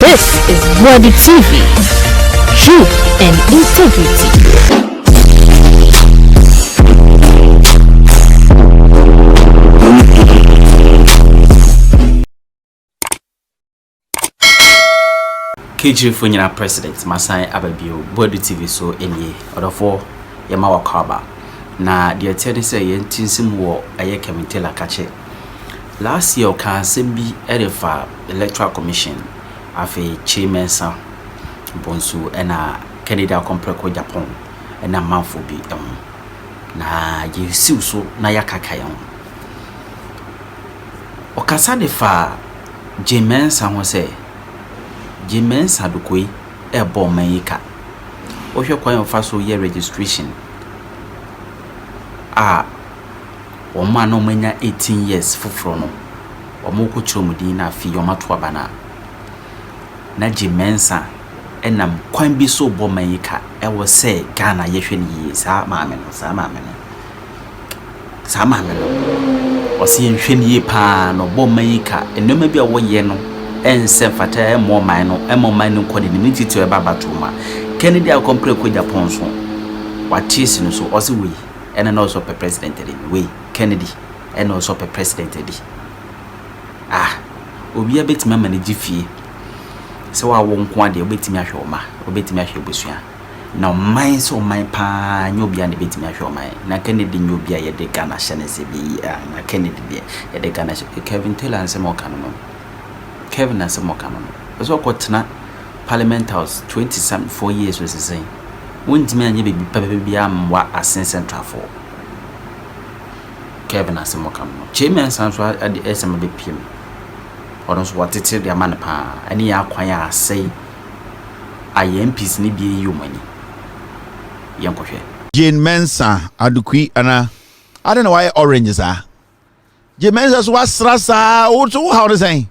This is Boadu TV. Truth and integrity. KG Funyana President Masai Ababio Boadu TV so enye odofo yema wakaba na the attendant say yentinsim wo aye kemitela kache last year kan sembi erefa Electoral Commission afi Mensah bonsu ena Canada complex Agyapong ena manfo bi na yesiw so na yakaka yon okasa de fa Mensah ho say Mensah dukoi ebo mayika ohwe kwan fa so year registration o ma no manya 18 years foforo no o mo ko chomudi na fi yo mato abana na Mensah enam kwan bi so bo mayika e wo se Ghana yehwe ni sa maame no o se yenhwe ni pa no bo mayika enoma bi a wo ye no ense fata mo man no kodi ni titi e baba tuma Kennedy a compre ko Japan so watisi no so o se we ene no so president dey we Kennedy ene no so president dey obi abetimi manage fie se wa wo nko ade obetimi ahwe oma obetimi ahwe bosua na man so man pa nyobi ande betimi ahwe oma na Kennedy nyobi a ye de Ghana hyenese bi na Kennedy de ye de Ghana Kevin Taylor anse mo kan no Kevin as a mokano. As well, Kotna Parliament House 24 years was the same. Wouldn't me and you be what a central for Kevin as a mokano. Mensah at the SMBPM. Or don't what it is, their man pa, and ye acquire say I am peace ni be you money. Young Mensah adukui ana. I don't know why oranges are. Mensah was rasa, also how to say.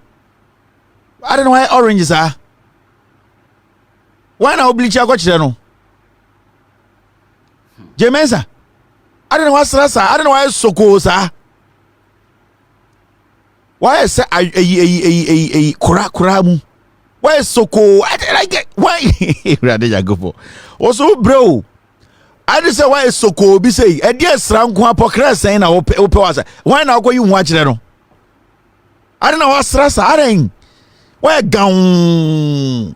I don't know why oranges are. Why now bleach I got you know? Mensah. I don't know what's rasa. I don't know why so cool, sir. Why is a kuramu? Why is so cool? I get why rather you go for. Also, bro. I just say why is so cool? Be say a dear sram kwa pokra saying I open. Why now go you watch that? I don't know what's rasa. I don't. Where gown?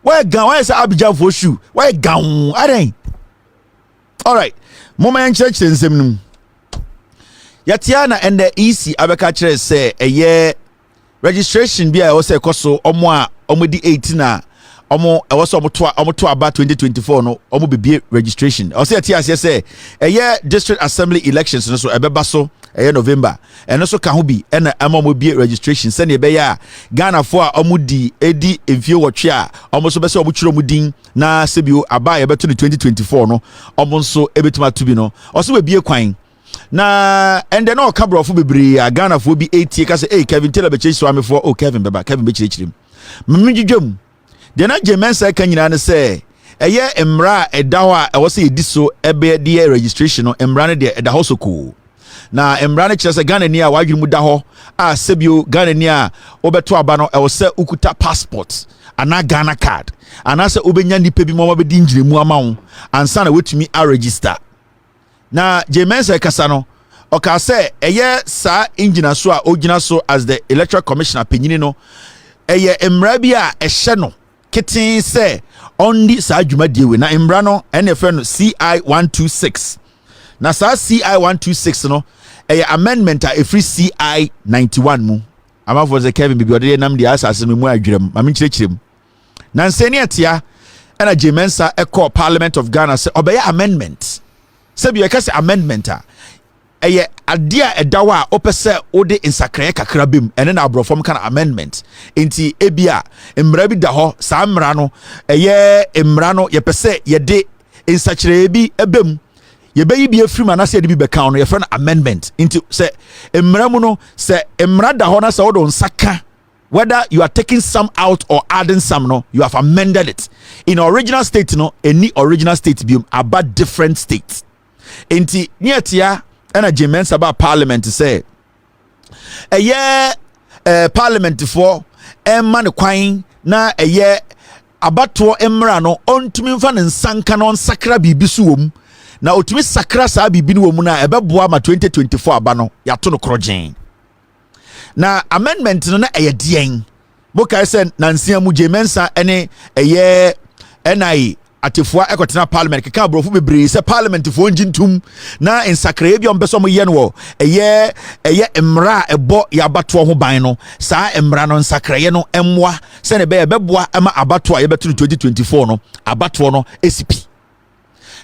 Where is Abidjan for shoe? Where gown? I ain't. All right. Moment church in Semnum. Yatiana and the EC Abakatre say a year registration be I also koso omodi 18 omo also omo about 2024 no omo be registration. I say Tia say a year district assembly elections no so ebeba so November and also can be and ammo be registration send ye be ya Ghana for omudi edi enfie wotwe a almost be say obuchiro mudin na sebio aba ye beto 2024 no omonso ebetuma to bi no also we be kwan na and then all kabro for bebre Ghana for be 80 ka say hey Kevin Taylor be chase so for oh Kevin beba Kevin be chirichirim mmidwedwam de na Mensah kan nyina ne say eye emra edawa e wo say edi so ebe de registration no emra ne de eda hosoko na emrane kyerɛ Ghana ni a wadwene mu da hɔ a sebio Ghana ni a obeto aba no e wo sɛ ukuta passport ana Ghana card ana sɛ obenya nipa bi mo bɛdi ngiremu ama wo ansa na wetumi a register na Mensah kasa no ɔka sɛ ɛyɛ saa engine so a ogina so as the Electoral Commission apanyini no ɛyɛ emra bi a ɛhyɛ no keten sɛ ondi saa dwumadie we na emra no ɛne fɛ no CI 126 na saa CI 126 no amendment a free CI 91 mu amafo ze Kevin bibi ode nam dia asase mu adwerem ma me kyerɛkyerɛm na nsɛni atia ɛna Mensah ɛkɔ Parliament of Ghana sɛ ɔbɛyɛ amendment sɛ bi ɛka sɛ amendment a adia ɛdawa a opɛ sɛ ode nsakran kakra bem ɛne na abrɔfom kana amendment enti ebia mmara bi da hɔ saa mmara no mmara no yɛpɛ sɛ yɛde nsakyerɛ bi ebem ye be bi afrim anase de bi be kan no ye friend amendment into say emra mu no say emra da ho na say wodo nsaka whether you are taking some out or adding some no you have amended it in original state no any original state bi about different states enti nietia na Mensah ba parliament say parliament for man kwan na ɛyɛ abato emra no ontumi mfa ne nsanka no nsakra bibi so wom na otumi sakra saa bibi no wom na ɛbɛboa ma 2024 aba no yato no krɔgyen na amendment no na ɛyɛ deɛn bokae sɛ nansia mu Mensah ene ɛyɛ NI atefua ekotena parliament keka abrofo bebree sɛ parliament fo njintum na nsakra bi ompeso mo ye no ɛyɛ emra ɛbɔ yabato ho ban no saa emra no nsakra ye no emwa sɛ ne be bɛboa ama abato a yɛbɛto 2024 no abato no esipi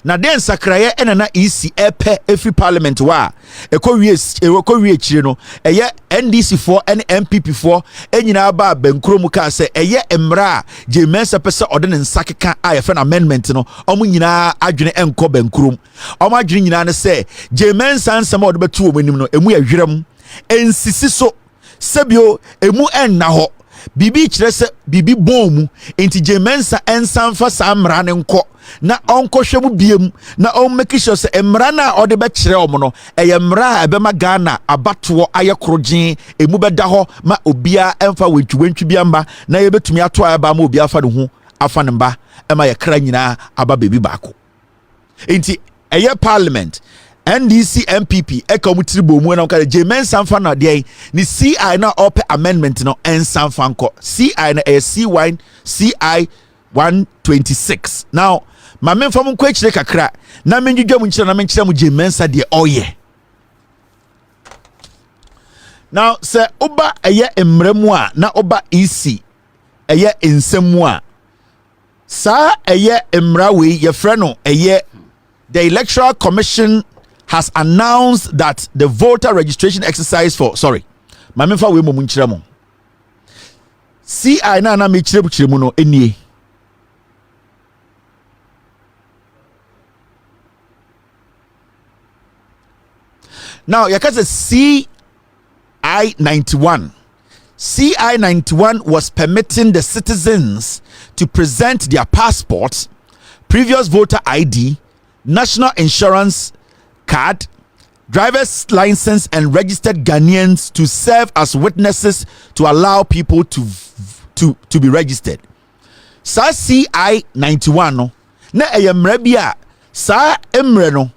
na den sakraye enana EC epe every parliament wa ekowie chire no eye NDC for and MPP for enyina ba bankro mu ka se eye emra Mensah pese ode ne nsakeka a ye fe na amendment no omu nyina adwene enko bankro omu adwene nyina ne se Mensah nsema ode betu omanim no emu ya hwerem ensisi so sebio emu enna ho bibi kire se bibi bomu enti Mensah ensanfa samra ne nko na onko hwemu biem na on make sure se emra na ode be kire omo no emra ebema Ghana abato aye krogyen emu beda ho ma obia emfa wentwi biamba na ye betumi ato aba ma obia afa ne ho afa ne mba ema ye kra nyina aba bebi baako enti eye parliament NDC MPP ekomutiri bomu na nka Mensah fa na de ni CI na open amendment no ensanfa nko CI na CI 126 now ma memfa mu kwachire kakra na menjudwa mu nkyira na menkyira mu Mensah de oye now se oba eye emremu a na oba EC eye ensemu a sa eye emra we ye frɛ no eye the Electoral Commission has announced that the voter registration exercise for ma memfa we mu nkyira mu CI na me kyire mu no enie now yakase CI 91 CI 91 was permitting the citizens to present their passports, previous voter ID, national insurance card, driver's license and registered Ghanaians to serve as witnesses to allow people to be registered. Sa CI 91 no na eyemra bia sa emre no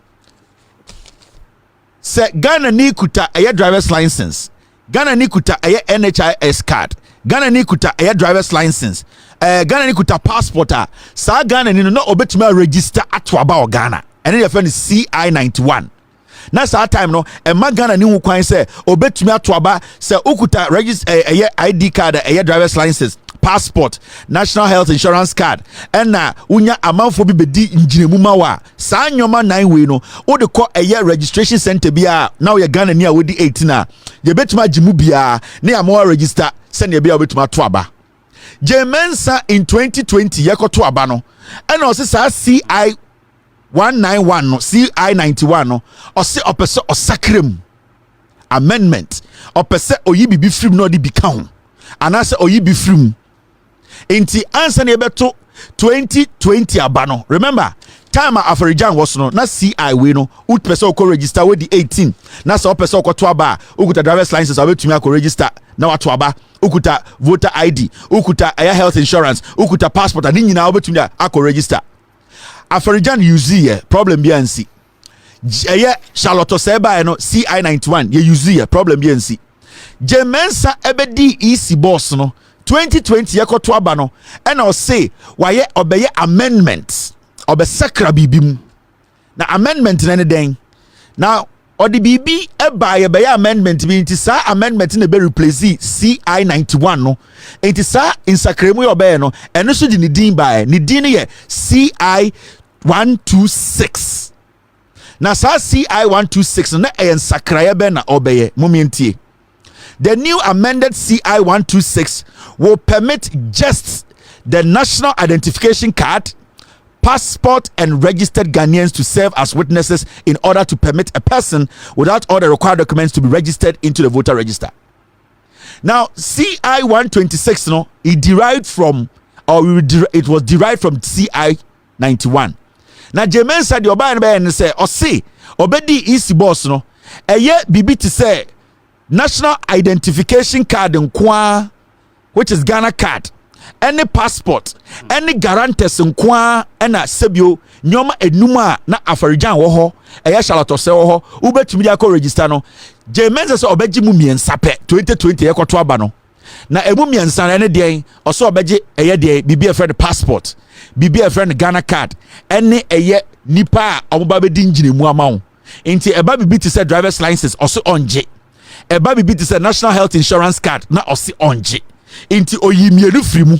se Ghana ni kuta eye driver's license, Ghana ni kuta eye NHIS card, Ghana ni kuta eye driver's license, Ghana ni kuta passport a sa Ghana ni no obetuma register ato aba o Ghana ene ye fe CI 91 na sa time no emma Ghana ni hu kwan se obetumi ato aba se ukuta register eye ID card eye driver's license, passport, national health insurance card ena unya amanfo bi bedi njinemu ma wa saa nyoma 9 we no wo de kɔ eye registration center bia na wo ye Ghana ni a wodi 18 a ye betuma gimu bia na ya mo register se ne bia betuma to aba Mensah in 2020 ye kɔto aba no ena o se saa CI 191 no CI 91 no o se opese osakrem amendment opese oyi bibi frim no di bika ho anase oyi bi frim inti ansa ne beto 2020 aba no remember time Afarijan was no na CI we no ut person ko register we di 18 na so person ko to aba ukuta driver's license abetumi ko register na wato aba ukuta voter ID ukuta air health insurance ukuta passport ani nyina obetumi akọ register Afarijan use problem bi ansi eye Charlotte Seba no CI 91 ye use problem bi ansi Mensah ebedi EC boss no 2020 yekoto aba no ena o say waye obeye amendment obesekra bibim na amendment na ne den na odi bibi eba ye beye amendment bi nti sa amendment na be replace CI 91 no enti sa insakremu obeye no eno so di ne din ba ne din ye CI 126 na sa CI 126 na e nsakraye be na obeye momientie. The new amended CI 126 will permit just the national identification card, passport, and registered Ghanaians to serve as witnesses in order to permit a person without all the required documents to be registered into the voter register. Now, CI 126, no, it was derived from CI 91. Now, Mensah the Oba and say, or say, obedi easy boss, no, a year bibi to say. National identification card nkwa which is Ghana card any passport any guarantors nkwa na sebio nyoma enuma na afarijan wo ho eya Charlotte Osei wo ho ubetumi dia ko register no je Mensah se obeji mu miensa pe 2020 yekoto aba no na emu miensa na ne den oso obeji eye de bibi e friend passport bibi e friend Ghana card ene eye nipa omoba be di nginemu amawo nti eba bibi ti say driver's license oso onje eba bibi ti say national health insurance card na osi onje nti oyi mienu frimu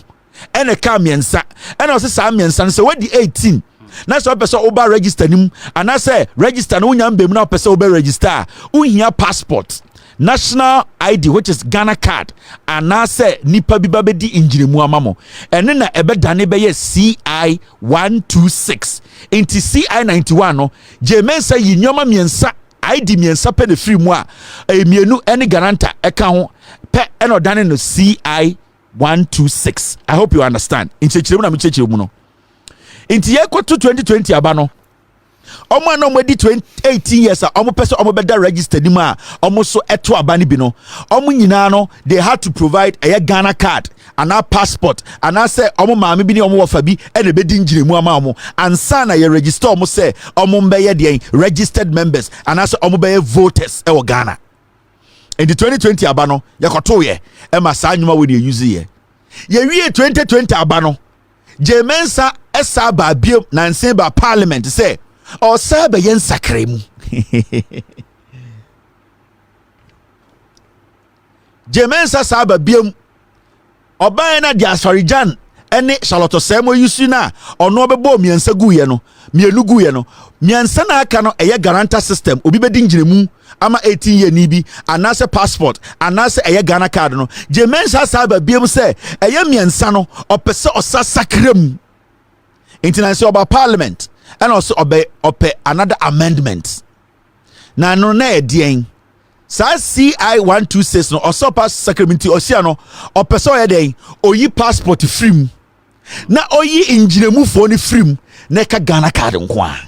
ene ka miensa ene osi sa miensa se we di 18 na so person oba register nim ana say register no nya mbem na person oba register uhia passport national ID which is Ghana card ana say nipa bi ba be di injinemu amamo ene na ebe dane be ye CI 126 nti CI 91 no je Mensah yi nyoma miensa ID miensa pe ne free mu a mienu ene guarantor eka ho pe ene odane no CI 126. I hope you understand. In chechiremu na mi chechiremu no. Inti ye ko to 2020 aba no. Omo na omo di 18 years a omo person omo beda register ni ma omo so eto aba ni bi no. Omo nyina no they had to provide a Ghana card and a passport and I say omo maame bi ni omo wofa bi e na be di ngiremu ama omo ansa na ye register omo say omo mbeye de registered members and I say omo be voters e wo Ghana. In the 2020 aba no yakoto ye e ma sa nyuma we dey use ye wie 2020 aba no je Mensah esa ba biem na nsen ba parliament say o sa ba yen sakremu je Mensah sa ba biem oba na dia Sorijan ene Charlotte Osei mo yusu na ono bebo miensa guye no mienu guye no miensa na aka no eye guarantor system obi be di ngiremu ama 18 year ni bi anase passport anase eye Ghana card no je Mensah sa ba biem se eye miensa no opese osa sakrem international about parliament and also ope another amendment na no na edien sa CI 126 no also pass sacrament osia no opese oye den oyi passport free na oyi injinemu fo ni free na ka Ghana card nko a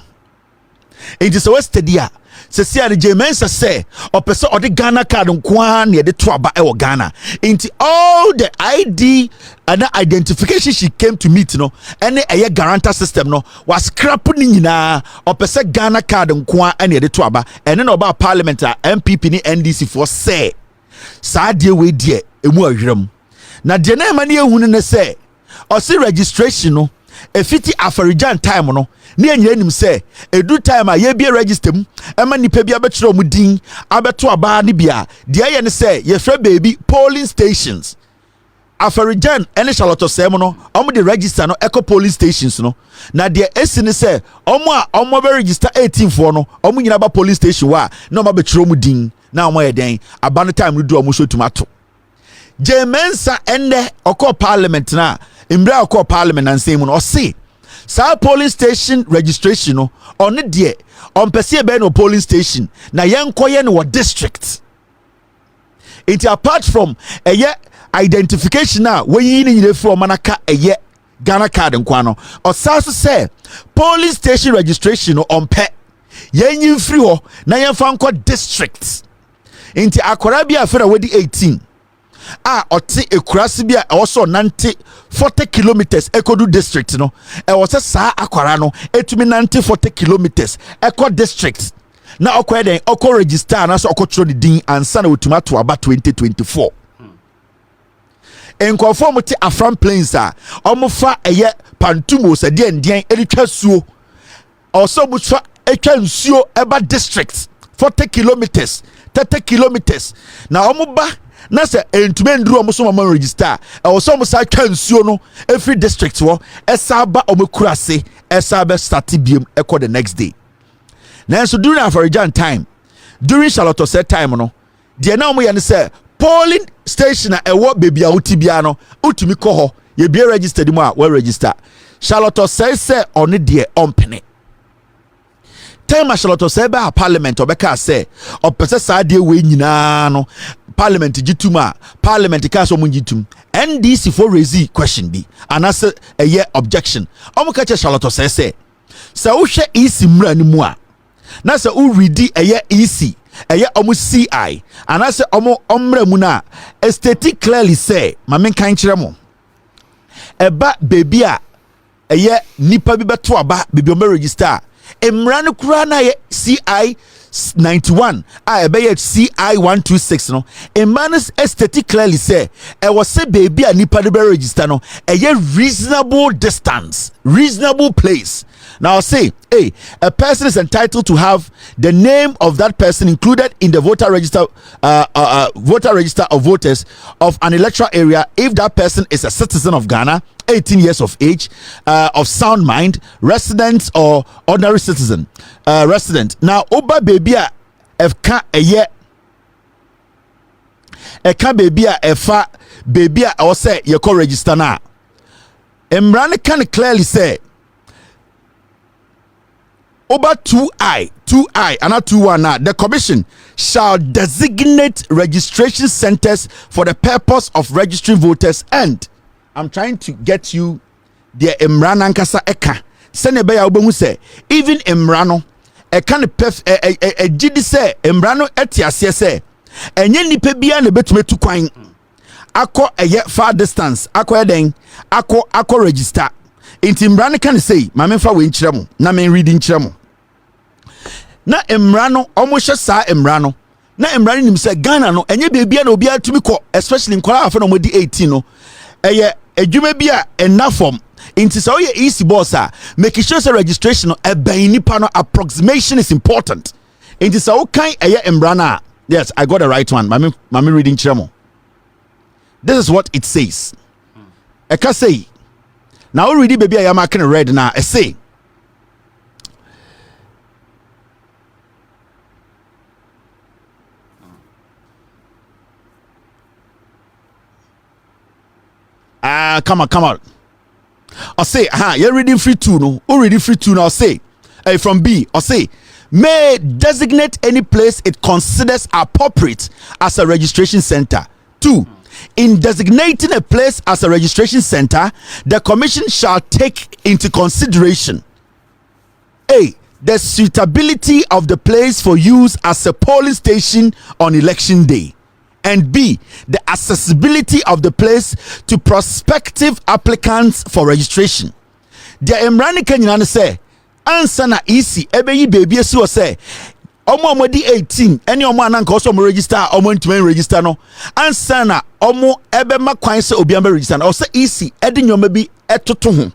it is west dia se sia de je Mensah say opese odi Ghana card nko a na de to aba e wo Ghana into all the ID and identification she came to meet no any a guarantor system no was scrap ni nyina opese Ghana card nko a na de to aba ene na oba parliament a MPP ni NDC for say sa de we de emu ahwem na de na ma ne ehunu ne say o si registration no efiti afarijan time no ne anyira nim say edu time a ye bia register mu ema nipa bia bekire mu din abeto aba ne bia de ye ne say ye fra baby polling stations afarijan ene Charlotte Osei no omo de register no eco polling stations no na de esi ne say omo be register 18 for no omo nyina ba polling station wa na omo bekire mu din na omo ye den aba no time do omo so tumato je Mensah ende oko parliament na imbra oko parliament and say mu no see sa polling station registration no on de on pese be no polling station na yenkoye no district it apart from identification na we ni nyire from manaka Ghana card nkwano osaso say polling station registration no on pe yenyi free ho na yenfa nko district inti akora bia afera wedi 18 oti ekurasi bia also 40 kilometers ekodu district no was sa akwara no etumi 40 kilometers eko district na okweden oko register na so okotro di din ansa na otuma to aba 2024 en conform to Afram Plains omofa pantumo se de ndien eritwa suo also mutwa etwa nsuo eba district 40 kilometers 30 kilometers na omoba na se entume nduru omo mama register so mo sa twa nsuo no every district wo esa ba omokurase esa be start biem eko the next day na so during Afarijan time during Charlotte Osei time no de na omo ye ne say polling station ewo baby a utibia no utumi ko ho ye bia register mu a we register Charlotte Osei say on de ompene time Charlotte Osei ba parliament obeka say opese sa de we nyina no parliament gituma parliament ka so mungitum NDC for raise question bi anase objection omuka che Charlotte Osei say wo hwe EC mra ni mu a na say wo ready EC omu CI anase omu omra mu na state clearly say ma men kan kire mo eba baby a eye nipa bi beto aba baby o register emra no kura na ye CI 91 a ebe ye CI 126 no emmanuel estate clearly say e was say baby a nipa de be register no a reasonable distance, reasonable place. Now say, hey, a person is entitled to have the name of that person included in the voter register of voters of an electoral area if that person is a citizen of Ghana, 18 years of age, of sound mind, resident or ordinary citizen, resident. Now, oba baby a efka eye, eka baby a efa baby a or say you call register na. Emrane can clearly say. Over 2I and not 2-1 now, the commission shall designate registration centers for the purpose of registering voters. And I'm trying to get you the Emrano Ankasa Eka. Senebeya Ubemu say, even Emrano, a kind of a GD say, Emrano etiasia say, and yen nipebia ne betume to coin. Ako a yet far distance, ako edeng, ako register. Inti Emrano can say, Mamma win chemo, na men reading chemo. Na Emrano almost sa Emrano. Na Emrano nim say Ghana no enye baby na obi atumi ko, especially nkwala afa no modi 18 no. Eye adwuma bia enough form. Inti so ye easy boss make sure say registration no eben nipa no approximation is important. Inti so kan eye Emrano. Yes, I got the right one. Mami reading chemo. This is what it says. Eka say now already baby I am marking red now. I say come on. I'll say, you're reading free two, no? Already free two, I'll say, from B, I'll say, may designate any place it considers appropriate as a registration center. 2. In designating a place as a registration center, the commission shall take into consideration A. The suitability of the place for use as a polling station on election day. And B, the accessibility of the place to prospective applicants for registration. The Emrani Kenyan say, answer na easy, ebe yi baby so say, omo di 18, any omo ananka also register, omo ntumi register no. Answer na omo ebe ma kwan se obi am register no. Say easy, edi nyoma bi etoto ho.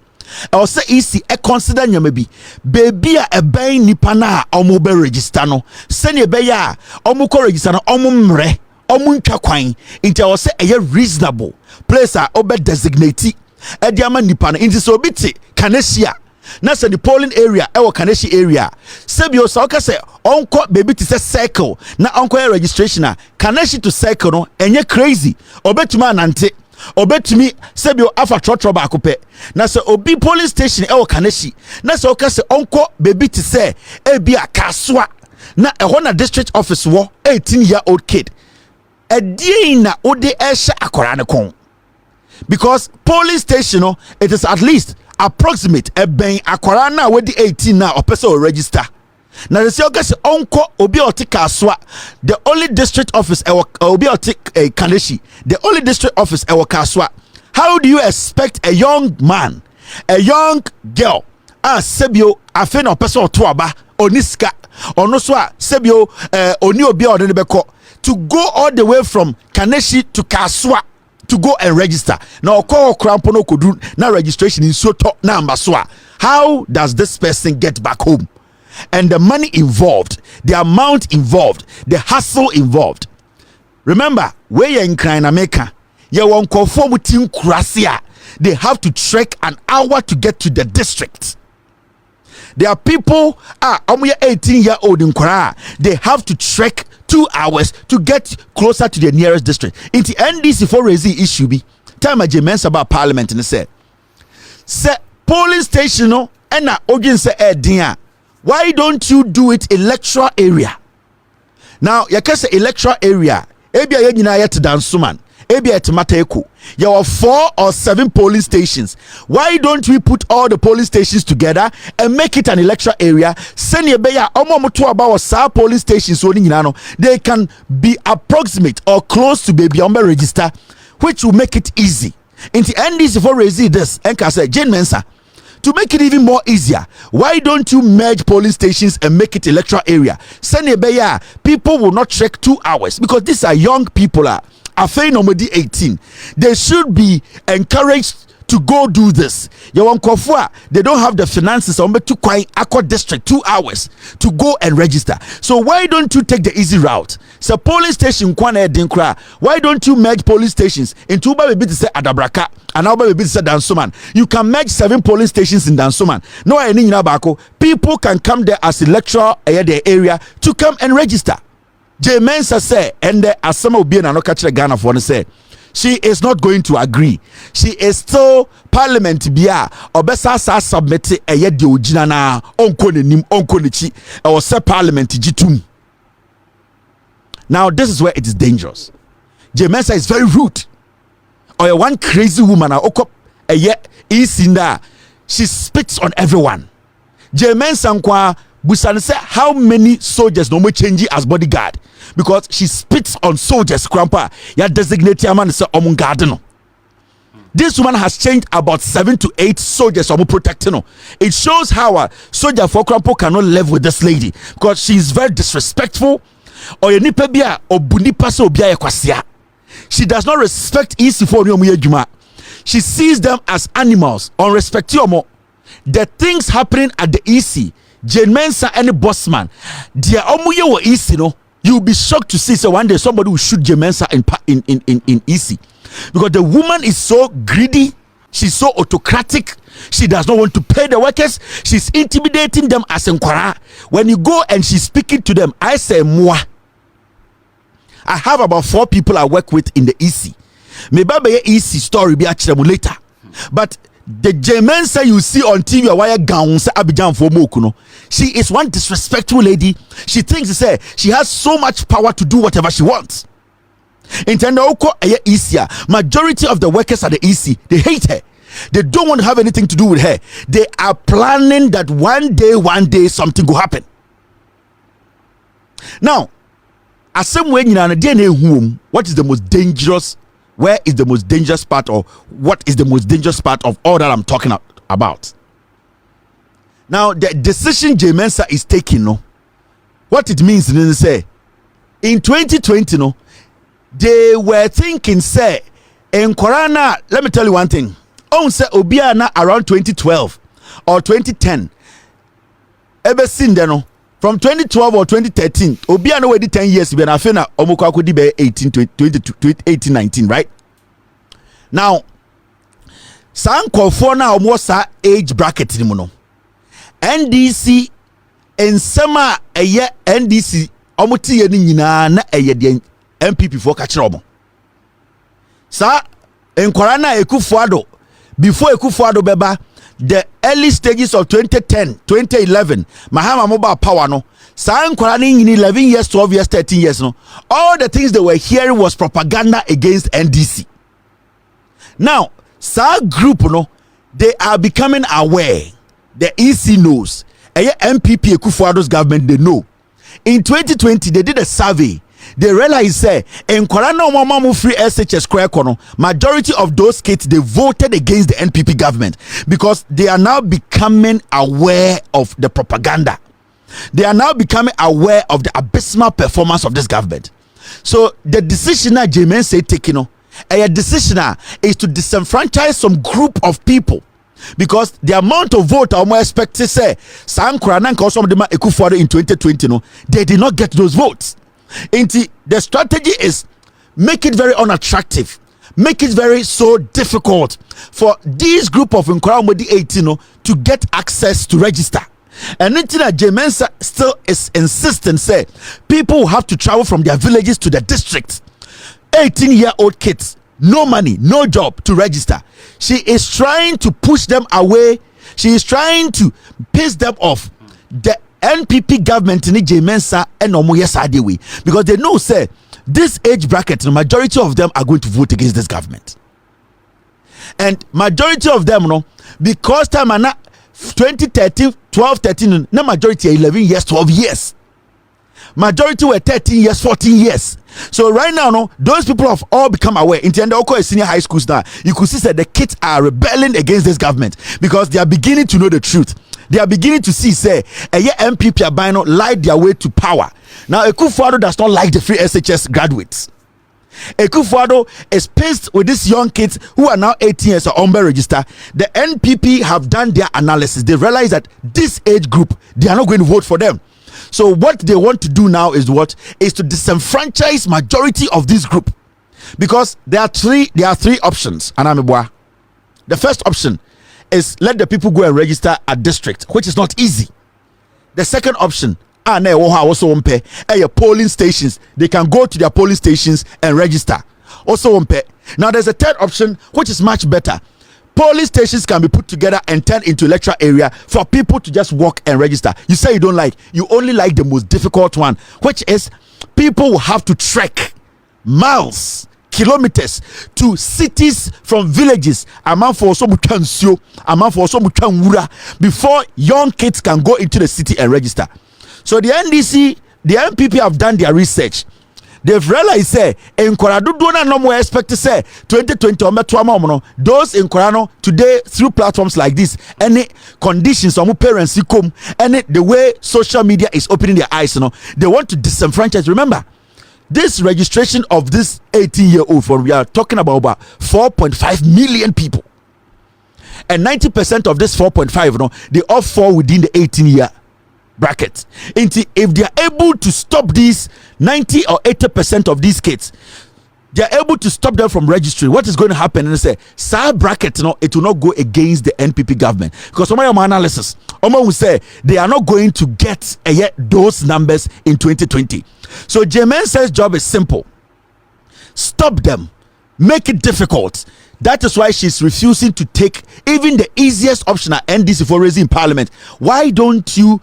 I say easy, consider nyoma bi. Baby a ebe nipa na omo be register no. Sene ebe ya omo ko register no omo mre. Omuntwa kwan inti I say a reasonable place a obe designate ediama nipa no inti so biti kanesia na say the polling area ewo kaneshi area sebio so ka say onko baby ti say circle na onko registration a kaneshi to circle no enye crazy obetuma anante obetumi sebio afa trotro ba akopɛ na say obi polling station ewo kaneshi na say ka say onko baby ti say ebi akaswa na ehɔ na district office wo 18-year-old kid na ode esha akora ne kon because police station no it is at least approximate ben akora na we 18 na opese o register na the say onko obi otika aswa the only district office obi otik kaneshi the only district office kaswa. How do you expect a young man, a young girl sebio afe na opese oto aba oniska ono so a sebio oni obi ode ne beko to go all the way from Kaneshi to Kaswa to go and register. Now, call Krampono Kudu, now registration in Soto Nambaswa. How does this person get back home? And the money involved, the amount involved, the hassle involved. Remember, where you're in Krainameka, you won't conform with Team Krasia. They have to trek an hour to get to the district. There are people, 18-year-old in Kora, they have to trek 2 hours to get closer to the nearest district. In the NDC for raising issue be time aje Mensah about parliament and say polling station no and na ogin say dia why don't you do it electoral area? Now you can say electoral area ebia ye nyina yet dansuman ebia etimateko there were 4 or 7 polling stations. Why don't we put all the polling stations together and make it an electoral area? Send ye beya omo to about sa polling stations so they can be approximate or close to baby register, which will make it easy. In the NDC for raise this, and can say Jane Mensah, to make it even more easier, why don't you merge polling stations and make it electoral area? Senebeya, people will not trek 2 hours because these are young people. Are normally 18. They should be encouraged to go do this. They don't have the finances to quite Akko district 2 hours to go and register. So why don't you take the easy route? So polling station why don't you merge polling stations into baby to say Adabraka and now baby to say Dansoman? You can merge 7 polling stations in Dansoman. No, people can come there as electoral area to come and register. Mensah say, and as some will be an anokacha Ghana for say, she is not going to agree. She is still parliament bia obesa sa submit a yedi ojina na onko nenim onko nechi or say parliament jitum. Now this is where it is dangerous. Mensah is very rude. Or one crazy woman okop a ye isinda. She spits on everyone. Mensah nkwa Busan say how many soldiers no more change as bodyguard because she spits on soldiers. Grandpa, ya designate a man say garden. This woman has changed about 7 to 8 soldiers protecting. It shows how a soldier for Grandpa cannot live with this lady because she is very disrespectful. Or she does not respect easy for you. She sees them as animals. Unrespect you. The things happening at the EC. Jane Mensah and the boss man, dear omuye wa EC no, you'll be shocked to see so one day somebody will shoot Jane Mensah in EC because the woman is so greedy, she's so autocratic, she does not want to pay the workers, she's intimidating them as Nkwara. When you go and she's speaking to them, I say moi. I have about 4 people I work with in the EC. Maybe EC story be actually later, but the Jane Mensah you see on TV or wire gowns Abidjan for Mokuno. She is one disrespectful lady. She thinks she has so much power to do whatever she wants. In Tendoko easier. Majority of the workers at the EC, they hate her. They don't want to have anything to do with her. They are planning that one day something will happen. Now, as some way what is the most dangerous? Where is the most dangerous part, or what is the most dangerous part of all that I'm talking about? Now, the decision Jane Mensah is taking, what it means is say in 2020, they were thinking, say, in Corona, let me tell you one thing. On say Obiana around 2012 or 2010, ever seen there, from 2012 or 2013, Obiano already 10 years been afena omukwa kudi be 18 19, right? Now, sanko for now almost age bracket ni no. NDC ensema eye NDC omuti ye ni nyina na eye de MPP for kachire omo. Sa enkwara na Ekufuado before Ekufuado beba the early stages of 2010 2011 Mahama mobile power no in 11 years 12 years 13 years no all the things they were hearing was propaganda against NDC. Now group no they are becoming aware. The EC knows MPP Ekufuado's government they know. In 2020 they did a survey. They realize say in Korana free SHS square corner majority of those kids they voted against the NPP government because they are now becoming aware of the propaganda. They are now becoming aware of the abysmal performance of this government. So the decision that Jane Mensah taking a decision is to disenfranchise some group of people because the amount of vote I'm expecting say Sam Korana and some of them Ekufuado in 2020 they did not get those votes. The strategy is make it very unattractive, make it very so difficult for this group of Nkoramodi 18 to get access to register. And until that Jane Mensah still is insisting say people have to travel from their villages to the district. 18-year-old kids, no money, no job to register. She is trying to push them away. She is trying to piss them off. The NPP government in Jane Mensah and Omoye because they know say this age bracket the majority of them are going to vote against this government, and majority of them because time 2013 12 13 no majority 11 years 12 years majority were 13 years 14 years So right now, no, those people have all become aware. In the Oko senior high schools now, you could see that the kids are rebelling against this government because they are beginning to know the truth. They are beginning to see, say, MPP Abino lied their way to power. Now, Akufo-Addo does not like the free SHS graduates. Akufo-Addo is pissed with these young kids who are now 18 years on register. The NPP have done their analysis. They realize that this age group, they are not going to vote for them. So what they want to do now is what? Is to disenfranchise majority of this group. Because there are three options. The first option is let the people go and register at district, which is not easy. The second option, polling stations. They can go to their polling stations and register. Also, now there's a third option which is much better. Polling stations can be put together and turned into electoral area for people to just walk and register. You say you don't like, you only like the most difficult one, which is people will have to trek miles, kilometers to cities from villages before young kids can go into the city and register. So the NDC, the NPP have done their research. They've realized say in Korado don't no more expect to say 2020 those in Korano today through platforms like this, any conditions some parents come and the way social media is opening their eyes, they want to disenfranchise. Remember, this registration of this 18-year-old, for we are talking about 4.5 million people, and 90% of this 4.5, they all fall within the 18-year bracket. If they are able to stop these 90 or 80% of these kids, they are able to stop them from registering. What is going to happen? And they say, side bracket, it will not go against the NPP government, because some of my analysis, will say they are not going to get those numbers in 2020. So Mensah's job is simple: stop them, make it difficult. That is why she's refusing to take even the easiest option at NDC for raising parliament. Why don't you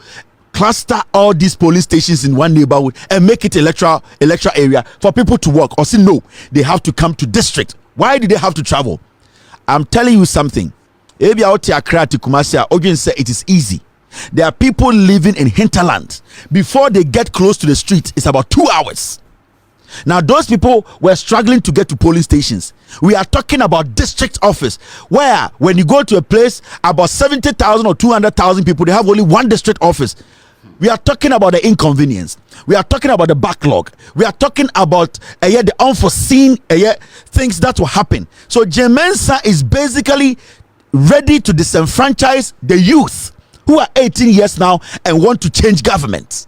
cluster all these police stations in one neighborhood and make it electoral area for people to work? Or say no, they have to come to district. Why do they have to travel? I'm telling you something. Maybe out here Kumasi say it is easy. There are people living in hinterland. Before they get close to the street, it's about 2 hours. Now those people were struggling to get to polling stations. We are talking about district office, where when you go to a place about 70,000 or 200,000 people, they have only one district office. We are talking about the inconvenience. We are talking about the backlog. We are talking about the unforeseen things that will happen. So Mensah is basically ready to disenfranchise the youth who are 18 years now and want to change government.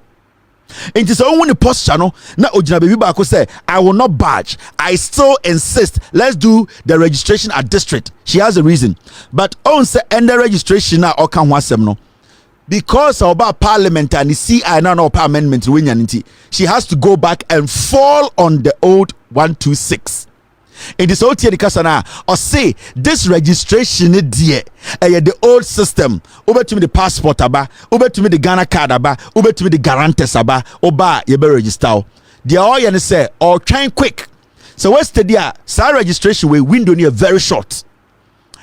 It is only posture no na ojina baby baako say I will not budge. I still insist, let's do the registration at district. She has a reason, but on say end the registration na oka ho asem no, because about parliament and the CI now no amendment she has to go back and fall on the old 126. In this old kasana or say this registration dear the old system over to me the passport aba, over to me the Ghana card aba, over to me the guarantors aba, oba you be register. The all you say or trying quick. So what's the deal? Sa registration we window near very short,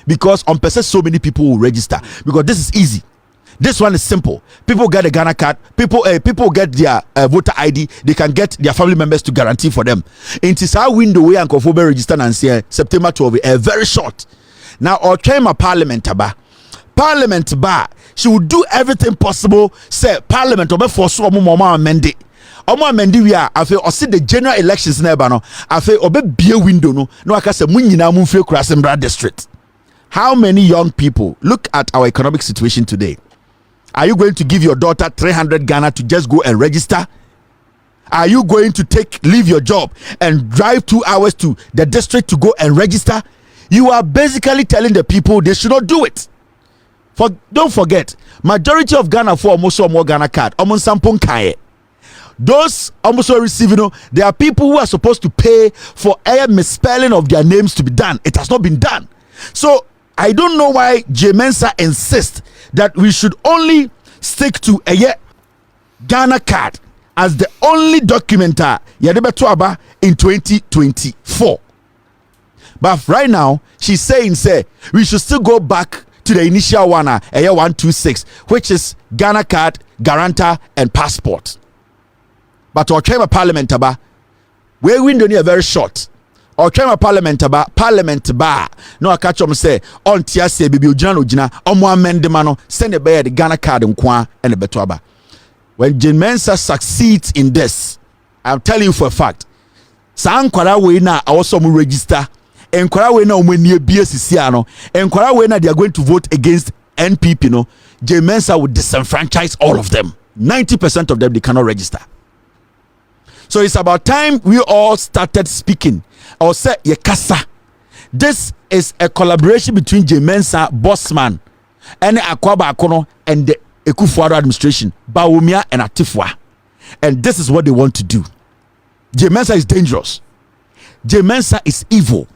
because on person so many people will register, because this is easy. This one is simple. People get a Ghana card. People get their voter ID. They can get their family members to guarantee for them. It is our window where Uncle Fobe register and say September 12. Very short. Now, or claim a parliament bar. Parliament bar. She will do everything possible. Say parliament or before so mama amend it. Omo amendi we are afi or see the general elections never no. Afi obe be window no. No aka say munyina munfie Kurasembra district. How many young people? Look at our economic situation today. Are you going to give your daughter 300 Ghana to just go and register? Are you going to leave your job and drive 2 hours to the district to go and register? You are basically telling the people they should not do it. Don't forget, majority of Ghana for almost more Ghana card. Those almost receiving, there are people who are supposed to pay for a misspelling of their names to be done. It has not been done. So I don't know why Mensah insists that we should only stick to a Ghana card as the only document in 2024. But right now, she's saying we should still go back to the initial one, 126, which is Ghana card, guarantor, and passport. But our chamber parliament we window near very short. Or try my parliament bar. No, I catch them say on Tiasia Bibi Ujina, Omo Mendemano, send a bear the Ghana card and Kwa and the Betuaba. When Mensah succeeds in this, I'm telling you for a fact. San kwara we na also mu register. En kwara we na omani BSC ano. En kwara we na they are going to vote against NPP no. Mensah will disenfranchise all of them. 90% of them they cannot register. So it's about time we all started speaking. Or say Yekasa. This is a collaboration between Mensah, Bossman, and Akwaba Akono and the Ekufuado administration, Bawumia and Atifwa. And this is what they want to do. Mensah is dangerous. Mensah is evil.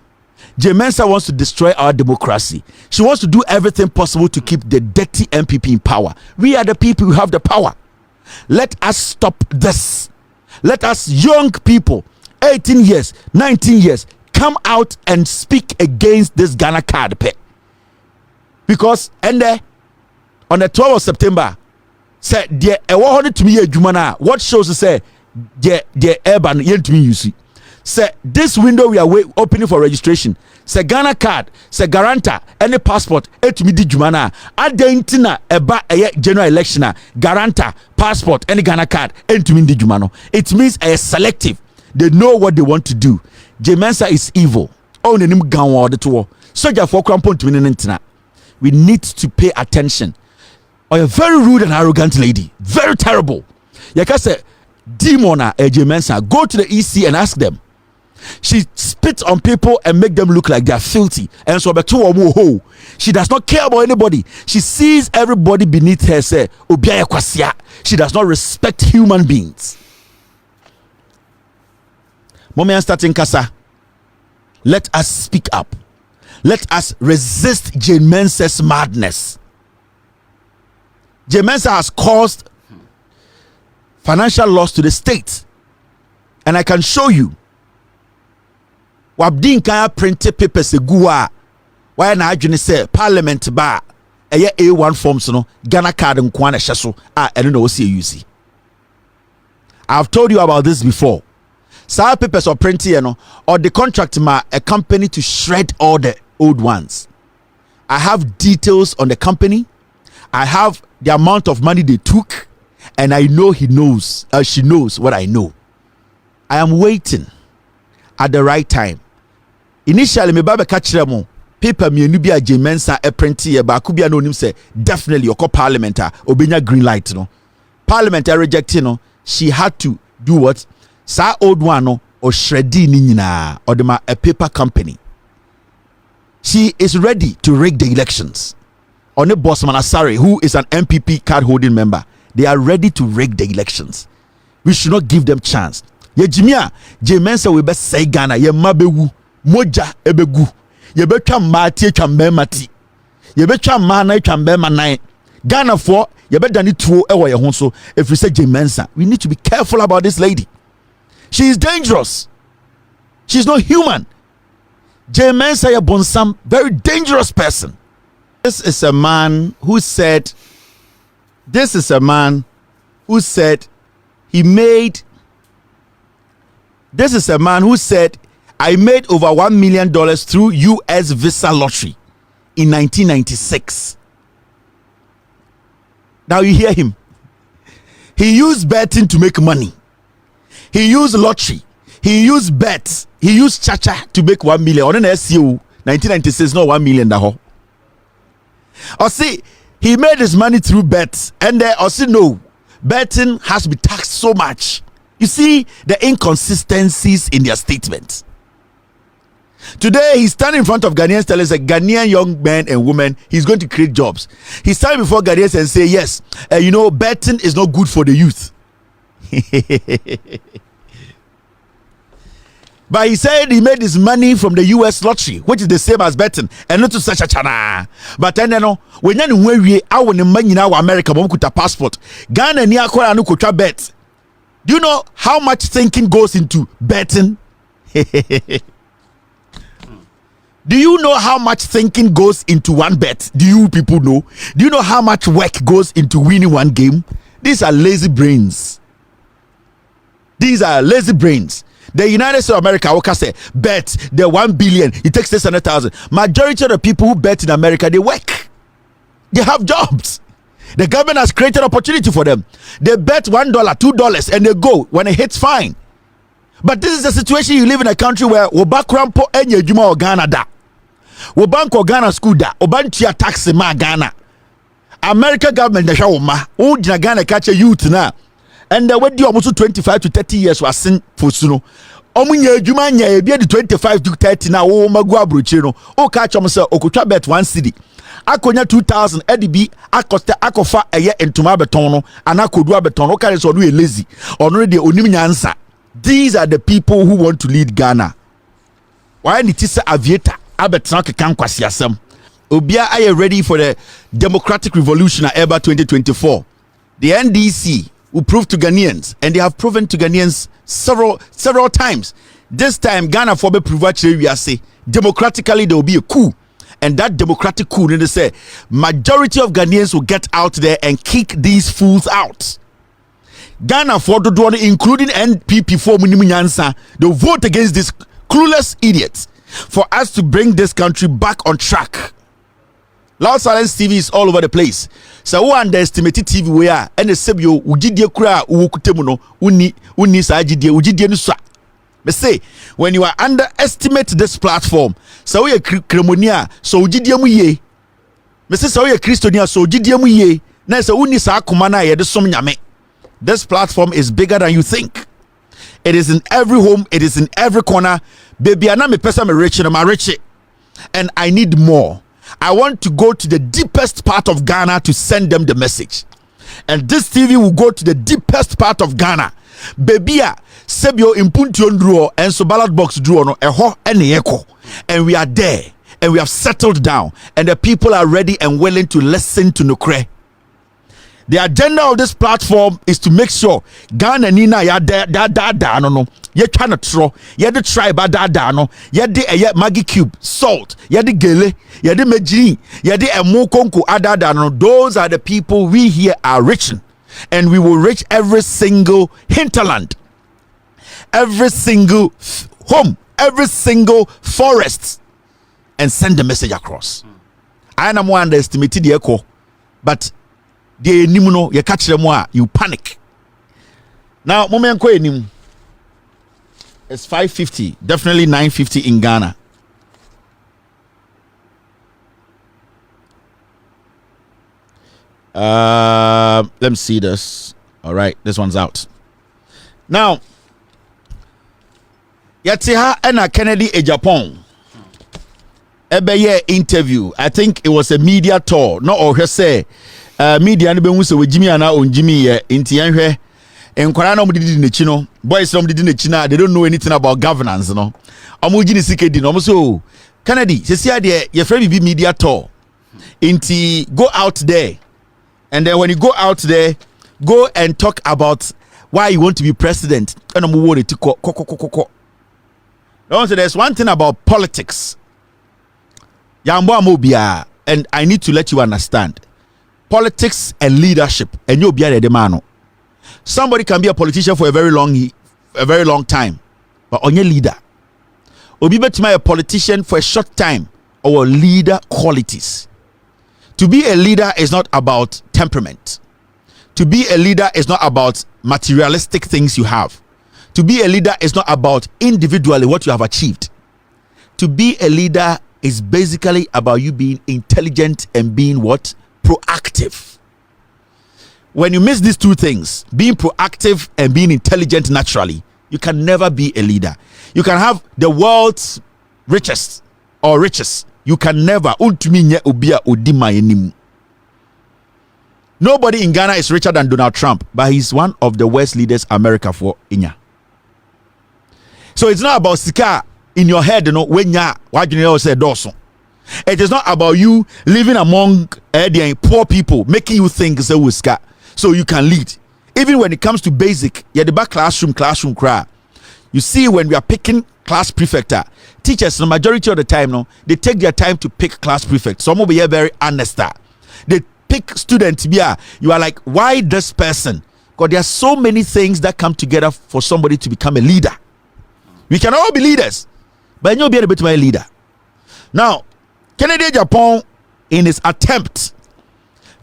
Mensah wants to destroy our democracy. She wants to do everything possible to keep the dirty MPP in power. We are the people who have the power. Let us stop this. Let us young people, 18 years, 19 years, come out and speak against this Ghana card pay. Because and on the 12th of September, say the award to me a what shows to say the urban yet to me you see. Say this window we are opening for registration. Say Ghana card, say guarantor, any passport, to me di jumana. Adentina eba general election, guarantor, passport, any Ghana card, to me di jumano. It means a selective. They know what they want to do. Mensah is evil. Oh, nenim ganwa the two. Soldier for crampon to me. We need to pay attention. Or a very rude and arrogant lady, very terrible. You can say, demona Mensah, go to the EC and ask them. She spits on people and make them look like they are filthy. And so she does not care about anybody. She sees everybody beneath her. Say, she does not respect human beings. Moment starting Kasa. Let us speak up. Let us resist Mensah's madness. Mensah has caused financial loss to the state. And I can show you. Wabdin kaya printed papers guwa. Why na adwene say parliament ba A1 forms no Ghana card nkwa na hyeso eno na osi use. I've told you about this before. Some papers or printing or the contract a company to shred all the old ones. I have details on the company. I have the amount of money they took, and I know she knows what I know. I am waiting at the right time. Initially, me baba catch them paper me nu bia Mensah e printi e ba ku bia no nim say definitely your parliament obenya green light no. Parliament rejecting no, she had to do what? Sa old one no or shreddi ni nyina or a paper company. She is ready to rig the elections. On a Bossman Asare, who is an MPP card holding member, they are ready to rig the elections. We should not give them chance. Ye Jimia, Mensah we best say Ghana, ye mabewu, moja ebegu, ye betwa mati chambe mati, ye betwa mana chambe manai. Ghana for ye bedani tuo ewa ye honso. If we say Mensah, we need to be careful about this lady. She is dangerous. She's not human. Mensah ye bonsam, very dangerous person. This is a man who said I made over $1 million through US visa lottery in 1996. Now you hear him. He used betting to make money. He used lottery. He used bets. He used cha-cha to make 1 million. On an SEO, 1996, not 1 million. Or see, he made his money through bets. And or see, no, betting has to be taxed so much. You see the inconsistencies in their statements. Today, he's standing in front of Ghanaians telling us, Ghanaian young men and women, he's going to create jobs. He's standing before Ghanaians and say, yes, betting is not good for the youth. But he said he made his money from the US lottery, which is the same as betting, and not to such a chana. But then when you I want money now America, but passport. Ghana ni akora no kutra bet. Do you know how much thinking goes into betting? Do you know how much thinking goes into one bet? Do you people know? Do you know how much work goes into winning one game? These are lazy brains. These are lazy brains. The United States of America, okay, say bet the 1 billion, it takes 600,000. Majority of the people who bet in America, they work, they have jobs. The government has created opportunity for them. They bet $1, $2, and they go. When it hits, fine. But this is the situation. You live in a country where Wobakrampo enye juma o Ghana da, Wobanko Ghana school da, Obantia tax ma Ghana. American government the shawma, Ujina Ghana catch a youth na. And the way almost 25 to 30 years was seen for suno. Omunye juma nya be the 25 to 30 na o magua bruchino. O catch myself okucha bet 1 cedi. Akonya 2000 EDB akosta akofa eye entuma beton no anakodua beton no carry so no lazy or de onim nyansa. These are the people who want to lead Ghana. Why it is aviator abetan kekan kwasi asem. Obia are you ready for the democratic revolution at EBA 2024? The NDC will prove to Ghanaians, and they have proven to Ghanaians several times. This time, Ghana for be proved we say democratically there will be a coup, and that democratic coup, they say majority of Ghanaians will get out there and kick these fools out. Ghana for the one, including NPP for Munimunyansa, they'll vote against these clueless idiots for us to bring this country back on track. Loud Silence TV is all over the place. So who underestimate TV where and the sebio ujidie kura uwukutemu no uni sa ajidie ujidie nuswa. Me say when you are underestimate this platform, so we kremonia so ujidie mu ye. Me say so we Christonia so ujidie mu ye. Na so uni sa akoma na ye de som nyame. This platform is bigger than you think. It is in every home, it is in every corner. Baby, ana me pesa me rich and I'm rich. And I need more. I want to go to the deepest part of Ghana to send them the message. And this TV will go to the deepest part of Ghana. Bebia, sebio impuntion draw and so ballot box draw no eho and echo. And we are there. And we have settled down. And the people are ready and willing to listen to Nukre. The agenda of this platform is to make sure Ghana Nina ya da no ye trying to throw ye the tribe da no ye the Maggie cube salt ye the gele ye the mejini ye the emo konko ada no. Those are the people we here are reaching, and we will reach every single hinterland, every single home, every single forest, and send the message across. I am more underestimated the echo, but the nimuno you catch them more, you panic. Now moment ko enim. It's 550, definitely 950 in Ghana. Let me see this. All right, this one's out. Now, Yatiha and Kennedy Agyapong. Ebeye interview. I think it was a media tour. No, or say media no be hu se we Jimmy ana on Jimmy ye inti yanhwe enkwara na omdidi nechi no boys na omdidi nechi na they don't know anything about governance no omugini sikedi no so Kennedy sesia de ye free be media tour inti go out there, and then when you go out there, go and talk about why you want to be president and omo worry to ko. No, so there's one thing about politics yambo amobia, and I need to let you understand politics and leadership, and you'll be a demano. Somebody can be a politician for a very long time, but on your leader, or be a politician for a short time, or leader qualities. To be a leader is not about temperament. To be a leader is not about materialistic things you have. To be a leader is not about individually what you have achieved. To be a leader is basically about you being intelligent and being what? Proactive. When you miss these two things, being proactive and being intelligent naturally, you can never be a leader. You can have the world's richest or richest. You can never. Nobody in Ghana is richer than Donald Trump, but he's one of the worst leaders America for Inya. So it's not about sika in your head, you know, when you say doso. It is not about you living among the poor people, making you think so you can lead. Even when it comes to basic, yeah, the back classroom cry. You see, when we are picking class prefect, teachers, the majority of the time, no, they take their time to pick class prefect. Some of you are very honest. They pick students. You are like, why this person? Because there are so many things that come together for somebody to become a leader. We can all be leaders, but you'll be a bit my leader. Now, Kennedy Agyapong, in his attempt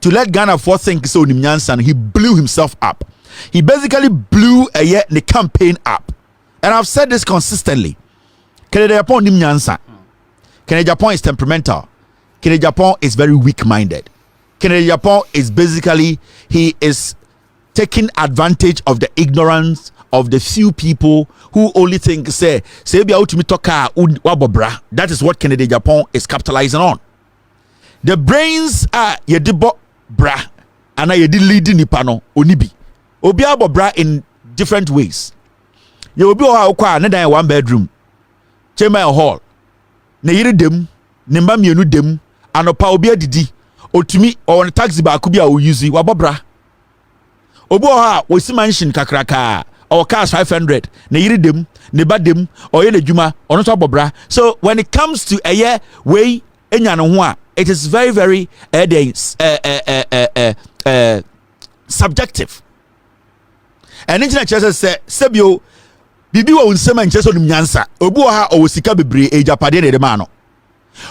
to let Ghana for think so Mensah, he blew himself up. He basically blew the campaign up. And I've said this consistently. Kennedy Agyapong Mensah. Kennedy Agyapong is temperamental. Kennedy Agyapong is very weak-minded. Kennedy Agyapong is basically, he is taking advantage of the ignorance of the few people who only think say that is what Kennedy Agyapong is capitalizing on. The brains are yedibo bra and yedi leading nipano onibi obi abo bra in different ways. You obi oha okwa na dan one bedroom chamber hall na yiri dem ne mba mienu dem anopa obi adidi otumi on taxi ba ku bia o use wabobra obi oha wo si mansion kakraka or cars 500 na yiri dem ne ba dem or ye adwuma ono to abobra. So when it comes to a year way enya no ho a, it is very very subjective. And internet churches say sebio bibi wa unsema ncheso nim nyansa obi oha o sika bebre ejapade ne de ma no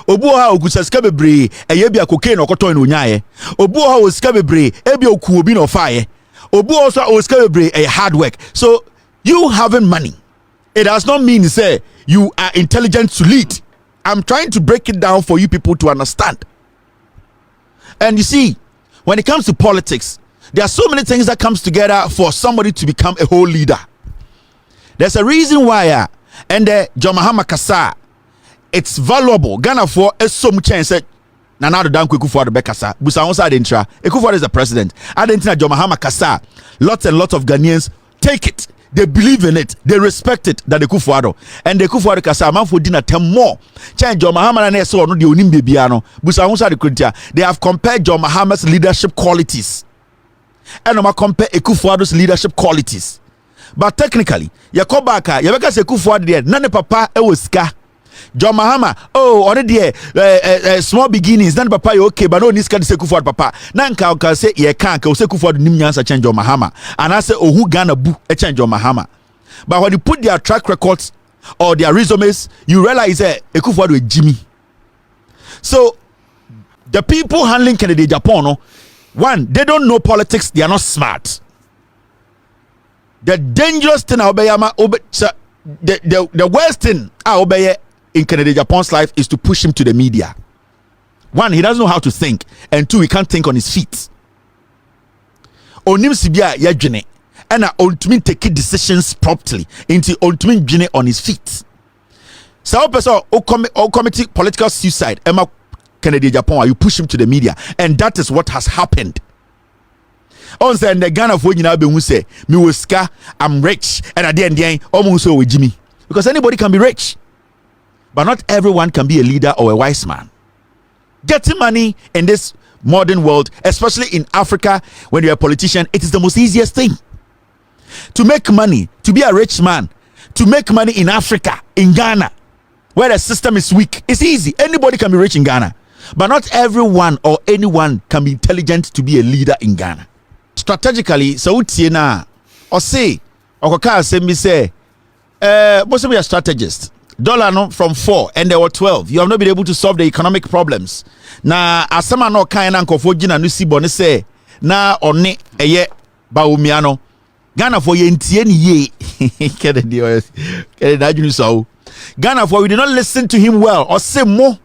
obi oha ogusa sika bebre eye bia cocaine okoton no nyaaye obi oha o sika bebre e bia oku obi no faaye obi oha o sika bebre a hard work. So you having money, it does not mean say you are intelligent to lead. I'm trying to break it down for you people to understand. And you see, when it comes to politics, there are so many things that comes together for somebody to become a whole leader. There's a reason why and John Mahama Kasa, it's valuable. Ghana for is so much chance na na do dan Kweku for the Bekasa. Busa onsa adentra. Ekufu is the president. Adentra John Mahama Kasa. Lots and lots of Ghanaians take it. They believe in it. They respect it. That the Kufuado and the Kufuado Kasa man for dinner 10 more. Change John Mahama and so no the onim bibiano. Busa onsa de kuntia. They have compared John Mahama's leadership qualities. And no compare Ekufuado's leadership qualities. But technically, Yakobaka, Yabeka se Kufuado there. None papa e was ska. John Mahama, oh, already small beginnings. Then papa you okay, but no niska se Kufuado papa. Nanka ka say ye can't ka se Kufuado nim nyansa change John Mahama. And I say oh who Ghana bu e change John Mahama. But when you put their track records or their resumes, you realize Kufuado is Jimmy. So the people handling Kennedy Agyapong, no, one, they don't know politics, they are not smart. The dangerous thing the worst thing in Kennedy Agyapong's life is to push him to the media. One, he doesn't know how to think, and two, he can't think on his feet. Onim sibia yadwene and ultimately take decisions properly into ultimately on his feet. So person o committee political suicide Emma Kennedy Agyapong, you push him to the media, and that is what has happened. On say the Ghana for nyina be hu say me was ska, I'm rich, and at the end almost so with Jimmy, because anybody can be rich, but not everyone can be a leader or a wise man. Getting money in this modern world, especially in Africa, when you're a politician, it is the most easiest thing to make money, to be a rich man, to make money in Africa, in Ghana, where the system is weak. It's easy. Anybody can be rich in Ghana, but not everyone or anyone can be intelligent to be a leader in Ghana. Strategically, so utiena or say okoka say me say most of you are strategists. Dollar no from 4 and there were 12. You have not been able to solve the economic problems. Na asama no kan na nkofo gina no si bone say na one eye Bawumia no Ghana for ye ntie ni ye Kennedy adwunu so Ghana for we did not listen to him well or say more.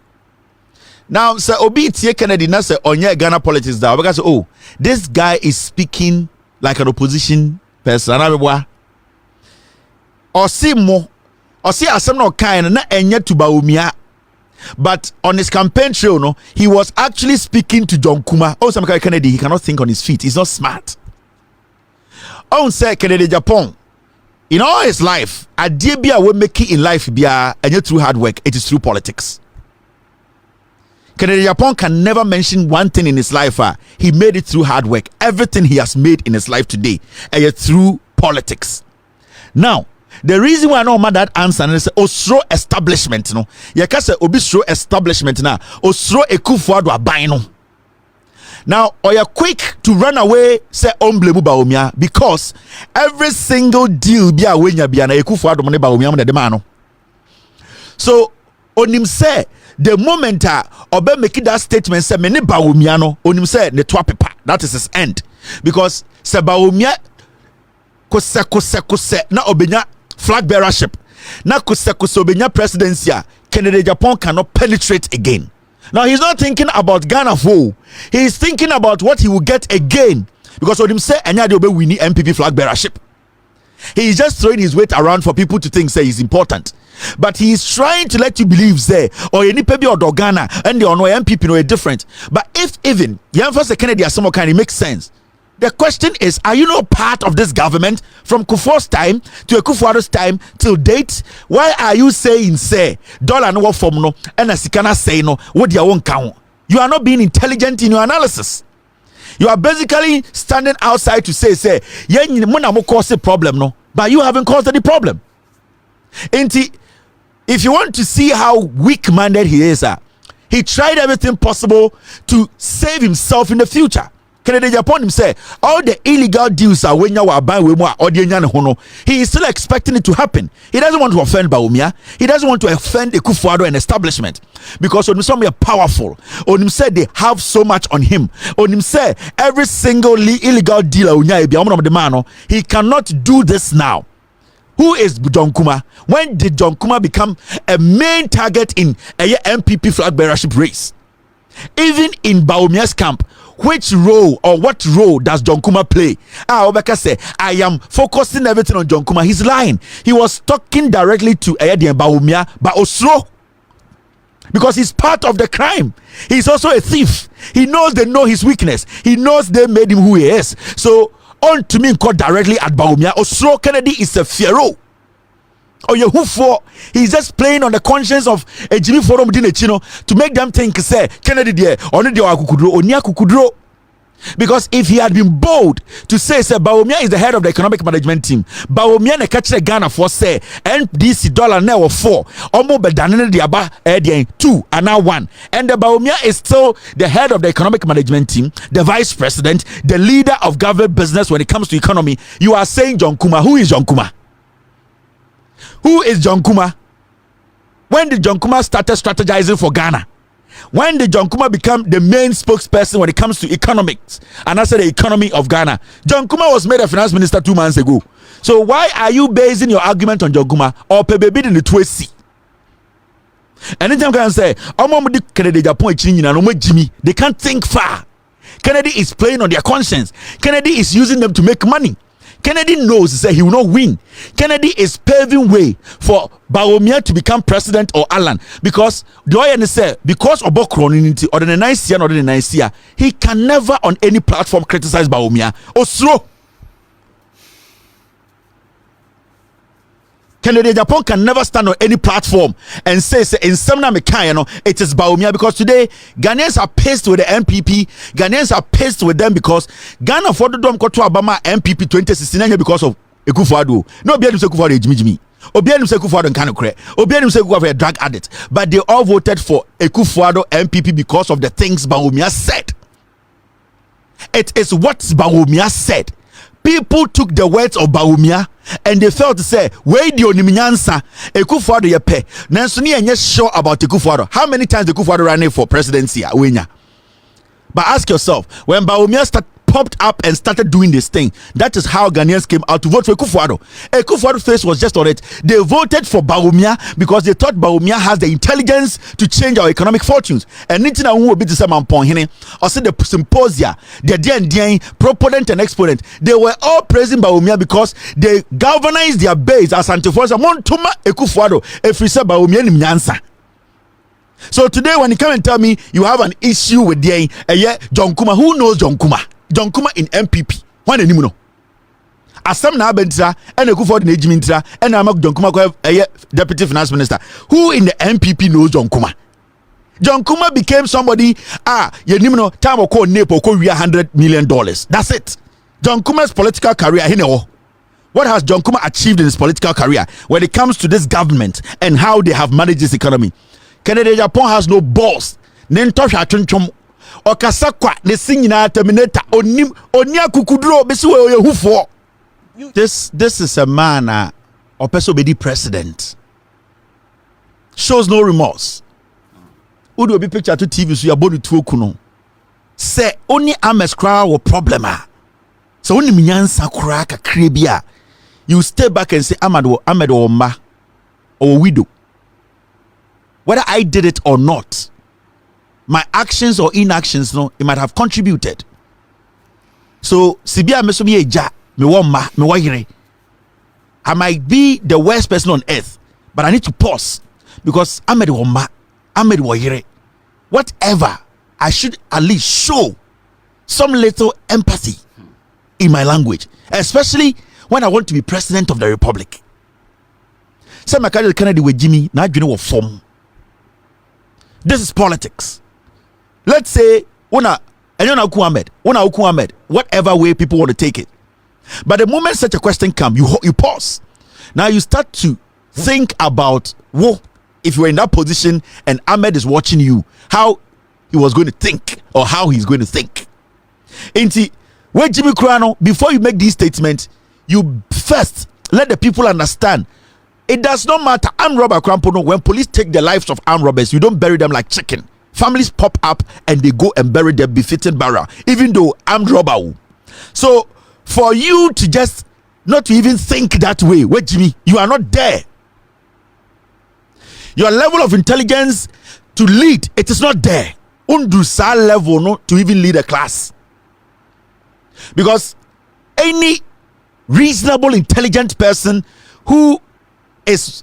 Now, sir, Obi tie Kennedy na say onye Ghana politics da. Because oh, this guy is speaking like an opposition person. Or say more, or say asem no kind na enye to Bawumia. But on his campaign trail, no, he was actually speaking to John Kuma. Oh, some Kennedy, he cannot think on his feet. He's not smart. Oh, say Kennedy Agyapong, in all his life, idea bia we make it in life bia enye through hard work. It is through politics. Kennedy Agyapong can never mention one thing in his life. He made it through hard work. Everything he has made in his life today through politics. Now, the reason why I know that answer is Osro establishment. No, you can say Obisro establishment now. Osro Ekufuado abaino. Now, or you're quick to run away, say Omblemu Bawumia, because every single deal be a winya be an Ekufuado money Bawumia the demano. So onim say the moment obe making that statement say many Bawumia no onim say the twa paper, that is his end. Because se Bawumia kose na obenya flag bearership na kose obenya presidency Kennedy Japan cannot penetrate again. Now he's not thinking about Ghana for. He's thinking about what he will get again. Because what him say we need MPP flag bearership. He is just throwing his weight around for people to think say he's important. But he is trying to let you believe say or any pebi or Ghana and the ono MPP no different. But if even the emphasis Kennedy as some kind it makes sense. The question is, are you not part of this government from Kufuor's time to Akufo-Addo's time till date? Why are you saying say dollar no form no and asikana say no what you won't count? You are not being intelligent in your analysis. You are basically standing outside to say yeah muna mo cause a problem no, but you haven't caused any problem. If you want to see how weak-minded he is, he tried everything possible to save himself in the future. Kennedy Japan him say all the illegal deals are when you are buying with more audience hono. He is still expecting it to happen. He doesn't want to offend Bawumia. He doesn't want to offend Akufo-Addo and establishment because on some are powerful. On him said they have so much on him. On him say every single illegal deal he cannot do this now. Who is John Kuma? When did John Kuma become a main target in a MPP flag bearership race? Even in Bawumia's camp, which role or what role does John Kuma play? Obeka say, I am focusing everything on John Kuma. He's lying. He was talking directly to Ayadi and Bawumia, but Osro. Because he's part of the crime. He's also a thief. He knows they know his weakness. He knows they made him who he is. So, on to me called directly at Bawumia. Osro Kennedy is a pharaoh. Or you who for he's just playing on the conscience of a Jimmy Forum Dinechino to make them think say Kennedy there only the Kukudro. Because if he had been bold to say Bawumia is the head of the economic management team, Bawumia ne catch Ghana for say NDC dollar now 4 almost bedanene the aba 2 and now 1, and the Bawumia is still the head of the economic management team, the vice president, the leader of government business when it comes to economy. You are saying John Kuma. Who is John Kuma? Who is John Kuma? When did John Kuma started strategizing for Ghana? When did John Kuma become the main spokesperson when it comes to economics and I said the economy of Ghana? John Kuma was made a finance minister 2 months ago. So why are you basing your argument on John Kuma or Pebebe in the 2C? Anytime can say, Kennedy Japan Jimmy, they can't think far. Kennedy is playing on their conscience. Kennedy is using them to make money. Kennedy knows that he will not win. Kennedy is paving way for Bawumia to become president or Alan because the ONS say because of Bokronity or the nice year or the nice year, he can never on any platform criticize Bawumia. Osro Kennedy Japan can never stand on any platform and say in Semna Mekayano it is Bawumia because today Ghanaians are pissed with the MPP. Ghanaians are pissed with them because Ghana for the dom to Obama MPP 2016 because of Akufo-Addo. No be able to Akufo-Addo Jimmy. Obianim say Akufo-Addo can credit. Obianim say Akufo-Addo a drug addict. But they all voted for Akufo-Addo MPP because of the things Bawumia said. It is what Bawumia said. People took the words of Bawumia and they felt to say, where the Oniminyansa, Akufo-Addo ye pe. Nanso ni enye sure about Akufo-Addo. How many times Akufo-Addo ran for presidency? But ask yourself, when Bawumia popped up and started doing this thing, that is how Ghanaians came out to vote for Akufo-Addo. Akufo-Addo's face was just on it. They voted for Bawumia because they thought Bawumia has the intelligence to change our economic fortunes. And anything I will be the same point here. Also the symposia, the DND, proponent and exponent, they were all praising Bawumia because they galvanized their base as anti-force. Montuma Akufo-Addo, if we say Bawumia ni mnyansa. So today when you come and tell me you have an issue with John Kuma, who knows John Kuma? John Kuma in MPP. When any no. Asam na bentra and Akufo-Addo na ejimintra and I'm John Kuma deputy finance minister. Who in the MPP knows John Kuma? John Kuma became somebody yenimno time ko nepo ko $100 million. That's it. John Kuma's political career what has John Kuma achieved in his political career when it comes to this government and how they have managed this economy? Kennedy Japan has no balls. okasakwa ne sinyina terminator onim onia kukuduro besi we yehufo. This is a man or person be the president. Shows no remorse. Udo be picture to TV so ya body to kuno. Say only Ahmed Suale wo problem a. So only minyansa kura kakra bia. You stay back and say Ahmed or ma or widow. Whether I did it or not, my actions or inactions, no, it might have contributed. So sibia me so be eja me wo ma me wo yire. I might be the worst person on earth, but I need to pause because Ahmed wo ma, Ahmed wo yire. Whatever, I should at least show some little empathy in my language, especially when I want to be president of the republic. Say my Kennedy with Jimmy, now you know what form. This is politics. Let's say Ahmed, whatever way people want to take it. But the moment such a question comes, you pause. Now you start to think about if you were in that position and Ahmed is watching you, how he was going to think or how he's going to think. Where Jimmy Krano, before you make these statements, you first let the people understand. It does not matter. Armed robber Krampono, when police take the lives of armed robbers, you don't bury them like chicken. Families pop up and they go and bury them befitting burial, even though armed robber. So for you to just not to even think that way, where Jimmy, you are not there. Your level of intelligence to lead, it is not there. Undu sa level no to even lead a class. Because any reasonable, intelligent person who is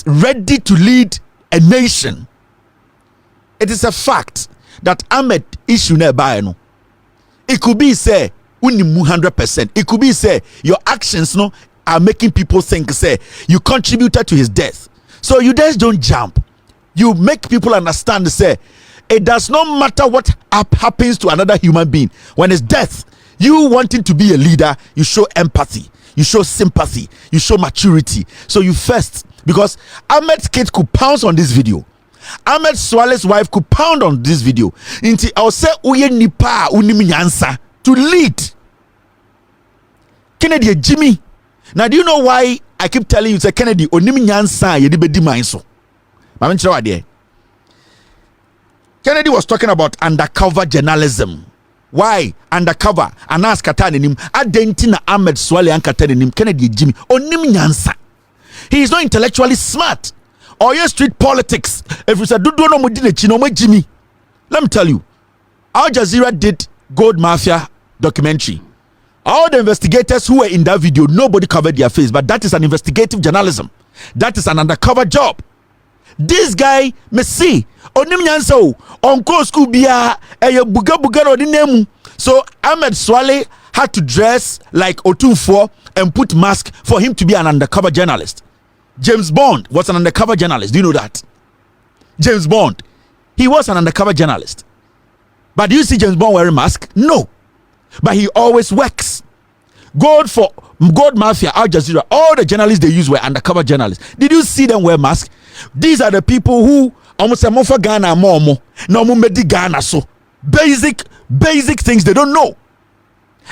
ready to lead a nation, it is a fact that Ahmed issue nearby. No, it could be say only 100%. It could be say your actions no are making people think say you contributed to his death. So you just don't jump. You make people understand say it does not matter what happens to another human being. When it's death, you wanting to be a leader, you show empathy, you show sympathy, you show maturity. So you first, because Ahmed's kid could pounce on this video. Ahmed Suale's wife could pound on this video. I'll say uye nipa uniminyansa to lead. Kennedy Jimmy. Now do you know why I keep telling you say Kennedy uniminyansa yedibedi mainso? Kennedy was talking about undercover journalism. Why undercover? Anas katanim adentina Ahmed Suale and katanim Kennedy Jimmy uniminyansa. He is not intellectually smart. Or your street politics. If you say do no modine Jimmy, let me tell you, Al Jazeera did Gold Mafia documentary. All the investigators who were in that video, nobody covered their face, but that is an investigative journalism. That is an undercover job. This guy, Messi, onim nyanso, onko school biya, buga odinemu. So Ahmed Suale had to dress like Otunfo and put mask for him to be an undercover journalist. James Bond was an undercover journalist. Do you know that? James Bond, he was an undercover journalist. But do you see James Bond wearing mask? No. But he always works. Gold Mafia, Al Jazeera, all the journalists they use were undercover journalists. Did you see them wear masks? These are the people who almost say for Ghana momo, no medi Ghana so basic things they don't know.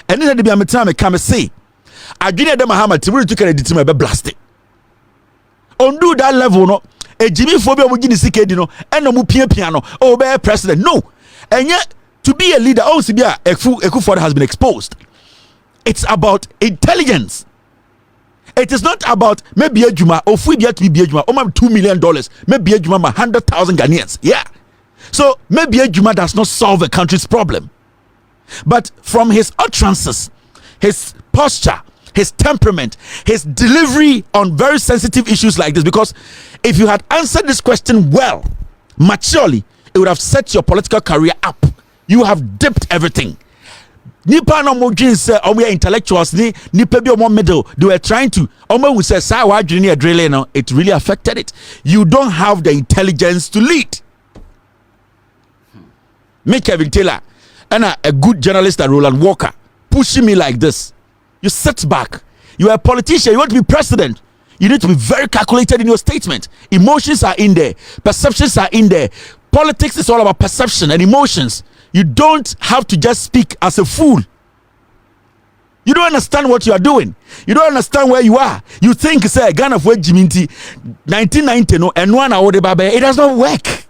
And then the time come say, I didn't them Muhammad to took a team be blasted. Undo that level no a Jimmy phobia mu gini sikedi no eno mu piano oh be president no and yet to be a leader also be a Ekufo has been exposed. It's about intelligence. It is not about maybe a juma or free to be a juma $2 million maybe a juma 100,000 Ghanaians. Yeah, so maybe a juma does not solve a country's problem, but from his utterances, his posture, his temperament, his delivery on very sensitive issues like this, because if you had answered this question well, maturely, it would have set your political career up. You have dipped everything. Nipa no mo dwin say omo intellectuals ni nipa bi omo middle, they were trying to omo who say sa wa dwin adrele no, it really affected it. You don't have the intelligence to lead. Make Kevin Taylor and a good journalist like Roland Walker pushing me like this. You sit back. You are a politician. You want to be president. You need to be very calculated in your statement. Emotions are in there. Perceptions are in there. Politics is all about perception and emotions. You don't have to just speak as a fool. You don't understand what you are doing. You don't understand where you are. You think, say, Ghana for Jiminti 1990 no and one hour it does not work.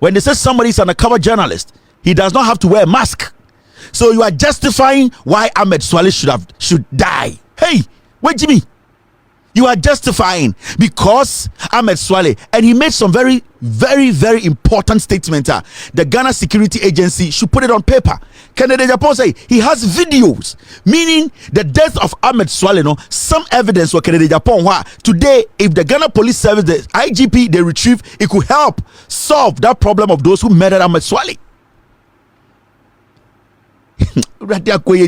When they say somebody is an undercover journalist, he does not have to wear a mask. So you are justifying why Ahmed Suale should die. Hey, wait, Jimmy. You are justifying because Ahmed Suale, and he made some very, very, very important statement. The Ghana Security Agency should put it on paper. Kennedy Agyapong say he has videos, meaning the death of Ahmed Suale. No, some evidence for Kennedy Agyapong. Today, if the Ghana Police Service, the IGP, they retrieve, it could help solve that problem of those who murdered Ahmed Suale.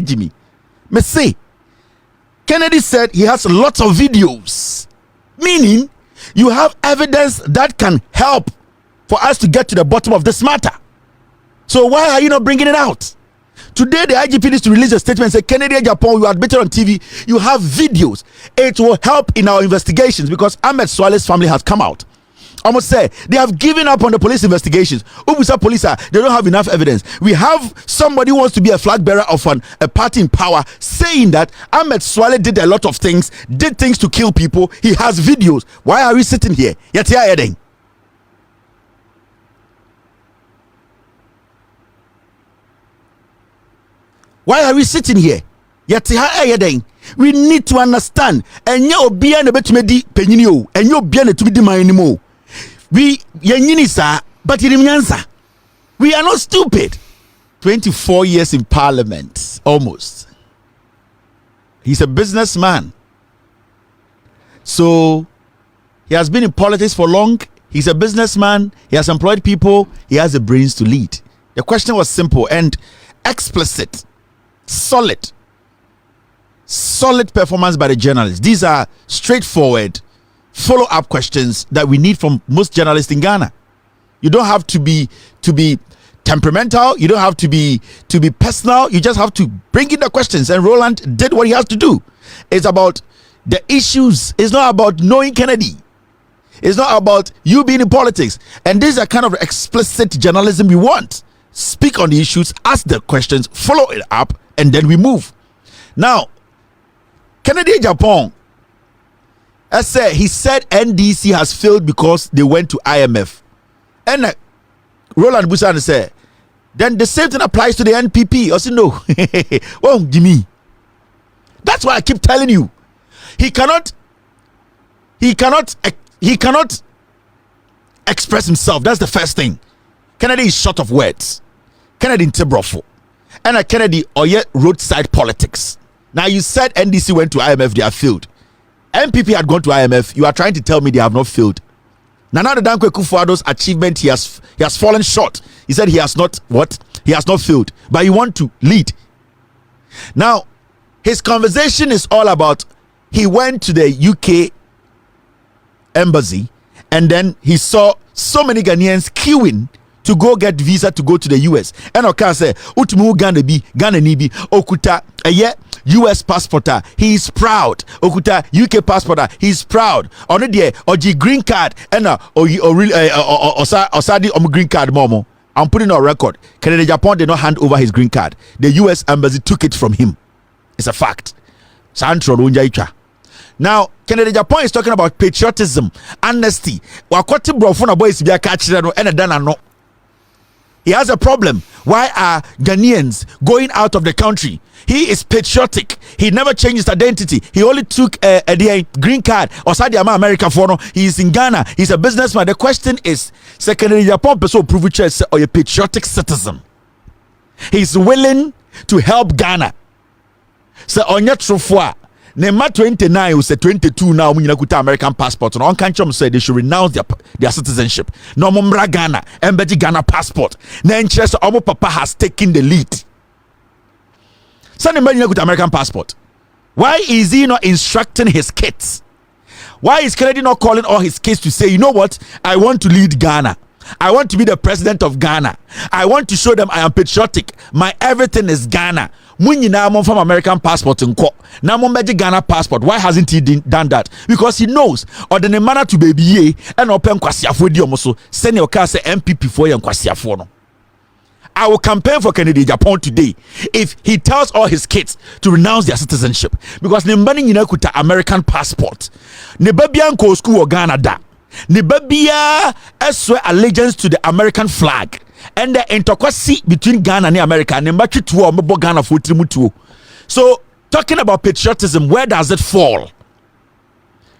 Jimmy, me say. Kennedy said he has lots of videos, meaning you have evidence that can help for us to get to the bottom of this matter. So why are you not bringing it out? Today, the IGP needs to release a statement and say, Kennedy Agyapong, you admitted on TV, you have videos. It will help in our investigations because Ahmed Suale's family has come out. Almost say they have given up on the police investigations. Ubusa police they don't have enough evidence. We have somebody who wants to be a flag bearer of a party in power saying that Ahmed Suale did a lot of things, did things to kill people. He has videos. Why are we sitting here? Why are we sitting here? We need to understand. And you be an betumedi penino, and you be an to be my anymore. We yenisa, but Mensah. We are not stupid. 24 years in parliament, almost. He's a businessman. So he has been in politics for long. He's a businessman. He has employed people. He has the brains to lead. The question was simple and explicit. Solid performance by the journalists. These are straightforward follow-up questions that we need from most journalists in Ghana. You don't have to be temperamental. You don't have to be personal. You just have to bring in the questions. And Roland did what he has to do. It's about the issues. It's not about knowing Kennedy. It's not about you being in politics. And this is a kind of explicit journalism we want. Speak on the issues, ask the questions, follow it up, and then we move. Now, Kennedy Agyapong, he said NDC has failed because they went to IMF. And Roland Busan said, then the same thing applies to the NPP. I said, no. Oh, Jimmy. That's why I keep telling you. He cannot express himself. That's the first thing. Kennedy is short of words. Kennedy in Tebrofo. And Kennedy or yet roadside politics. Now you said NDC went to IMF, they have failed. MPP had gone to IMF. You are trying to tell me they have not failed. Nana Dankwa Akufo-Addo's achievement, he has fallen short. He said he has not failed, but he want to lead. Now, his conversation is all about he went to the UK embassy and then he saw so many Ghanaians queuing to go get visa to go to the US. And Oka say, "Utumu Ghana nibi okuta a US passport. He is proud. Okuta UK passport. He is proud. On the oji green card and osadi green card momo. I'm putting on record. Kennedy Agyapong did not hand over his green card. The US embassy took it from him. It's a fact. Now, Kennedy Agyapong is talking about patriotism, honesty. He has a problem. Why are Ghanaians going out of the country? He is patriotic. He never changed his identity. He only took a green card. America for he is in Ghana. He's a businessman. The question is, Kennedy Agyapong person prove or a patriotic citizen. He's willing to help Ghana. So on your trofwa. Nema 29 who said 22 now when you kuta American passport. And on country said they should renounce their citizenship. No mumbra Ghana, embedi Ghana passport. Na interest omo papa has taken the lead. So when you kuta American passport. Why is he not instructing his kids? Why is Kennedy not calling all his kids to say, you know what? I want to lead Ghana. I want to be the president of Ghana. I want to show them I am patriotic. My everything is Ghana. When from American passport in court, now Ghana passport. Why hasn't he done that? Because he knows, or the manner to baby and open kwasiafo di omoso. Send your car say MPP for you and kwasiafo no. I will campaign for Kennedy Agyapong today if he tells all his kids to renounce their citizenship. Because ne mbani nyina kuta American passport. Ne babia nko school or Ghana da. Ne babia swear allegiance to the American flag. And the interquasi between Ghana and America. Ne mbachi tuo mbo Ghana for trimutuo. So talking about patriotism, where does it fall?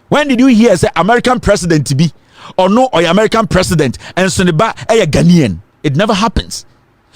When did you hear say American president to be or no or American president and so a Ghanaian? It never happens.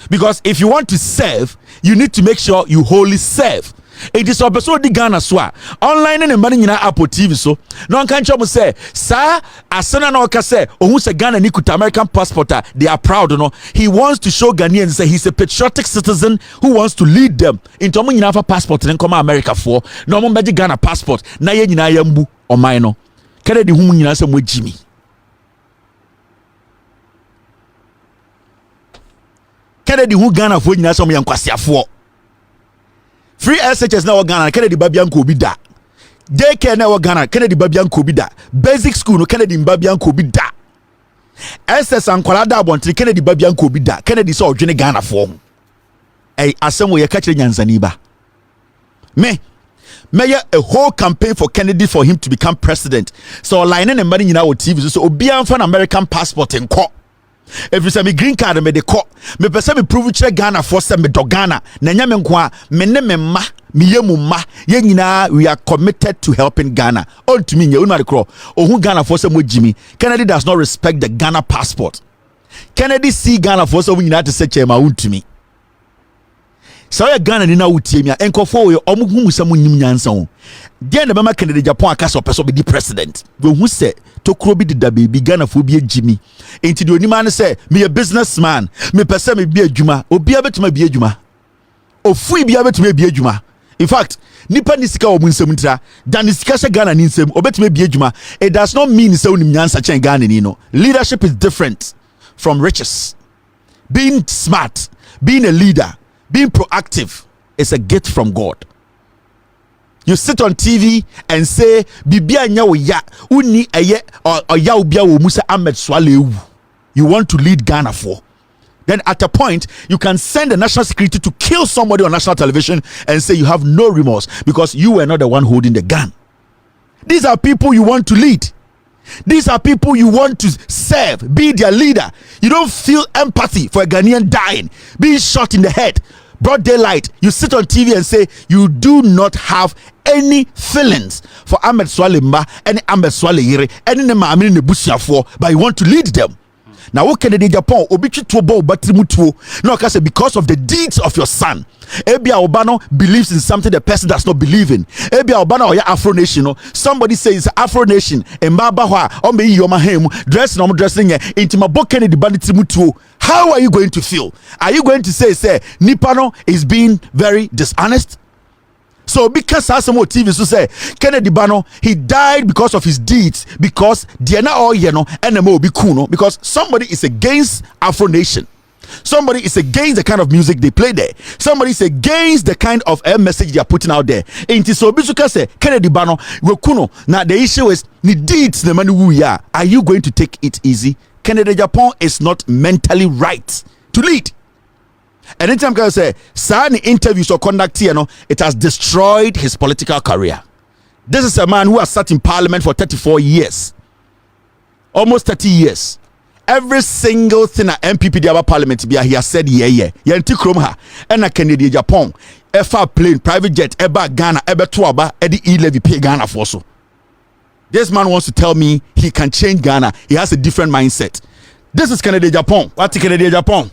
Because if you want to serve, you need to make sure you wholly serve. It is also the Ghana swa online and money in Apple TV. So no one can say, sir, asana no kase who say Ghana ni kuta American passport. They are proud, you know. He wants to show Ghanaians say he's a patriotic citizen who wants to lead them into money in passport and come America for no more magic Ghana passport. Na ye nyina yambu o mine Kennedy hu nyina say mo Jimmy. Kennedy hu Ghana for nyina say mo yankwasiafo. Free SHS na Ghana Kennedy Babian ko bi da. Daycare na Ghana Kennedy Babian ko bi da. Basic school no Kennedy Babian ko bi da. SS ankwala da abontre Kennedy Babian ko bi da. Kennedy so odwene Ghana for. Asem wo ye ka kire nyansani ba. Me a whole campaign for Kennedy for him to become president. So line and money nyina wo TV so obi amfa na American passport enko. If you say me green card me de ko me pese me prove chere Ghana for say me do Ghana na nya me nko a me ne me ma me yemu ma ye nyina we are committed to helping Ghana on to me nya unu adekro ohun Ghana for say mo Jimmy. Kennedy does not respect the Ghana passport. Kennedy see Ghana for say we nyina to say chema un to me. So ya Ghana ni na wutie mi a enkofo we omuhu musam nyim nyansa ho de na bema Kennedy Agyapong akasa opeso be di president we hu se tokro bi dida baby Ghana fo bi agimi enti de onima ne se me a businessman me pese me bi adwuma obi abetuma bi adwuma ofui bi abetuma bi adwuma. In fact nipa ni sika omu nsem ntra dan sika she Ghana ni nsem obetuma bi adwuma. It does not mean say onim nyansa chen Ghana ni no. Leadership is different from riches. Being smart, being a leader, being proactive is a gift from God. You sit on TV and say, Bibia nya wo ya, uni eye or ya ubia wo musa Ahmed Suale. You want to lead Ghana for. Then at a point, you can send the national security to kill somebody on national television and say you have no remorse because you were not the one holding the gun. These are people you want to lead. These are people you want to serve, be their leader. You don't feel empathy for a Ghanaian dying, being shot in the head, broad daylight. You sit on TV and say you do not have any feelings for Ahmed Suale Mba, any Ahmed Suale Yere, any Nema Amini Nebusiafo, but you want to lead them. Now, what Kennedy Agyapong obichi tuobo batrimutuo? No, because of the deeds of your son. Ebia Obano believes in something the person does not believe in. Ebia Obano or Afro Nation. Somebody says Afro Nation. Mbaba hwa ombe yoma hemu dress no dressing into my book Kennedy batrimutuo. How are you going to feel? Are you going to say Nipano is being very dishonest? So because some TV so say Kennedy Bano he died because of his deeds because Diana or Yeno NMO be kuno because somebody is against Afro Nation. Somebody is against the kind of music they play there. Somebody is against the kind of message they are putting out there. And so Bisuka say Kennedy Bano we kuno. Now the issue is the deeds the money we are. Are you going to take it easy? Kennedy Agyapong is not mentally right to lead. And anytime can say, Sani interviews or conduct here, it has destroyed his political career. This is a man who has sat in parliament for 34 years, almost 30 years. Every single thing at MPP the parliament he has said, yeah. Yanti Kromha, and a Kennedy Agyapong, FR plane, private jet, Eba Ghana, Eba Tuaba, Eddie E-Levy pay Ghana for so. This man wants to tell me he can change Ghana. He has a different mindset. This is Kennedy Agyapong. What's Kennedy Agyapong?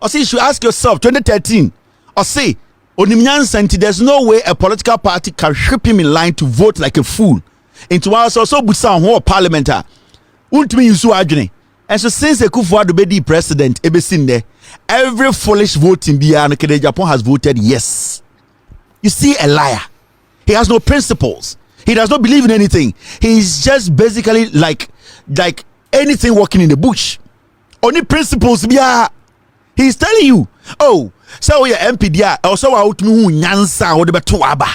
Or say you should ask yourself 2013 or say Onimnyan Senti, there's no way a political party can ship him in line to vote like a fool into our so busa who parliament untumi yusu adwene. And so since Akufo-Addo be the president ebesin there every foolish voting bia no Kennedy Agyapong has voted yes. You see a liar. He has no principles. He does not believe in anything. He's just basically like anything walking in the bush. Only principles bia. He's telling you, oh, so your MPD also out me nyansa wo de beto aba.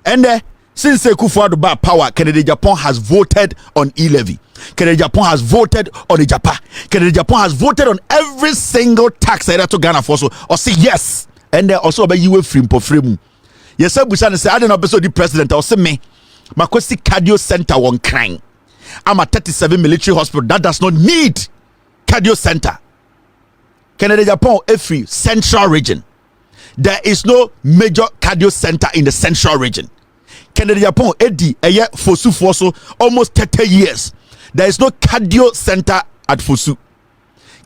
And since Akufo-Addo ba power, Kennedy Agyapong has voted on E-Levy. Kennedy Agyapong has voted on the Japan. Kennedy Agyapong has voted on every single tax that to Ghana for so or say yes. And then also by you free for free. Yes, sir, Busan say I don't know the president or say me. Makwesi cardio center one crying. I'm a 37 military hospital that does not need cardio center. Kennedy Agyapong every central region. There is no major cardio center in the central region. Kennedy Agyapong Edi eye Fosu almost 30 years. There is no cardio center at Fosu.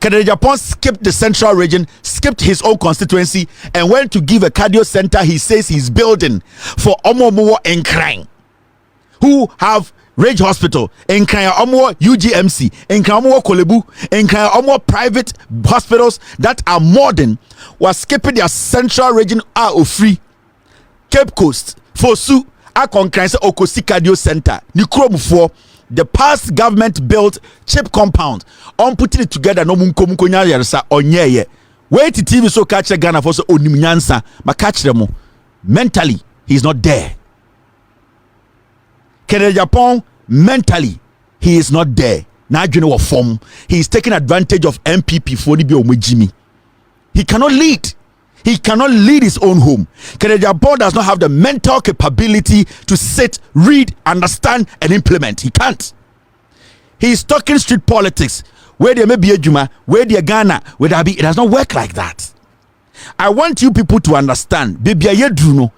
Kennedy Agyapong skipped the central region, skipped his own constituency, and went to give a cardio center he says he's building for Omomo and Krang, who have Rage Hospital, in Kaya Omo UGMC, in Kaya Omo Kolebu, in Kaya Omo private hospitals that are modern, was skipping their central region out of free. Cape Coast, Fosu, Akon Kranse Okosi Cardio Center, Nikrom for the past government built cheap compound on putting it together no munkomukonya yarsa onyeye. Wait to TV so catch Ghana for so onimnyansa, ma catch them mentally he's not there. Kennedy Agyapong mentally he is not there. Now you know what form he is taking advantage of MPP for the Jimmy. He cannot lead. He cannot lead his own home. Kennedy Agyapong does not have the mental capability to sit, read, understand, and implement. He can't. He is talking street politics. Where there may be a Juma, where there Ghana, where there be, it does not work like that. I want you people to understand. Baby, to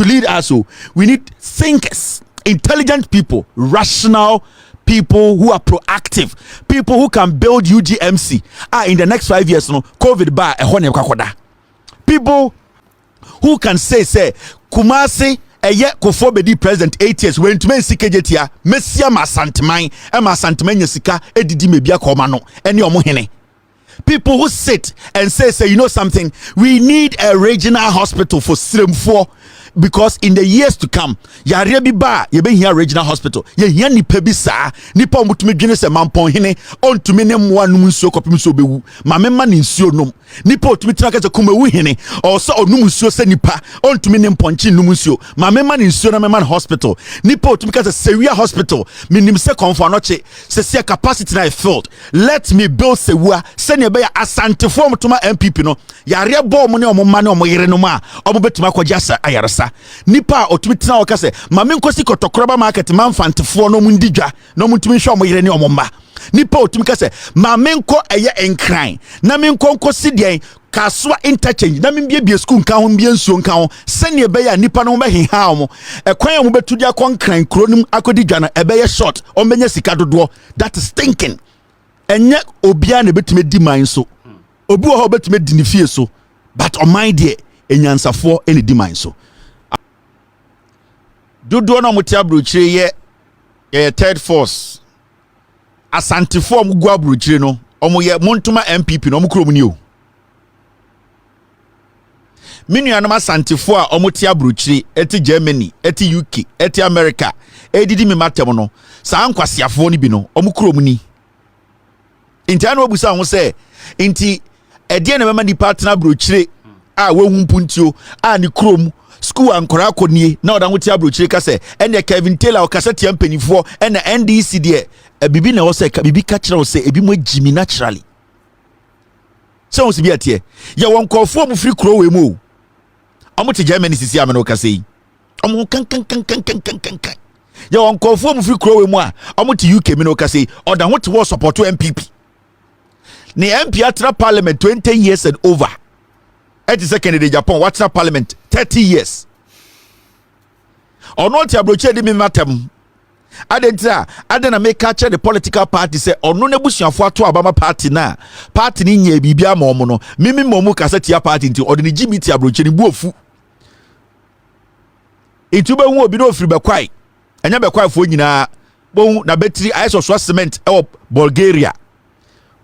lead us. We need thinkers, intelligent people, rational people who are proactive, people who can build UGMC. In the next 5 years, no COVID bar people who can say Kumasi Kofo bedi president 8 years when to men sikejetia Messia Masantman Emma Santman Sika edidi mebia komano any omohene. People who sit and say you know something, we need a regional hospital for Slim 4 because in the years to come yare bi ba ye be here regional hospital ye hia nipa bi saa nipa omutumi dwene se mampon hene ontumi ne moa num nsuo kopim so bewu ma memma ne nsuo num nipa otumi tira ka se kumawu hene o so onum nsuo se nipa ontumi ne mponchi num nsuo ma memma ne nsuo na memma hospital nipa otumi ka se Sewia hospital minim se konfo anoche se capacity na filled. Let me build Sewia se ne be ya asante form to ma MPP no yare bo mo ne omma ne omoyere no ma omo betuma kwaja sa ayaresa nipa otumitina okase mame nkosi kotokroba market manfantefo no mundidwa no mutumi hwe omoyere ne omomba nipa otumikase mame nko eye enkran na me nkosi den kaswa interchange na me bie school nka ho bie nsuo nka ho sene ebe ya nipa no beheha omo ekwan ya mo betudi akonkran kronum akodidwa na ebe ye short omenya sika dodo. That is thinking. Enye obia na betime di man so obi wo ho betime di ne fie so but on mind there enyansafo ene di man so. Dodo na mutia bruchire ye third force asantifo omugwa bruchire no omoye montuma MPP no omukrom ni o minua na asantifo a omutia bruchire eti Germany eti UK eti America edidi mi matem no sa ankwasiafo ni bi no omukrom ni intia na obusa ho se inti ede na mema di partner bruchire a wehumpuntio a ni krom school ankora akonie na oda nwoti abrochire ka se ene Kevin Taylor okasa tia mpanifo ene NDC de bibi na wo se bibi ka kire wo se ebi mo jimi naturally so wo se bi atie ye won kofo mu free kro we mu omo te Germany sisi amena okasa yi omo kan ye won kofo mu free kro we mu a omo te UK me na okasa yi oda nwoti wo support MPP ni MP atra parliament 20 years and over. It is Kennedy Agyapong what's up parliament 30 years. Or not your broche de me matem. Adena make catch the political party say or no nebusuafo to Obama party na party ni nya bibia momo no mimi momu kaseti ya party nti odeni gimiti abroche ni buofu. Itube hu obi no free bekwai. Enya bekwai fo nyina bo na betri iso so cement e Bulgaria.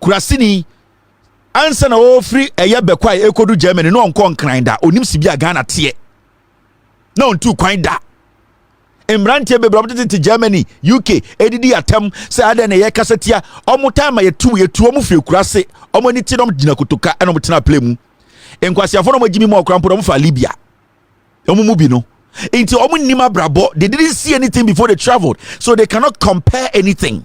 Kurasini ansa na o free eye bekwai ekodu Germany no onko nkran da onim sibia Ghana tie na ontu kwan da emrantie bebrabte te Germany UK edidi atam se ade na ye kasetia omutama yetu omu free kurase omo ni ti nom gina kotoka eno mutena play mu enkwasiafo no magimi mo okrampo no fa Libya omu mu bi no Into omu nima brabo, they didn't see anything before they traveled, so they cannot compare anything.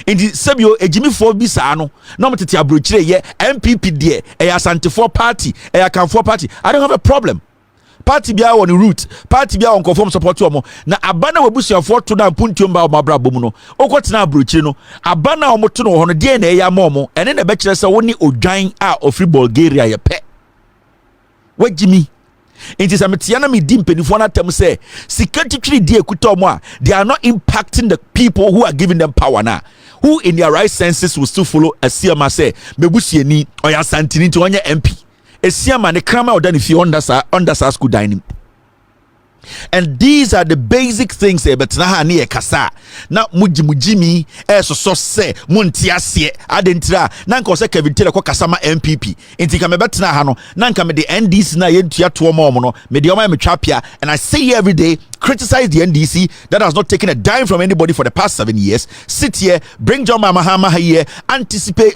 Into Sabio Ejimi for Bisano, no matiti abrochire ye MPP de a Asante for party, a Akamfo party. I don't have a problem. Party bia on the route, party bia on conform support to mo. Na abana webusia for to na puntiumba ma brabo mu no. Okwotina abrochire no, abana omoto no hono de na eya momo, ene na be kire se woni odwan a ofri Bulgaria ye pe. Wajimi. It is a metiana me dim penifona tem say security die kutomo, they are not impacting the people who are giving them power now. Who in their right senses will still follow a siama say mebusie ni oya santini to onye MP. A siama ne krama odan if you under school dining. And these are the basic things but na ni e kasa na mujimi so se muntiasie adentra na nka se Kevin Taylor ko kasama MPP enti ka mebetna ha no na nka me the NDC na yentua to omo no me de omo me twapia, and I say every day criticize the NDC that has not taken a dime from anybody for the past 7 years. Sit here, bring John Mahama here, anticipate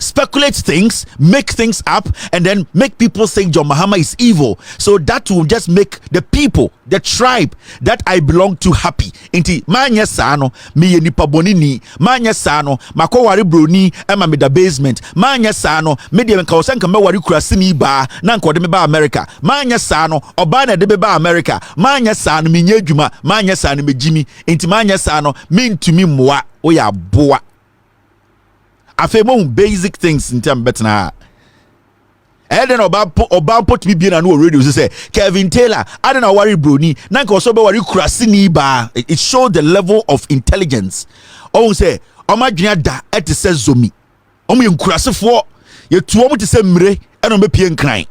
speculate things, make things up, and then make people think John Mahama is evil. So that will just make the people, the tribe that I belong to happy. Inti manya sano mi nipa bonini, manya sano mako wari broni ema me da basement, manya sano me de nka osanka me wari kurasini ba na nka de me ba America, manya sano oba na de be ba America, manya sano mi nyadwuma, manya sano me jimi, inti manya sano mi ntumi mmoa oya boa. Afemo basic things in term betna. And then oba put me bien no radio say Kevin Taylor, I don't know worry broni, nanka also be worry krasini ba. It showed the level of intelligence. Oh say, oma dwena da et se zomi. Omo yenkrasefo, ye tu omo te se mre, and omo pie nkran.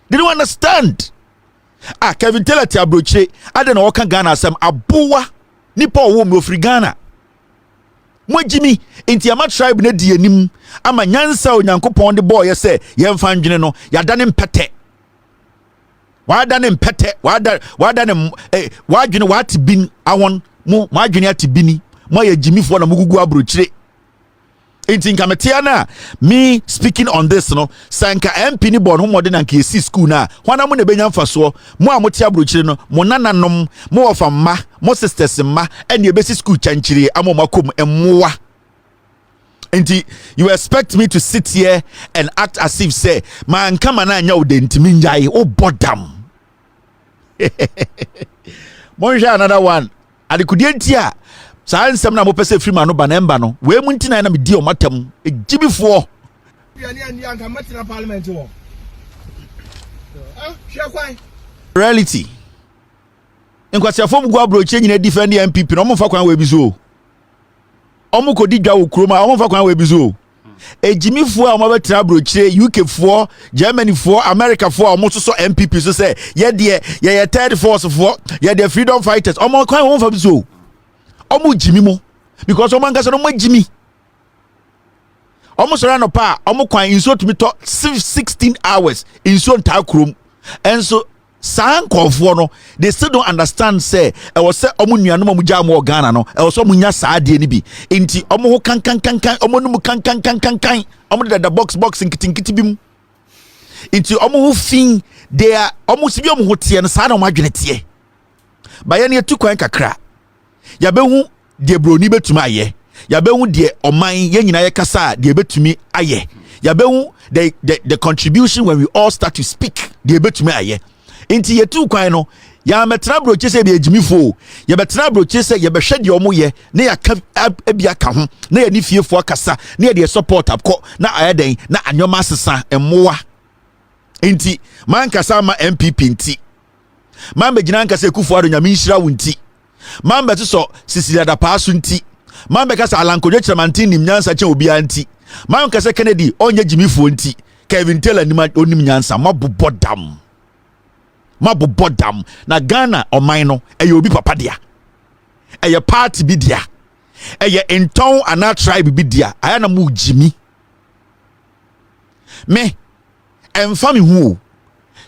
They don't understand. Kevin Taylor ti abroche, I don't know what can Ghana some aboa nipa wo me ofri Ghana. Mwajimi inti ama tribe ne di anim ama nyansa onyankopon de boy say yemfa ndwene no yadane mpete wadane mpete wadane wadwene wati bin awon mo wadwene ati bini mo ye jimifo na mugugu abrochire inti nkametia na me speaking on this no sanka MP ni bon homode na nke si school na hwana mo ne benya mfaso mo amoti abrochire no mo nananom mo ofa mma mo sisters mma ene ebesi school chanchire amomakom emmoa. Inti you expect me to sit here and act as if say man kama na anya odentimi njai o bodam. Monja another one adikudientia sa nsem na mo pese free man no banemba no we mu ntina na me di o matam ejibifo anka matina parliament wo reality nkwasiafo mu gwa broche nyina defend MPP no mo fa kwan we bizo omo ko di dwa wo kroma omo fa kwan we bizo ejimifo a mo betra broche UK fo Germany fo America fo omo so MPP so say ye de ye third force fo ye de freedom fighters omo kwan wo fa bizo omo jimi mo because omo ngasa no mo jimi omo sora no pa omo kwan inso to me to 16 hours inso nta krom enso san konfo no they still don't understand say e was say omo nuanom omo jam wo Ghana no e was omo nya saade ni bi enti omo ho kan omo no mu kan omo the box nkitinkiti bim enti omo ho fin they are omo sibi omo ho tie no sa na omo adwene tie ba ye ne tu kwan kakra yabehu de broni betuma aye yabehu de oman ye nyina ye kasa de betumi aye yabehu the contribution when we all start to speak de betumi aye enti ye tu kwan no ya metra broche se be ejimifo ye betra broche se ye behwe de omo ye na ya ka abia ka ho na ya ni fiefo kasa na ya de support akọ na ayeden na anyoma sesa emmoa enti man kasa ma MPP enti man be gina nkasa ekufu ado nyame nhira wonti man beto so Sisilia da paso nti man be kasa alankodwe chamantin nim nyansa che obi anti man kasa Kennedy onye jimifo nti Kevin Taylor nim onim nyansa mabobodam na Ghana oman no eye obi papa dia eye party bi dia eye enton ana tribe bi dia aya na mu jimi me emfa me hu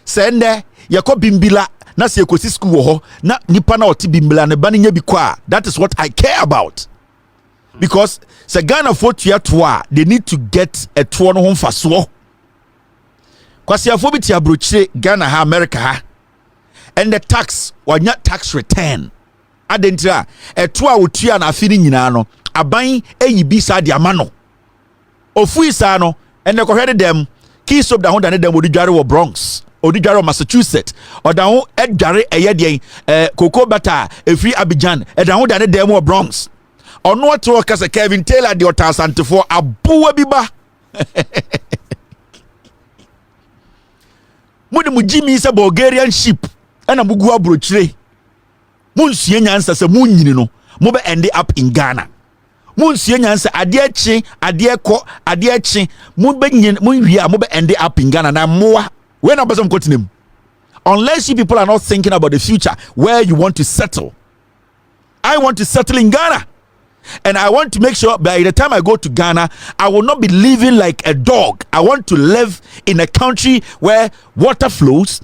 sende yako bimbila na se ekosi school wo ho na nipa na oti bimbila ne ba nya bi kwa. That is what I care about, because se Ghana for to they need to get a tuo no ho mfaso kwasiafo bi ti abrochire Ghana ha America ha and the tax wanya tax return adentra eto a otua na afi ni nyina no aban eyi bi sa de ama no ofu isa no ene kohwede dem key soap da ho da ne dem odudware wo Bronx odudware Massachusetts oda ho edware eye den cocoa butter efri Abidjan eda ho da ne dem wo Bronx ono to kase Kevin Taylor de otasantefo aboa bi ba mudi mu Jimmy se Bulgarian ship ena mugu abrochire munsue nyansa se munyini no mo be end up in Ghana munsue nyansa ade achi ade ko ade achi mo be nyin mo wi a mo be end up in Ghana na moa we na person continue unless you people are not thinking about the future where you want to settle. I want to settle in Ghana. And I want to make sure by the time I go to Ghana, I will not be living like a dog. I want to live in a country where water flows,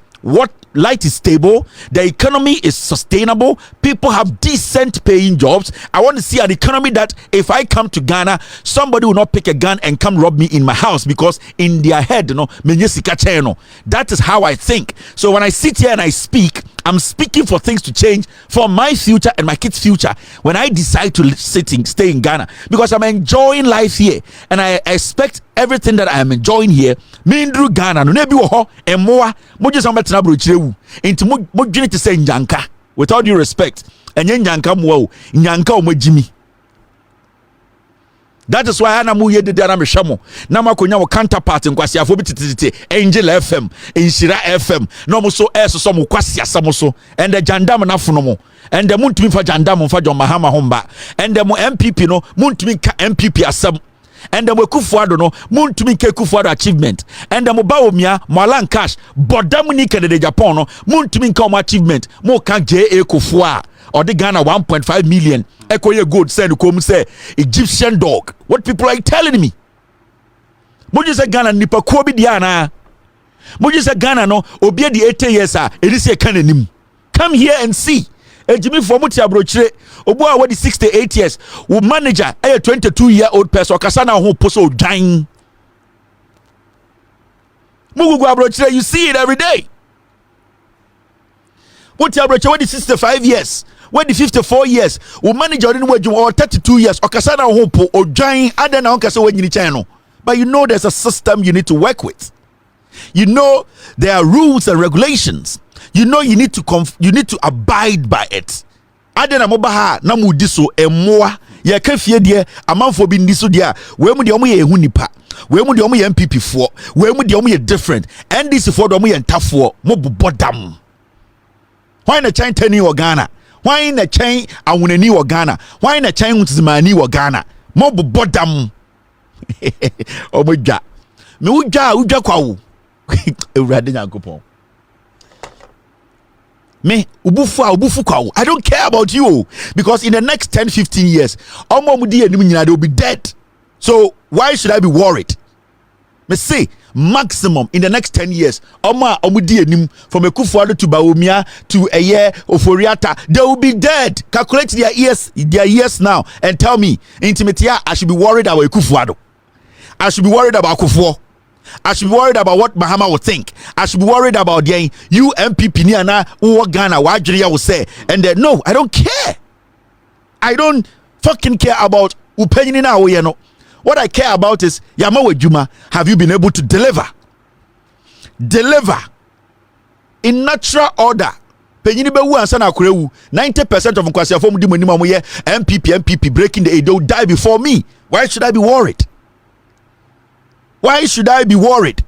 light is stable, the economy is sustainable, people have decent paying jobs. I want to see an economy that if I come to Ghana, somebody will not pick a gun and come rob me in my house because in their head, that is how I think. So when I sit here and I speak, I'm speaking for things to change for my future and my kids' future when I decide to stay in Ghana, because I'm enjoying life here and I expect everything that I am enjoying here mindru Ghana no na bi wo ho emoa moje so metena brochirewu enti modwene te say nyanka, without due respect enye nyanka moa o nyanka o magimi. That is why ana mu ye de ana mehwemo na makonya wo counterpart nkwasiafo bi tititi Angel FM Inshira FM no mo so so mo kwasiasam so and the jandam na fono mo and the muntumi fa jandam fa John Mahama homba and the mo MPP no muntumi ka MPP asam and the mo Kufuado no muntumi ka Kufuado achievement and the mo Bawumia mo Alan Cash bodam ni ka de Japan no muntumi ka mo achievement mo ka JA Kufua or the Ghana 1.5 million Ekoye gold send come say Egyptian dog. What people are telling me? Moju say Ghana nipa ko bi dia na. Moju say Ghana no obi di 80 years a edisi kan anim. Come here and see. Ejimi for muti abrochire obo a wadi 68 years. Wo manager a 22-year-old person okasa na ho poso odwan. Mugugu abrochire, you see it every day. Muti abrochire wadi 65 years. When the 54 years, we manager didn't wait or 32 years, or Kasana Hopo or Giant, I don't know when you channel. But you know there's a system you need to work with. You know there are rules and regulations. You know you need to abide by it. I don't know about namu diso emoa ya kafie die amanfo bi ndiso dia we mu de omo ye ehunipa we mu de omo ye MPP fo we mu de omo ye different NDC fo de omo ye ntafo mo bobodam. Why na chain tani o Ghana? Why na chain awunani wo Ghana? Why na chain utzimani wo Ghana? Mo bodam. Omodwa. Me udwa kwa wo. Ewurade Nyankopon. Me ubufu kwa wo. I don't care about you because in the next 10-15 years, omo mudi enim nyina they will be dead. So why should I be worried? Me say maximum in the next 10 years, omudi enim from Kufuado to Bawumia to a year of Oriata, they will be dead. Calculate their years now and tell me, intimatia, I should be worried about Kufuado. I should be worried about Kufuor. I should be worried about what Mahama would think. I should be worried about the MPP Niana or Ghana, what Nigeria will say. And then no, I don't care. I don't fucking care about Upenina or Yano. What I care about is Yamawe Juma, have you been able to deliver? Deliver in natural order. 90% of Nkwasiafo di money mamoye MPP breaking the age, they will die before me. Why should I be worried? Why should I be worried?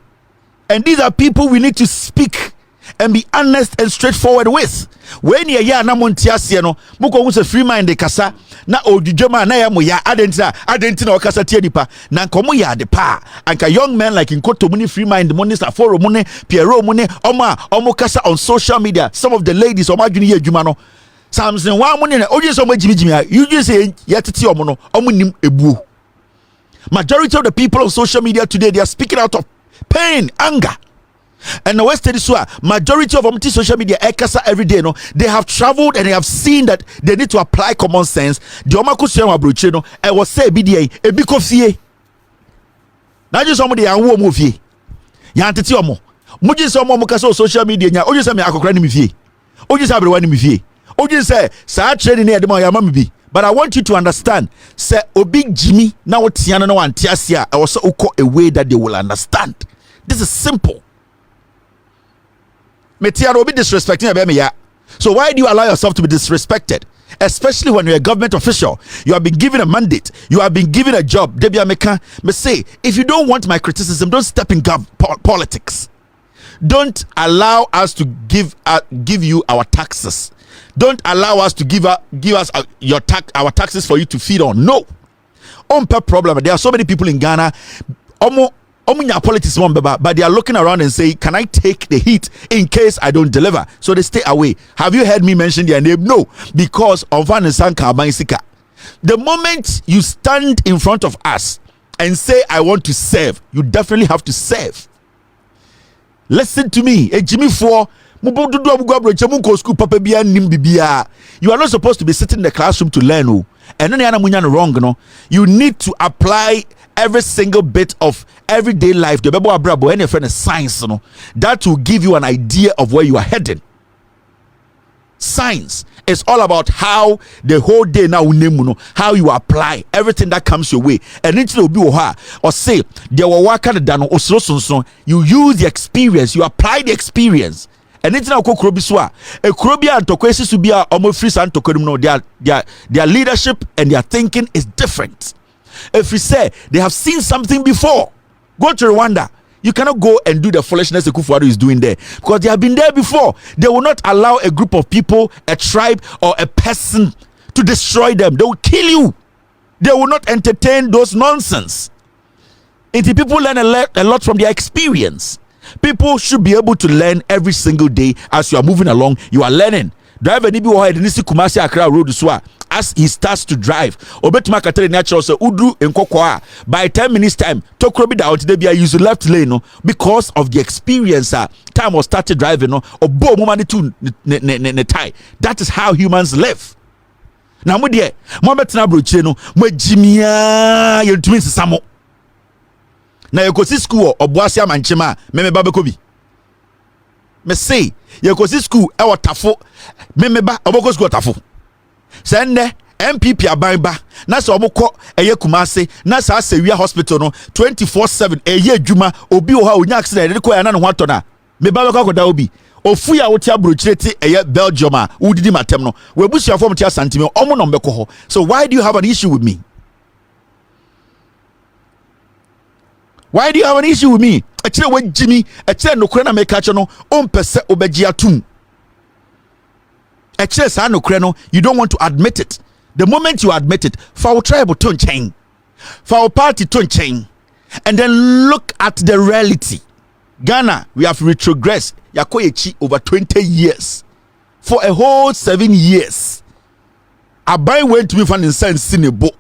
And these are people we need to speak and be honest and straightforward with. When you ya na montiasie no, muko hu se free mind de kasa na odudwema na ya mo ya adenti na okasa tie nipa na nkomo ya de pa anka young men like Nkoto muni free mind money Saforo muni Piero muni omo kasa on social media. Some of the ladies omo adwini ye adwuma no Samson wa muni na oje so magimigimi you just say yetete omo no omo nim ebuo. Majority of the people on social media today, they are speaking out of pain, anger. And the West majority of them social media every day, no, they have traveled and they have seen that they need to apply common sense. The Omakusian Abruchino, I was say BDA, a big of fear. Now just somebody and warm with ye. Yantitiomo. Muji so mo muka so social media nya. Oji say me akokra ni me fie. Oji say abrewa ni me fie. Oji say sa training na de ma ya ma me bi. But I want you to understand, say obi Jimmy na what tiana na wan tiasia. I was uko a way that they will understand. This is simple. Me tiana obi disrespecting me ya. So why do you allow yourself to be disrespected? Especially when you're a government official, you have been given a mandate, you have been given a job. Debbie Ameka may say, if you don't want my criticism, don't step in politics. Don't allow us to give you our taxes. Don't allow us to give us our taxes for you to feed on. No. Problem. There are so many people in Ghana. Politics, but they are looking around and say, can I take the heat in case I don't deliver? So they stay away. Have you heard me mention their name? No, because of the moment you stand in front of us and say, I want to serve, you definitely have to serve. Listen to me. Jimmy for you are not supposed to be sitting in the classroom to learn. And then wrong. You need to apply every single bit of everyday life. The Bible brabo any friend science, that will give you an idea of where you are heading. Science is all about how the whole day now how you apply everything that comes your way. And it will be or say there were work you use the experience, you apply the experience. And it's now called Krobiswa. A Krobia and Tokwesi to be almost free and Tokodum. Their leadership and their thinking is different. If we say they have seen something before, go to Rwanda. You cannot go and do the foolishness that Kufuor is doing there because they have been there before. They will not allow a group of people, a tribe, or a person to destroy them. They will kill you. They will not entertain those nonsense. And the people learn a lot from their experience. People should be able to learn every single day as you are moving along. You are learning. Driver Nibi Wahid Nisi Kumasi Accra Road Swa. As he starts to drive, Obetuma Kateri natural so Udu in Kokoa. By 10 minutes time, Tokrobi da out there use the left lane because of the experience. Time was started driving or bo mumani to ne tie. That is how humans live. Now mo die mo betina broche no mo jimia ye tumi sesamo. Na yekosi school oboase amanchema meme babekobi. Me say yekosi school e wotafo meme ba oboko school tafo. Sende MPP abamba na so omukọ eye Kumase na sa Sewia hospital no 24/7 eye adwuma obi o ha onya accident de ko ya na no hwato na me ba ko da obi ofu ya wotia brochireti eye Belgium a udidi matem no we busia form tia santime omo no mbeko ho. So why do you have an issue with me? Why do you have an issue with me? A chile we Jimmy a chile no kura na me kacho no ompese obeji atum. You don't want to admit it. The moment you admit it, for our tribal tone chain, for our party tone chain, and then look at the reality. Ghana, we have retrogressed Yakoyechi over 20 years. For a whole 7 years. Abai went to me from inside Sinebo.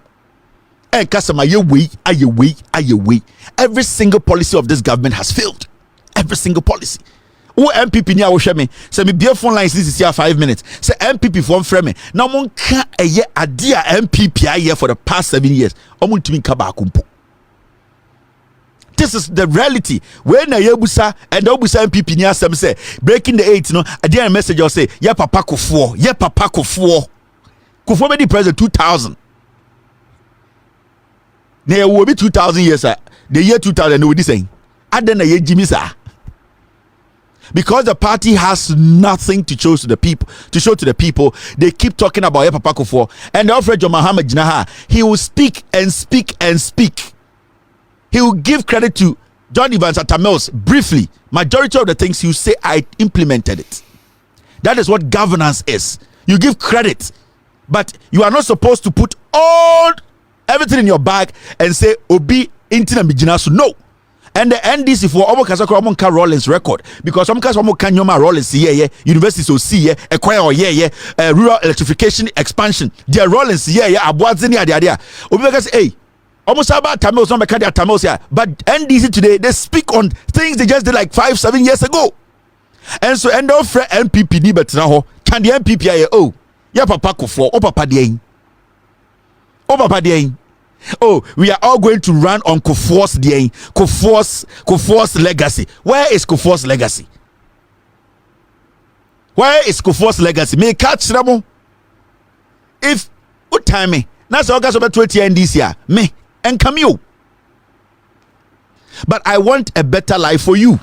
And customer, aye. Every single policy of this government has failed. Every single policy. Who MPP ni awo me say me be phone lines this is here 5 minutes say MPP phone frame me now mon ka eye ade a MPP aye for the past 7 years omo ntimi ka ba akumpo. This is the reality. When na yebusa and obusa MPP ni asem say breaking the 8 no ade a message or say ye papa Kufuor Kufuor be the president 2000 na ye will be 2000 years the year 2000 no we saying ade na ye Jimmy sir. Because the party has nothing to show to the people, they keep talking about Papa Kufuor and Alfred John Mohammed Jinaha. He will speak and speak and speak. He will give credit to John Evans at Tamils briefly. Majority of the things you say, I implemented it. That is what governance is. You give credit, but you are not supposed to put everything in your bag and say Obi Intina Mijinasu. No. And the NDC for Omo Rollins record because some Omo Kanyoma Rollins university so see acquire rural electrification expansion. Their Rollins Abuazini adia. Obi say hey almost about Tamils no mekadia Tamils here. But NDC today they speak on things they just did like 5-7 years ago. And so end of MPP ni betina ho can the MPP papa Kufuor papa dey. Oh, we are all going to run on Kufuor's legacy. Where is Kufuor's legacy? Where is Kufuor's legacy? Me catch them. If what time me? That's August over 20 and this year. Me and Camille. But I want a better life for you.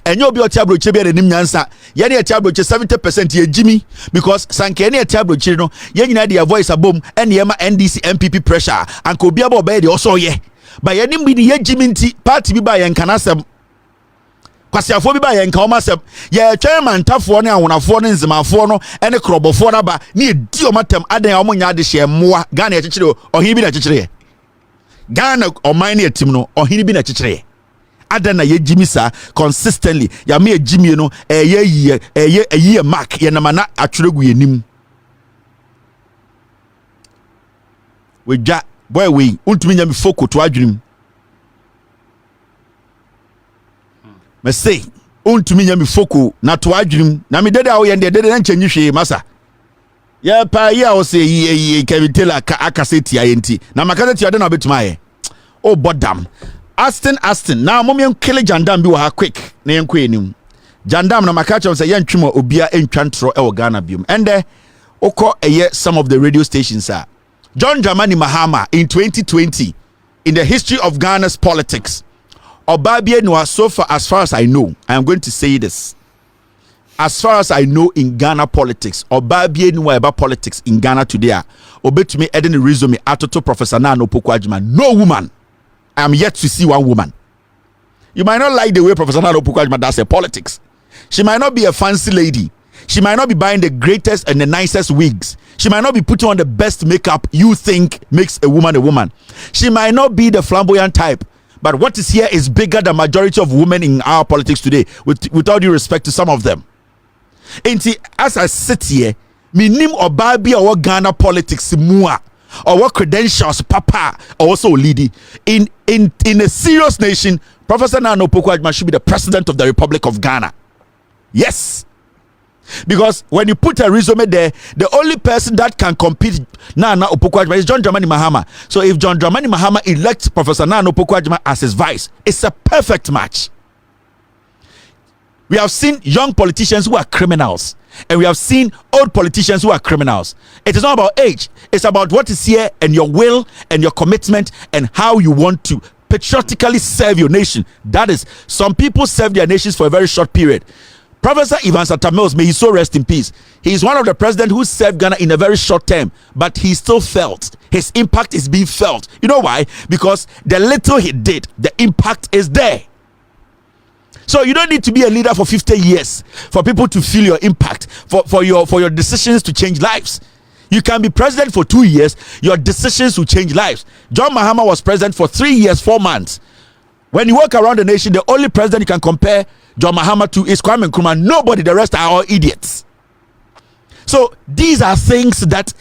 And you'll be a tablo chebe and Mensah. Yani a tablo 70% ye Jimmy because Sankani a tablo chino. Yani their voice a boom and yema NDC MPP pressure and could be about bed also ye. By any media ye Jimmy party be by and canasem. Kwasiafo bi ba ye nka o masem ye chairman tafo ne awonafo ne nzemafo no ene krobofo na ba ne edi o matem adan o nya de hye moa Ghana ye kekere ohini bi na kekere Ghana o man ne etim no ohini bi na kekere adan na ye jimi sa consistently ya me jimi no eye mark ye na mana atweregu yenim we ja boy we untumi nya me foko to adwenim me say untumi nya me foko na to adwenim na me dede awo ye dede na nchanyi hwe masa ya pa ya o say ye kevitela akaseti ayenti na makaseti ade na obetuma ye oh bodam Aston now mom kill jandam bi wa quick na yenko enim jandam na makacha say yentwema obia entwantro e wo Ghana biom ende oko some of the radio stations are John Dramani Mahama in 2020 in the history of Ghana's politics Obabie no so far as I know I am going to say this as far as I know in Ghana politics Obabie no about politics in Ghana today obetumi eden resume atoto Professor Nana Opoku-Agyeman no woman I am yet to see one woman. You might not like the way Professor Nana Opoku-Agyeman does her politics. She might not be a fancy lady. She might not be buying the greatest and the nicest wigs. She might not be putting on the best makeup you think makes a woman a woman. She might not be the flamboyant type. But what is here is bigger than majority of women in our politics today, with all due respect to some of them. And as I sit here, me nim Obabie or Ghana politics mua. Or what credentials papa also leading in a serious nation. Professor Nana Opoku-Agyeman should be the president of the Republic of Ghana. Yes, because when you put a resume there, the only person that can compete Nana Opoku-Agyeman is John Dramani Mahama. So if John Dramani Mahama elects Professor Nana Opoku-Agyeman as his vice, it's a perfect match. We have seen young politicians who are criminals, and we have seen old politicians who are criminals. It is not about age. It's about what is here and your will and your commitment and how you want to patriotically serve your nation. That is, some people serve their nations for a very short period. Professor Ivan Satamils, may he so rest in peace. He is one of the presidents who served Ghana in a very short term, but he still felt. His impact is being felt. You know why? Because the little he did, the impact is there. So you don't need to be a leader for 50 years for people to feel your impact, for your decisions to change lives. You can be president for 2 years, your decisions will change lives. John Mahama was president for 3 years, 4 months. When you walk around the nation, the only president you can compare John Mahama to is Kwame Nkrumah. Nobody, the rest are all idiots. So these are things that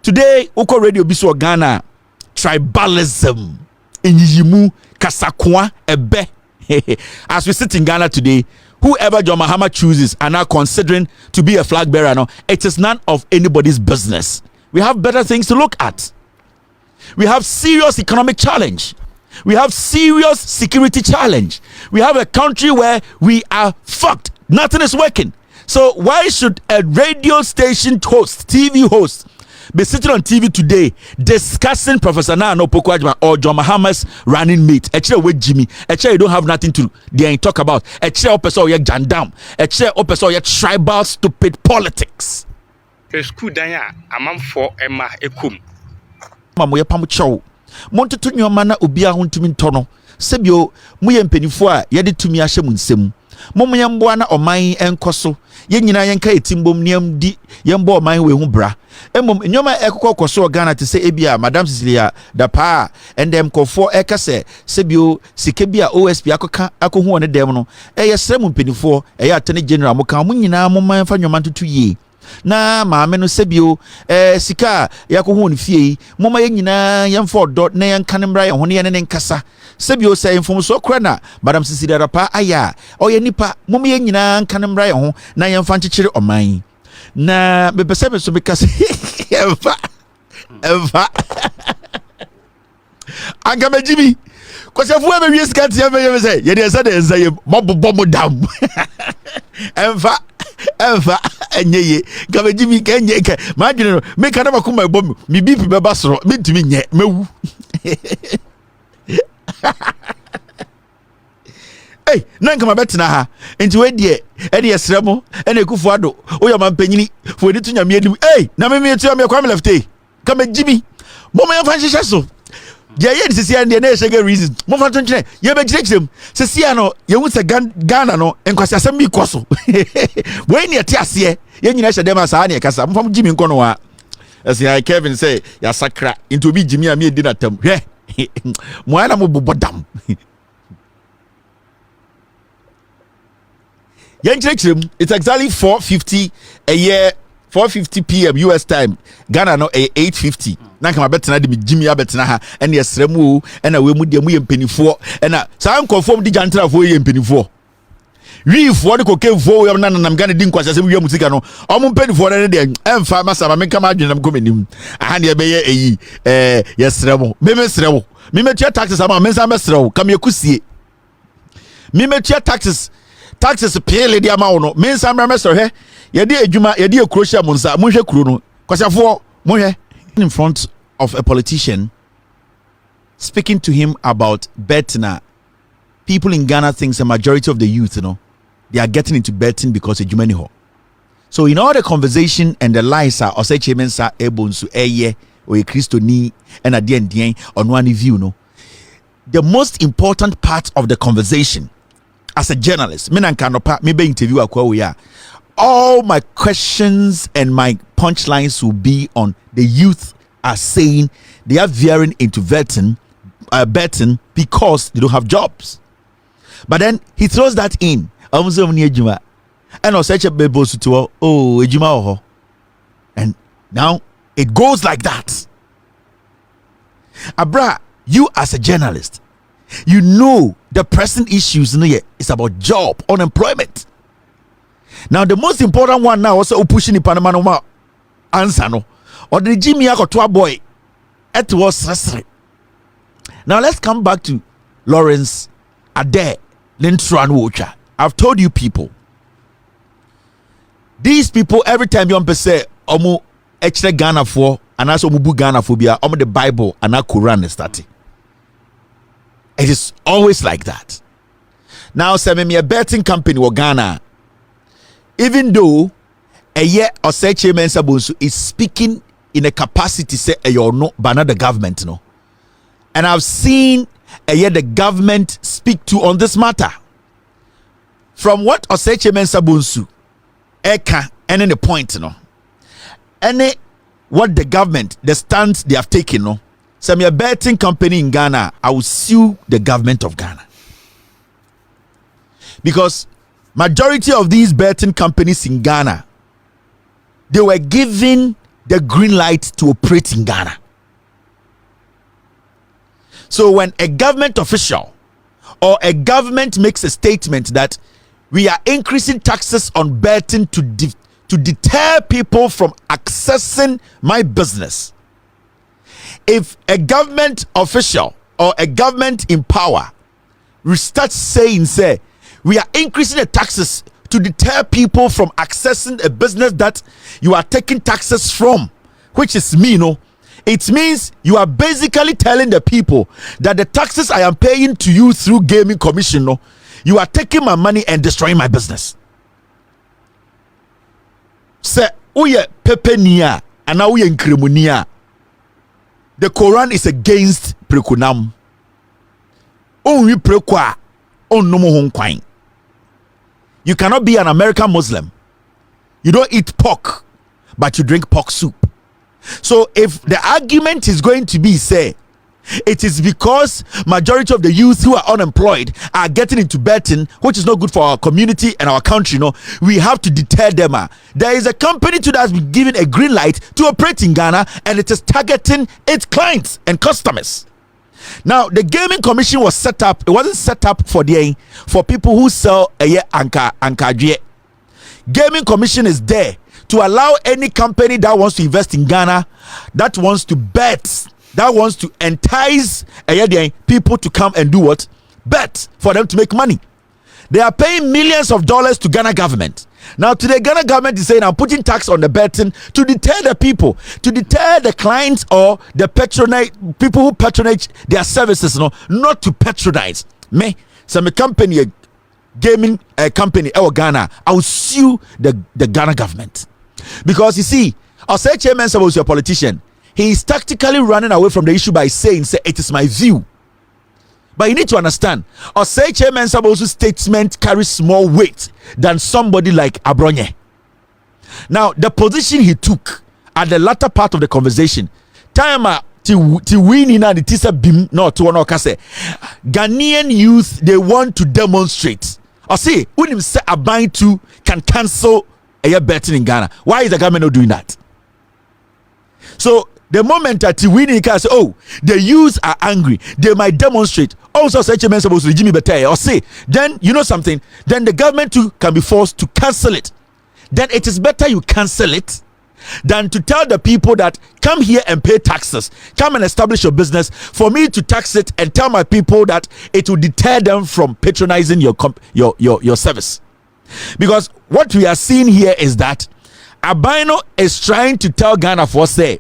today Uko Radio Biso Ghana tribalism Inyimu Kasakwa Ebe. As we sit in Ghana today, whoever John Mahama chooses are now considering to be a flag bearer now, it is none of anybody's business. We have better things to look at. We have serious economic challenge. We have serious security challenge. We have a country where we are fucked. Nothing is working. So why should a radio station host, TV host, be sitting on TV today discussing Professor Nana Opoku-Agyeman or John Mahama's running mate? Actually, with Jimmy, actually, you don't have nothing to talk about. Actually, opposite your jandam. Actually, opposite your tribal stupid politics. School danya amam for Emma Ekum. Mamu ya pamucho. Monte tu nyomana ubia huntumi ntono. Sebio muye mpenifua yadi tumi ashe munsemu. Momu ya mbwana omai enkoso. Ye nyina yenka etimbom niam di yembo omai we humbra. Emom nyoma ekoko koso Ghana te se ebia Madam Cecilia da pa endem kofo ekase sebio sikebia OSP akoka akohu one dem no eye sremu mpenifo eye atene general moka mo nyina mo man fa nyoma ntutu yi. Na maame no sebio sika yakohu ne fie moma ye nyina yemfo do na yankanembra ye ho ne ne nkasa sebio se infomso kra na Madam Cecilia pa aya oye nipa moma ye nyina nkanembra ye ho na yemfa nkyekere oman. Na me pese me so because Eva Anga me Jimmy cause if we be scat you say you dey say dey say mo dam Eva enye gabe Jimmy kenye ke ma dwene no me kana makoma bom me bipi be basoro me ntimi nye mewu Hey, nanka mabetena ha. Enti we die, e de yesremo, e na ekufu ado. O ya mampanyini, fo edi tunya me anim. Hey, na me etu am yakwa me lefte. Ka me Jimmy. Mo me fan hihye so. Je ye de sisi ande na e shege reason. Mo fa tonkyere, ye be kyerɛkyerɛm. Sisi ano, ye hu se Ghana no, enkwasi asɛm bi kɔ so. We ni ete ase, ye nyina hye dem asa na ye kasa. Mo fa Jimmy nko no wa. Asi Kevin say, ya sakra into bi Jimmy am ye di na tam. Hwɛ. Mo ana mo bobodam. It's exactly 4:50 a year, 4:50 p.m. US time. Ghana no 8:50. Nanka mabetena de Jimmy abetena ha and yesremu and we mu de mu yempenifo and some confirm di jantra fo yempenifo. We for the cocaine fo yam nanam Ghana din kwase we musika no. Omo mpenifo na de emfa masa ma menka ma adwenam komenim. Aha ne be ye yesremu. Me mesremu. Me metua taxes ama mensa mesremu. Kam yekusie. Me metua taxes pele dia ma wono Mensah mramester he ye de adwuma ye de ekrohia monsa monhwe kuro no kwasafo monhwe in front of a politician speaking to him about betting. People in Ghana thinks a majority of the youth, they are getting into betting because of adwuma ni ho. So in all the conversation and the lies are Oseche Mensah able to eye or a Christoni and at the end on one view the most important part of the conversation as a journalist, me interview all my questions and my punchlines will be on the youth are saying they are veering into betting because they don't have jobs. But then he throws that in. And and now it goes like that. Abra, you as a journalist, you know the present issues in here is about job, unemployment. Now the most important one now also pushing the Panama no answer no or the Jimmy to boy it was. Now let's come back to Lawrence Ade Lintran Wocha. I've told you people, these people every time you say omu extra Ghana for and also mubu Ghana phobia omu the Bible and a Quran is starting. It is always like that. Now, say me a betting company in Ghana, even though a year or Oseche Mensah is speaking in a capacity say you no, but not the government no. And I've seen a year the government speak to on this matter. From what Oseche Mensah eka and in the point no, any what the government the stance they have taken no. So I'm a betting company in Ghana, I will sue the government of Ghana. Because majority of these betting companies in Ghana, they were given the green light to operate in Ghana. So when a government official or a government makes a statement that we are increasing taxes on betting to deter people from accessing my business, if a government official or a government in power starts saying, say, we are increasing the taxes to deter people from accessing a business that you are taking taxes from, which is me, it means you are basically telling the people that the taxes I am paying to you through Gaming Commission, you are taking my money and destroying my business. Say, uye pepenia and now uye nkremunia. The Quran is against prekunam. Only prekwa on no more. You cannot be an American Muslim. You don't eat pork, but you drink pork soup. So if the argument is going to be say it is because majority of the youth who are unemployed are getting into betting, which is not good for our community and our country, we have to deter them. There is a company that has been given a green light to operate in Ghana, and it is targeting its clients and customers. Now, the Gaming Commission was set up. It wasn't set up for people who sell a anka. Gaming Commission is there to allow any company that wants to invest in Ghana, that wants to bet, that wants to entice people to come and do what? Bet for them to make money. They are paying millions of dollars to Ghana government. Now today Ghana government is saying, I'm putting tax on the betting to deter the people, to deter the clients or the people who patronage their services, not to patronize. Me, some company, a gaming company, Ghana, I will sue the Ghana government. Because you see, I'll say Chairman Mensah was your politician. He is tactically running away from the issue by saying, it is my view. But you need to understand, Osei Mensah Bosu's statement carries more weight than somebody like Abronye. Now, the position he took at the latter part of the conversation, Ghanaian youth, they want to demonstrate. I say, when him say a bind to can cancel a betting in Ghana. Why is the government not doing that? So the moment that Tiwini can say, oh, the youths are angry, they might demonstrate. Also, such a man supposed to Jimmy Betay or say, then you know something, then the government too can be forced to cancel it. Then it is better you cancel it than to tell the people that come here and pay taxes, come and establish your business, for me to tax it and tell my people that it will deter them from patronizing your service. Because what we are seeing here is that Abino is trying to tell Ghana for say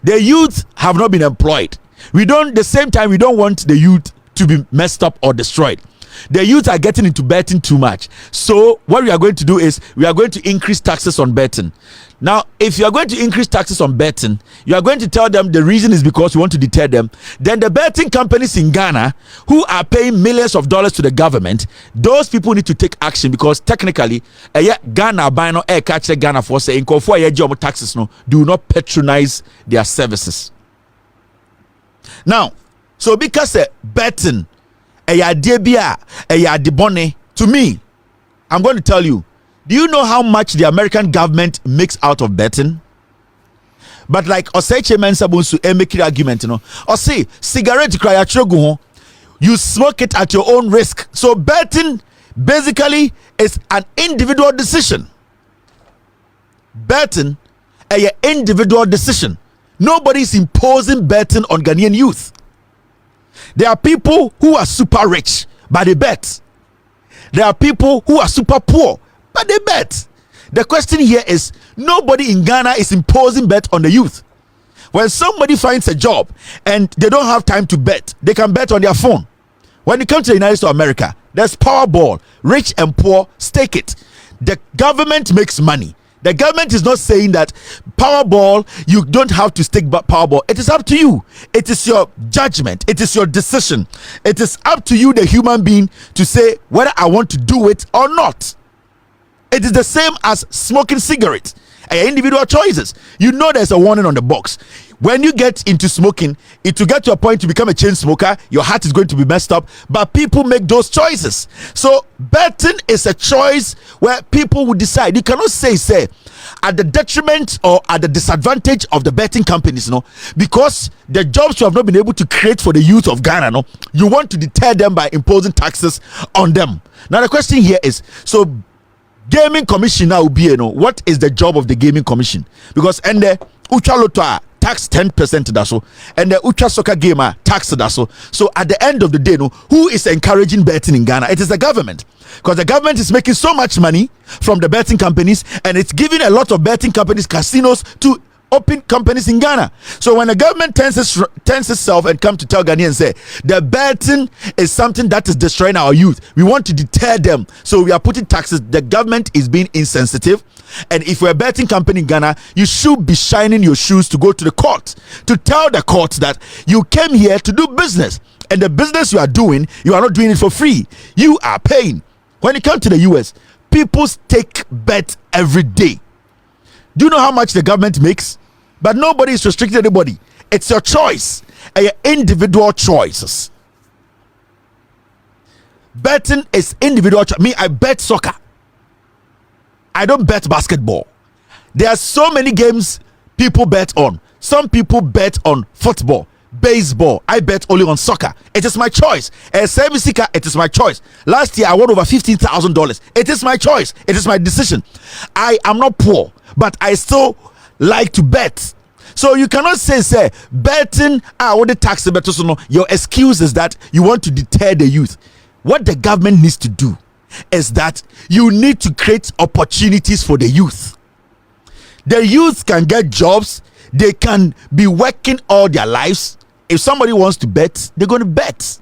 the youth have not been employed. The same time we don't want the youth to be messed up or destroyed. The youth are getting into betting too much. So what we are going to do is we are going to increase taxes on betting. Now, if you are going to increase taxes on betting, you are going to tell them the reason is because you want to deter them. Then the betting companies in Ghana who are paying millions of dollars to the government, those people need to take action because technically, Ghana buy no air catch Ghana for saying taxes do not patronize their services. Now, so because betting to me, I'm going to tell you, do you know how much the American government makes out of betting? But like Osei Mensah Bonsu make the argument, or say cigarette cry you smoke it at your own risk. So betting basically is an individual decision. Betting an individual decision. Nobody is imposing betting on Ghanaian youth. There are people who are super rich, but they bet. There are people who are super poor, but they bet. The question here is, nobody in Ghana is imposing bet on the youth. When somebody finds a job and they don't have time to bet, they can bet on their phone. When it comes to the United States of America, there's Powerball. Rich and poor stake it. The government makes money. The government is not saying that Powerball, you don't have to stake Powerball. It is up to you. It is your judgment. It is your decision. It is up to you, the human being, to say whether I want to do it or not. It is the same as smoking cigarettes. Individual choices. You know there's a warning on the box. When you get into smoking, it will get to a point to become a chain smoker. Your heart is going to be messed up. But people make those choices. So betting is a choice where people will decide. You cannot say at the detriment or at the disadvantage of the betting companies, because the jobs you have not been able to create for the youth of Ghana, you want to deter them by imposing taxes on them. Now the question here is, so Gaming Commission now will be, what is the job of the Gaming Commission? Because and the Ucha Lotto tax 10% that so, and the Ucha Soccer Gamer tax that so. So at the end of the day, who is encouraging betting in Ghana? It is the government, because the government is making so much money from the betting companies, and it's giving a lot of betting companies casinos to open companies in Ghana. So when the government turns itself and come to tell Ghanaians, say the betting is something that is destroying our youth, we want to deter them, so we are putting taxes. The government is being insensitive, and if you're a betting company in Ghana, you should be shining your shoes to go to the court to tell the court that you came here to do business, and the business you are doing, you are not doing it for free, you are paying. When it comes to the US, people take bet every day. Do you know how much the government makes? But nobody is restricting anybody. It's your choice, your individual choices. Betting is individual choice. Me, I bet soccer. I don't bet basketball. There are so many games people bet on. Some people bet on football. baseball. I bet only on soccer. It is my choice. It is my choice. Last year I won over $15,000. It is my choice. It is my decision. I am not poor, but I still like to bet. So you cannot say betting what the tax better. So no, your excuse is that you want to deter the youth. What the government needs to do is that you need to create opportunities for the youth. The youth can get jobs. They can be working all their lives. If somebody wants to bet, they're going to bet.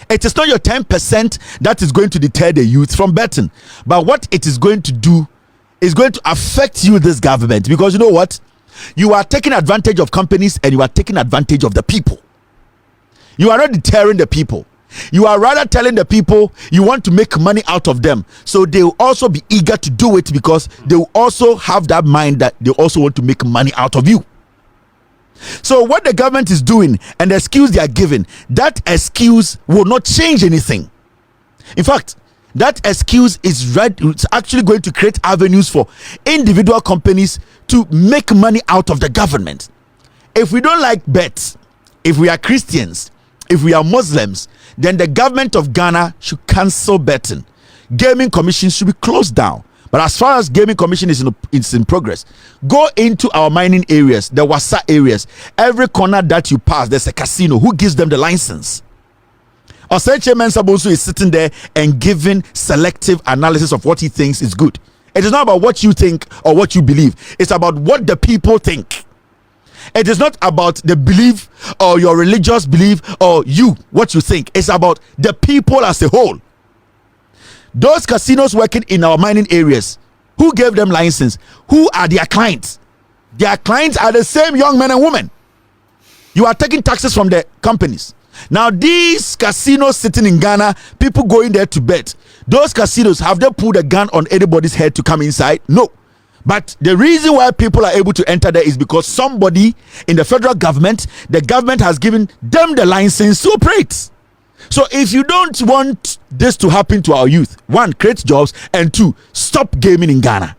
It is not your 10% that is going to deter the youth from betting. But what it is going to do is going to affect you, this government. Because you know what? You are taking advantage of companies and you are taking advantage of the people. You are not deterring the people. You are rather telling the people you want to make money out of them. So they will also be eager to do it because they will also have that mind that they also want to make money out of you. So what the government is doing and the excuse they are giving, that excuse will not change anything. In fact, that excuse is it's actually going to create avenues for individual companies to make money out of the government. If we don't like bets, if we are Christians, if we are Muslims, then the government of Ghana should cancel betting. Gaming commission should be closed down. But as far as gaming commission is in progress, go into our mining areas, the Wasa areas. Every corner that you pass, there's a casino. Who gives them the license? Osenche Mensah is sitting there and giving selective analysis of what he thinks is good. It is not about what you think or what you believe. It's about what the people think. It is not about the belief or your religious belief or what you think. It's about the people as a whole. Those casinos working in our mining areas, who gave them license? Who are their clients? Their clients are the same young men and women. You are taking taxes from the companies. Now these casinos sitting in Ghana, people going there to bet. Those casinos, have they put a gun on anybody's head to come inside? No. But the reason why people are able to enter there is because somebody in the federal government, the government has given them the license to operate. So if you don't want this to happen to our youth, one, create jobs, and two, stop gaming in Ghana.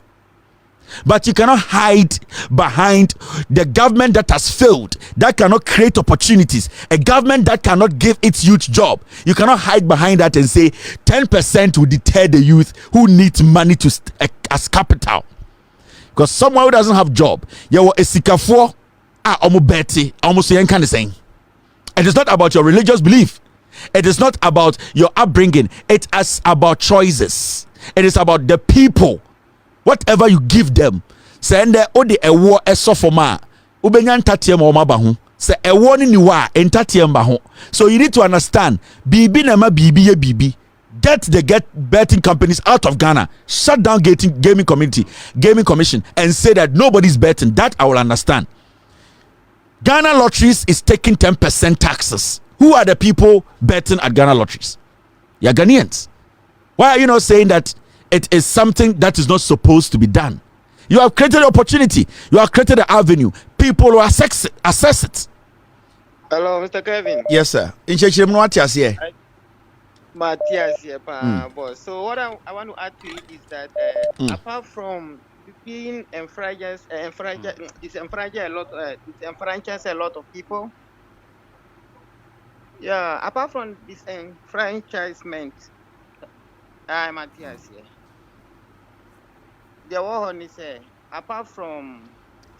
But you cannot hide behind the government that has failed, that cannot create opportunities, a government that cannot give its youth job. You cannot hide behind that and say 10% will deter the youth who needs money as capital. Because someone who doesn't have job, you are a sikafo, almost saying kind of saying. It is not about your religious belief. It is not about your upbringing. It is about choices. It is about the people. Whatever you give them, send the ode a war a sofoma. Ubenyan tatiem o mabahu. Say a warning you are in tatiem bahu. So you need to understand. Bibi nama bibi ye bibi. Get betting companies out of Ghana. Shut down gaming commission, and say that nobody's betting. That I will understand. Ghana Lotteries is taking 10% taxes. Who are the people betting at Ghana Lotteries? You're Ghanaians. Why are you not saying that it is something that is not supposed to be done? You have created an opportunity. You have created an avenue. People will assess it. Hello, Mr. Kevin. Yes, sir. Matthias here, boss. So what I want to add to it is that apart from being disenfranchise a lot of people. Yeah, apart from disenfranchisement, Matthias here. The one is apart from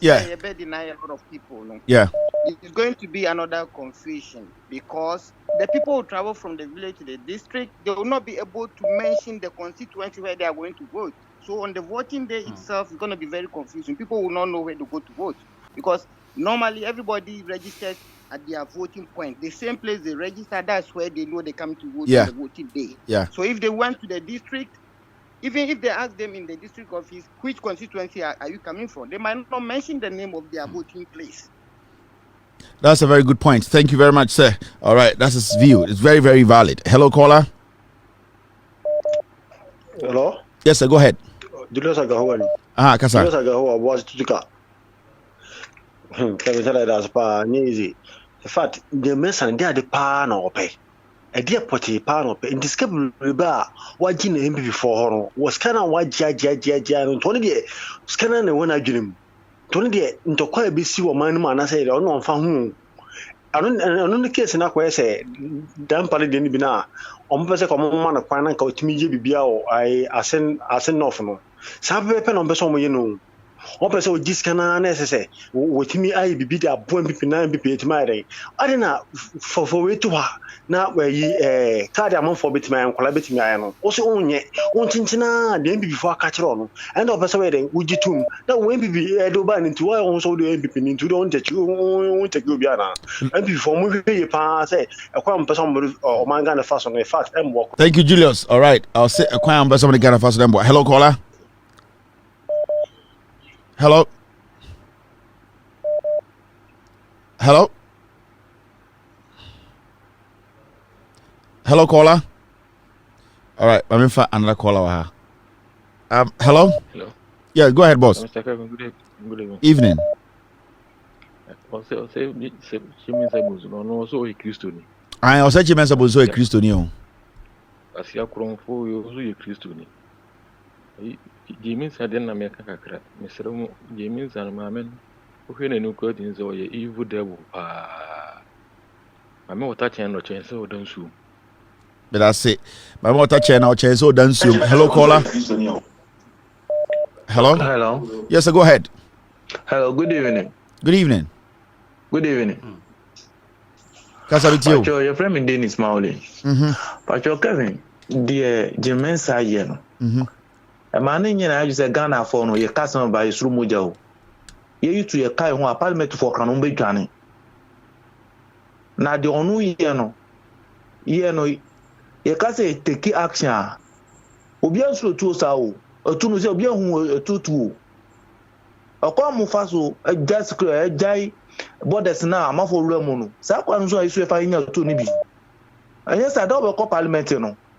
deny a lot of people. No? Yeah. It's going to be another confusion because the people who travel from the village to the district, they will not be able to mention the constituency where they are going to vote. So on the voting day itself, it's going to be very confusing. People will not know where to go to vote because normally everybody registers at their voting point. The same place they register, that's where they know they come to vote on the voting day. Yeah. So if they went to the district, even if they ask them in the district office, which constituency are you coming from, they might not mention the name of their voting place. That's a very good point. Thank you very much, sir. All right, that's his view. It's very, very valid. Hello, caller. Hello? Yes, sir, go ahead. Julius Agahwani. Kasa. Julius Agahwa was Tuka. Easy. In fact, the Mensah they are the pan or pay. A dear potty pan or pay. In this cable, what Jin him before was kind of white and 20 years. Scanner and when I dream. 20 years into quite a busy woman, I say, or no, found the case na ko say dan pale de ni bi na o mo pese ko mo ma na kwan na ka otimi je bibia o ai asen off no sa be pe no be so mo ye no o pese o diskana na say otimi ai bibi da bo mpp na mpp etima ai ade na for we to ha na we card amon for betima an kola betimi ai no o se onye on chinchina de mpp for aka kire no and o pese we de ujitum na we mpp do ba ni nti wa on so de mpp ni nti don take obi ana mpp for mo we pa say ekwa mpese o man Ghana fast on in fact work. Thank you, Julius. All right, I'll say a quiet on somebody Ghana fast. Hello, caller. Hello. Hello. Hello, caller. All right, I'm in for another caller. Hello. Hello. Yeah, go ahead, boss. Mr. Kevin, good evening. Evening. She means I was also a Christian. I was such a Mensah was so a Christian. As you are grown for you, also a Christian. James had an American crack. Mr. James and Mamman, who had a new curtains or your evil devil. I'm not touching no chance, so don't sue. But I say, my mother channel chance so done soon. Hello, caller. Hello. Hello. Yes, sir, go ahead. Hello. Good evening. Good evening. Good evening. Kasabitio. Your friend Dennis Mauli. But your Kevin, dear Mensah yen. A man in you say Ghana for no your customer by his room mojo. You used to your kai who parliament for Kanumbe Johnny. Now the onu yeno, you can say take action. Obian slow to sao, or to no be a tutu. A common faso, a just a jai. Borders now, I'm for Romono. Sakwan so I swear I know to Nibi. And yes, I don't call parliament.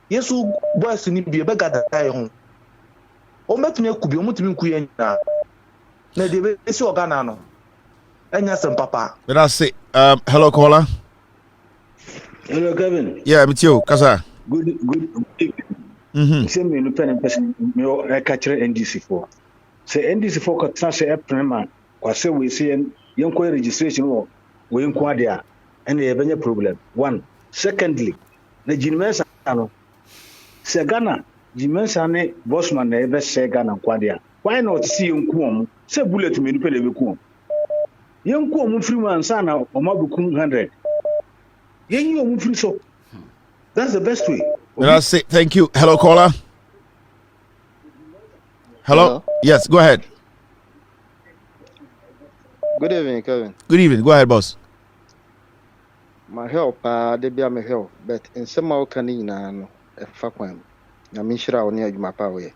Yes, who boys to be a beggar that I home. O met me could be mutim queen now. No, they saw Ganano. And yes, and papa. But I say, hello, caller. Hello, Kevin. Yeah, I'm you, Kasa. Good. Send me independent person. I catch NDC for. Say NDC for Katasa Eprema. Or say we see young registration or we inquire and they have any problem. One. Secondly, the Mensah no. Say Ghana, Mensah Bosman never say Ghana Quadia. Why not see young say bullet to me to pay the young Kuom Freeman Sana or Mabukum 100. Young free so. That's the best way. Well, I say thank you. Hello, caller. Hello? Yes, go ahead. Good evening, Kevin. Good evening. Go ahead, boss. My help, they be my help, but in some of Canina, a faquam. I mean, sure, I'll near you my power.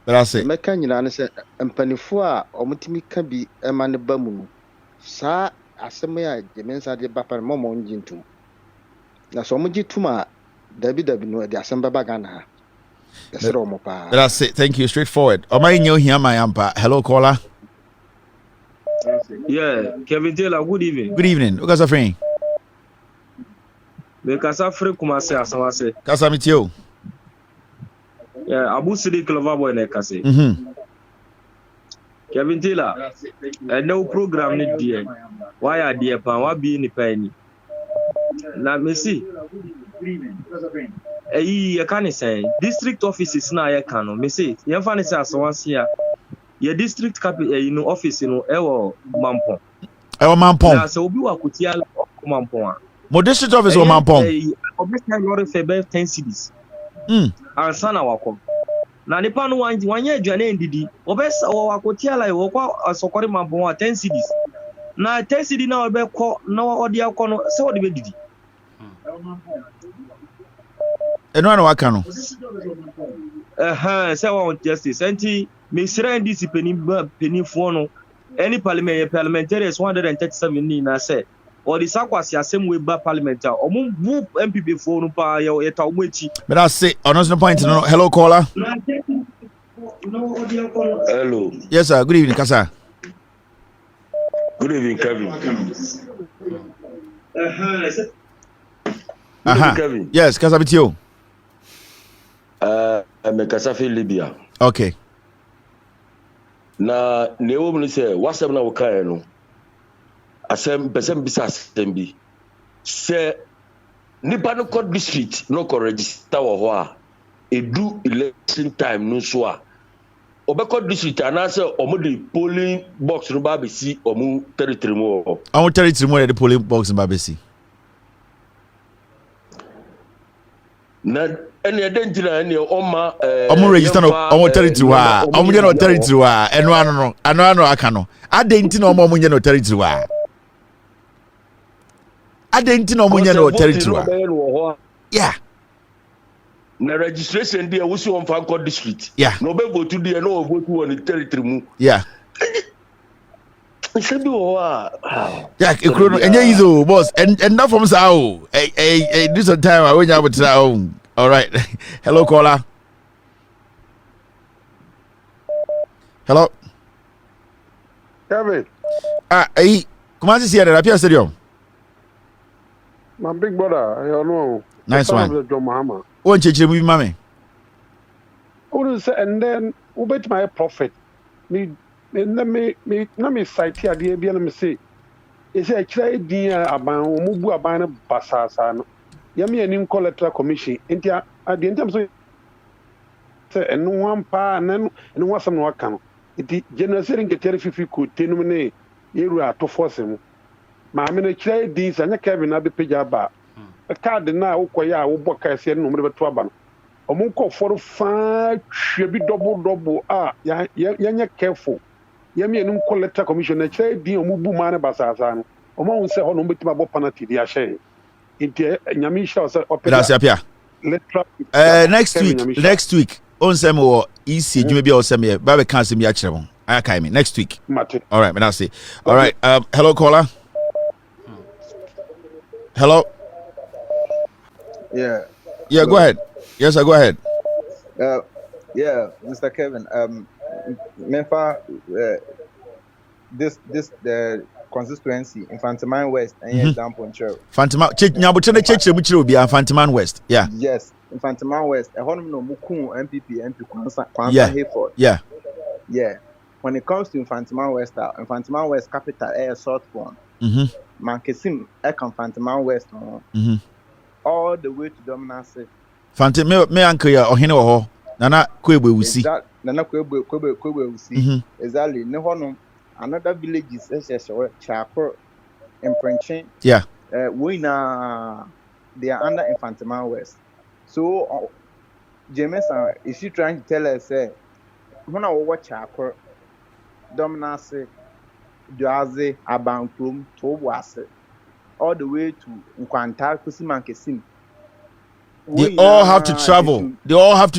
But I say, Mecan, said, and Penifua or Mutimi can be a man of Bamu. Sir, as some way, the Mensah de Bapa Momon Jintum. Now, so much to my Debbie no, the Assembly Bagana. That's Romo. But I say, thank you. Straightforward. Am I know here, my ampa? Hello, caller. Yeah, Kevin Taylor, good evening. Good evening. Who is a friend? Because I free Kumase Asamase. Kasamitio. Yeah, Abu Sidi Clovabo and Ekase. Kevin Taylor, no program need dear. Why are dear Pan? What be in the penny? Now, me see. I can't say district offices now. I can't. Me see. You find it as once here. Your district capital, office, Ewo Mampon. Ewo Mampon. Now, so we work with Yala Mampon. Mo district office o Mampon. Obviously, I'm not for 10 cities. And sana wako. Na nipa no wanye adwane ndidi. Obesa wako Yala wako asokori Mampon 10 cities. Na 10 cities na obekọ na odi akọ no se odi be didi. Eno na waka no. Say want justice. Enti me sira ndisi penny no any parliamentarians 137 ni na say or the sakwasi asem we ba parliament o mu MPP fo no pa ye ta omo echi. But I say on no point no. Hello, caller. Hello. Yes, sir. Good evening, Kasa. Good evening, Kevin. Kevin. Yes, Kasabitio. I'm a Kasafi Libya. Okay. Na newo mu say wasem na wokae no asem pesem bisa asem bi Say nipa no court district no ko register wo ho a edu election time no so a obekọ district anase omo the polling box no ba be si omo territory mo. Omo territory mo the polling box ba be si. Na ene edentina ene oma omo register no omo territory wa omo nye no territory wa eno ano aka no adentina omo nye no territory wa adentina omo nye no territory wa yeah na registration there we see on Fanco district yeah no be vote there no vote on the territory mu yeah se bi wo yeah ekro no enye yizo boss and that from sao this time I when you have to all right hello caller hello Kevin come on see here at stadium my big brother you know nice one John Mahama one cheche mu mame who say and then who bet my prophet me na me site here dey bia na me say e say kire din aban mu bu aban na basasa no ya me ani Electoral Commission entia ade entia so say enu wan pa na enu wasam no aka no enti generation ngetere fifi ko tenum ne yeru ato force mu ma me na kire din sa nya Kevin na be page ba card na ukoya wo ka ese no me beto aba no omo ko for fa hwe bi double ya nya careful ya me enu Electoral Commission na kire din omo bu ma na basasa no omo won se ho no betima bo penalty dia hye enti nyame hye o opera next week on sem wo isi djuma bia o sem ye ba be kan sem ya kire won aka me next week all right me now say all right hello caller hello yeah go ahead yes sir go ahead yeah Mr. Kevin Mensah this the constituency in Fantiman West and example in Chero Fantiman nyabotre na chechire mu chire obi Fantiman West yeah yes in Fantiman West a honum no muku MP Kwanza Hayford yeah when it comes to Fantiman West capital air short one Mankesim Fantiman West all the way to Dominance Fantiman me uncle ya ohene wo ho nana kwebe wusi nana kwebe wusi exactly ne honum another villages Chapel and Prenching yeah we na they are under Infantiman West so James is she trying to tell us say when I watch Chapel Dominance Duaze Abankum Tobwase all the way to Nkwanta Kusiman Kesim they all have to travel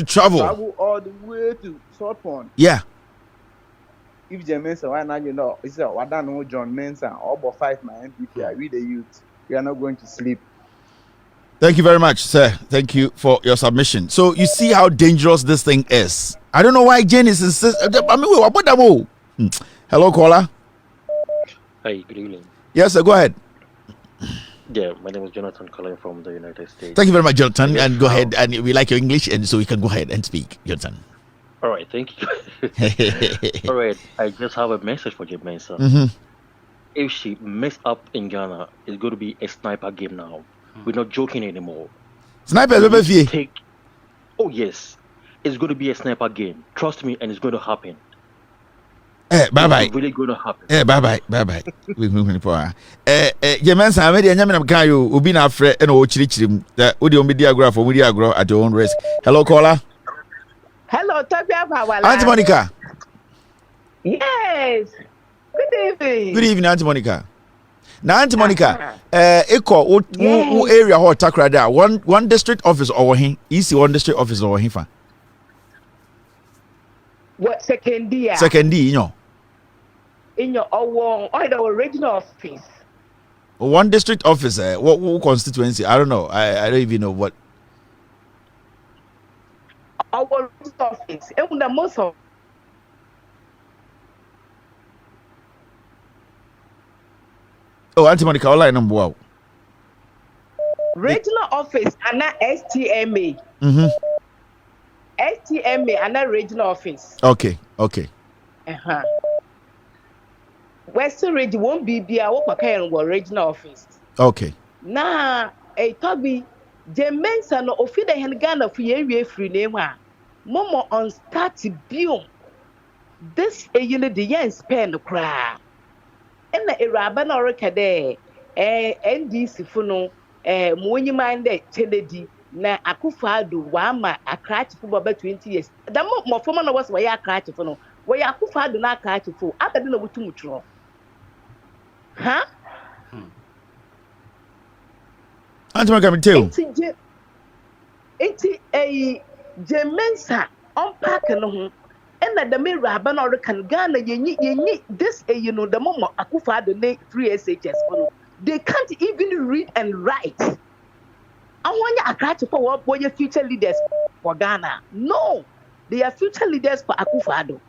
travel all the way to Short Pond yeah if Mensah why now you know it's what I know John Mensah all but 5 my MPP we the youth we are not going to sleep. Thank you very much sir, thank you for your submission. So you see how dangerous this thing is. I don't know why Jane is I mean what about them hello caller. Hi, good evening. Yes sir, go ahead. Yeah, my name is Jonathan calling from the United States. Thank you very much Jonathan and go ahead and we like your English and so you can go ahead and speak Jonathan. All right, thank you. All right, I just have a message for Mensah. If she mess up in Ghana, it's going to be a sniper game now. We're not joking anymore. Sniper, oh yes, it's going to be a sniper game. Trust me, and it's going to happen. Bye. It's really going to happen. Bye. We moving for. Mensah, I made a nyame na you ubi na afre and o chirichirim that odi o media graph or media grow at your own risk. Hello caller. Hello, Tabia Bawala. Auntie Monica. Yes. Good evening. Good evening, Auntie Monica. Now, Auntie Monica, Echo, area hot Takra there. One district office over here. Easy one district office over here. What second D, you know. In your the original office. One district office. What constituency? I don't know. I don't even know what. Our office, and the most of Auntie Monica, all I know. Wow. Regional office and not STMA. STMA and not regional office. Okay. Western region won't be a regional office. Okay. na Toby Mensah no ofi the hen Ghana for ye free name momo on start biom this you know the yen spend cry and the Araba no rekade NDC funo money mind Kennedy na Akufo-Addo wama akrachifo baba 20 years da mo former no was why akrachifo no why Akufo-Addo na akrachifo abede na butumutro ha Anti Maka tell. Enti Mensah unpack no ho and the mirror Araba no rekan Ghana yenyi this you know the mom Akufo-Addo na 3 SHS they can't even read and write. I want you to for what your future leaders for Ghana. No, they are future leaders for Akufo-Addo.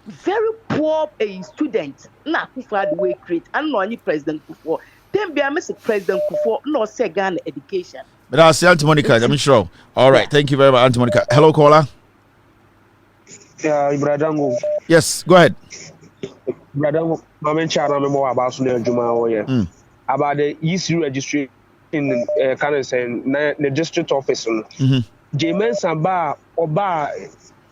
Very poor student. Na Akufo-Addo we create. And no any President Kufuor. Then be a Mr. President Kufuor. No say Ghana education. But I see Auntie Monica. I'm sure. All right. Thank you very much, Auntie Monica. Hello, caller. Yeah, Ibradango. Yes, go ahead. Ibradango. Mamen chara me mo about so juma o ye. About the EC registration in kind of saying the district office. Mensah ba oba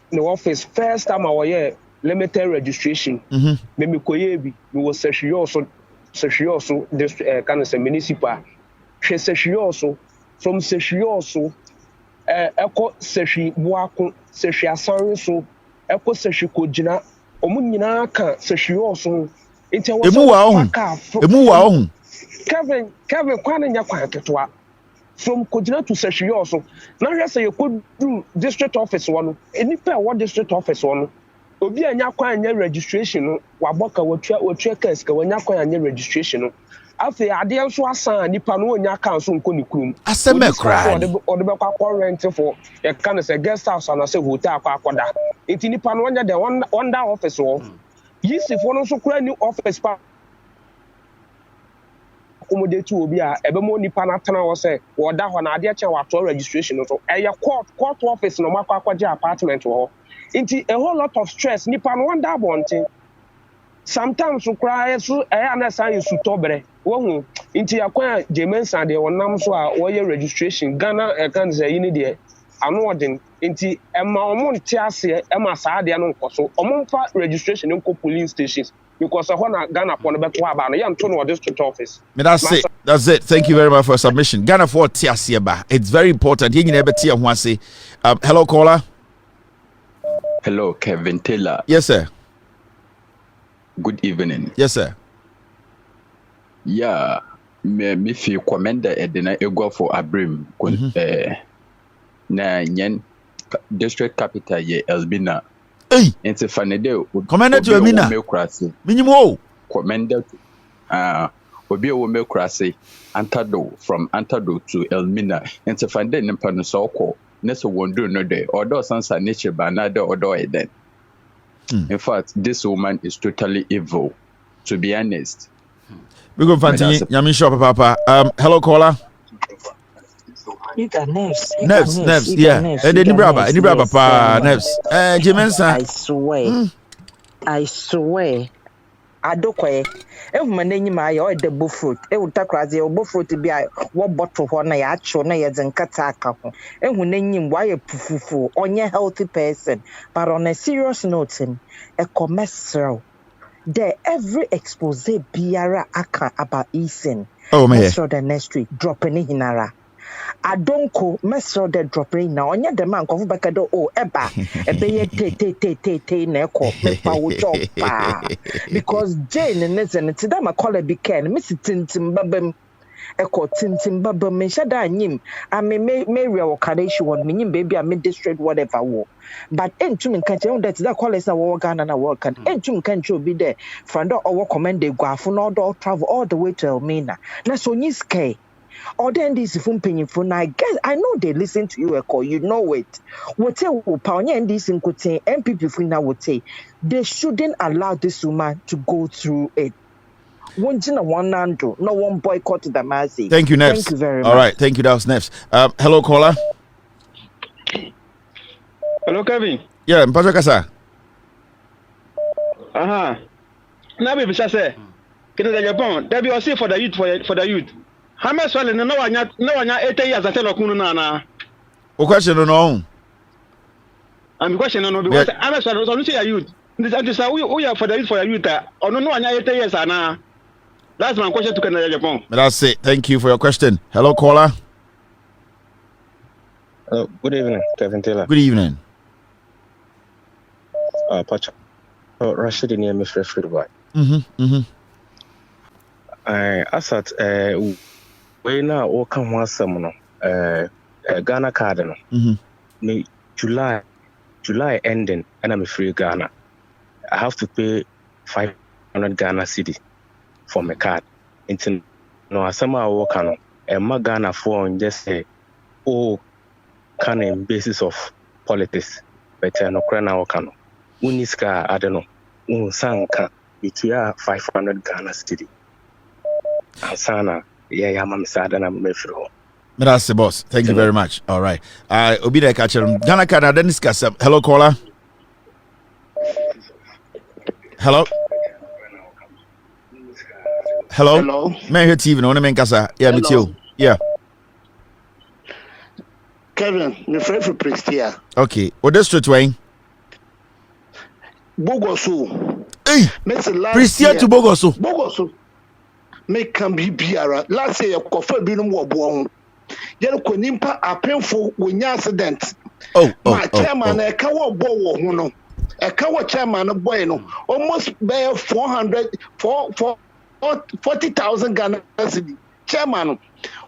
the office first time I was limited registration. Me koye bi me was also this kind of say municipal. She also from also eko seshi buako seshi asan so eko seshi kojina omu nyina ka seshi also nti emu wa ohun Kevin kwana nya kwa ketwa from kojina to seshi also na hwe say you do district office one enipa what district office one obi anya kwa anya registration no waboka wotwa case ka wanya kwa anya registration no afi ade nso asan nipa no onya kan so nko ni kurum aseme kra ode be kwa rent for e kan say guest house and say hotel akoda enti nipa no onya the under office wo yisifo no so kura ni office pa accommodate obi a ebe mo nipa na tena wo say wo da ho na ade che wato registration no so e court office no makwa kwaje apartment wo enti a whole lot of stress nipa no wonder bontin sometimes so cry so na say su tobre wo nti akwa Mensah de wonam so a wo ye registration Ghana kan say yini de ano odin nti ema omo ntiase ema saa de no nkoso omo mfa registration nko police stations because na Ghana for no beto aba no ye nto no district office. That's it. Thank you very much for your submission. Ghana for tiase ba. It's very important. Ye nyina beti ho ase. Hello caller. Hello, Kevin Taylor. Yes, sir. Good evening. Yes, sir. Yeah, me feel commander edina ego for Abrim. Na nyen district capital ye Elmina. Hey, it's a funny day. Commander to Elmina. Minimum. Commander obi o me krasi Antado from Antado to Elmina. It's a funny day nimpa so ko. Neso wondu no day. Odo sansa nature banada odo eden. In fact, this woman is totally evil, to be honest. We go fancy Yamin shop papa. Hello caller. You got nerves. Nerves, yeah. And then any brother papa nerves. Mensah. I swear. Adokwe ehuma n'enyi ma ya o de bofruit ewuta kraze o bofruit bia wo bottle ho na ya acho na ye zenkata aka ho ehu n'enyi mwa ye pufufu onye healthy person but on a serious note a commercial there every expose biara aka about eating the next week dropping hinara Adonko mesro de dropping na onye de man kofu bakado o eba ebeye te na eko mepa wo jopa because Jane nezen ti da makola bi ken miss tintim babam eko tintim babam me shada anyim ame me wo kadeshi won me nyim baby am district whatever wo but entum nkan che that that call na wo Ghana na wo kan entum nkan che obi there frando owo commend de guafo no do travel all the way to Elmina na so nyi sky or then this painful. Now I guess I know they listen to you, Echo. You know it. What and this in MPP now would say they shouldn't allow this woman to go through it. No one boycott the mercy. Thank you, Neves. Thank you very much. All right, thank you, that was Neves. Hello, caller. Hello, Kevin. Yeah, Mpacho Kasa. Now, baby, say, can I Agyapong? That be also for the youth, for the youth. Ahmed Suale no wanya 8 years at Telokunu na. O question no. I'm question no because Ahmed Suale so say youth. This is we are for the youth. No wanya 8 years na. That's my question to Canada Japan. That's it. Thank you for your question. Hello, caller. Good evening, Kevin Taylor. Good evening. Pacha. Rashid near me free boy. Asat we na o kan ho asem no Ghana card no. Me July ending and I'm free Ghana. I have to pay 500 Ghana cedi for my card. Into no asema I work no ma Ghana for just say can in basis of politics but no krana work no. Uniska I don't know. Unsanka itia 500 Ghana cedi. Asana yeah I'm sad and I'm mefro. That's the boss. Thank you very much. All right. Obi de catch him. Ghana Canada discuss. Hello, caller. Hello. Hello. Man here TV no men kasa. Yeah, me too. Yeah. Kevin, me friend for Prestia. Okay. What district Wayne? Bogoso. Hey. Prestia to Bogoso. Bogoso. Make can be biara. Last year you coffee be no more born. Yellow Konimpa are painful when accident. My chairman, a cow bow, no. A cow chairman, a bueno, almost bear 40,000 Ghana cedi. Chairman,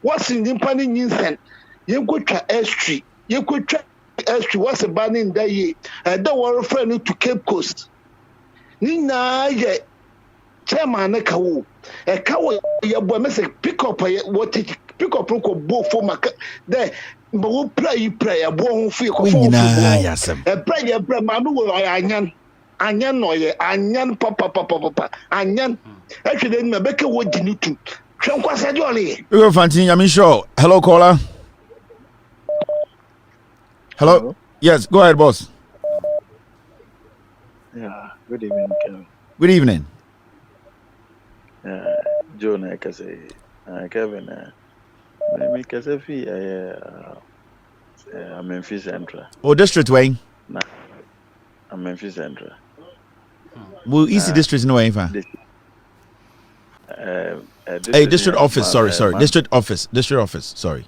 what's in the Impany Nincent? You could try S3. You could try S3. What's a ban in that year? Don't worry, friend to Cape Coast. Nina, ye. Chairman, a cow. A cow, your boy, pick up what it. Pick up both for my there. But we pray a born free. A pray a bread, Manu, Anyan, Anyan, Papa, Anyan. Actually, my Becca, what you need to. Tranquasa Jolly. You go, Fantine, I'm sure. Hello, caller. Hello? Yes, go ahead, boss. Yeah, good evening, Kevin. Good evening. John, I can say, Kevin. Me Kasafi, I'm Memphis Central. Oh, district Wayne? Nah, I'm Memphis Central. Well, easy district no way, fam. District office, sorry. District office, sorry.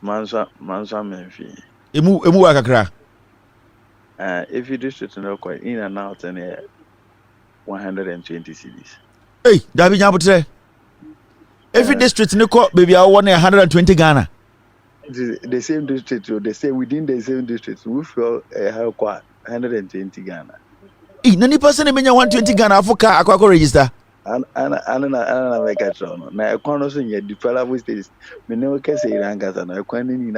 Mensah Memphis. Emu akakra. If you district no quite in and out and 120 cities. Hey, Dabi Nyabutre. Every district in the court, baby, I want 120 Ghana. The same district, they say within the same district, we feel how 120 Ghana. Nani person in 120 Ghana for car, I register. And make a tron. Now, I can't also get the fellow states. We never can say Rangas and I can't in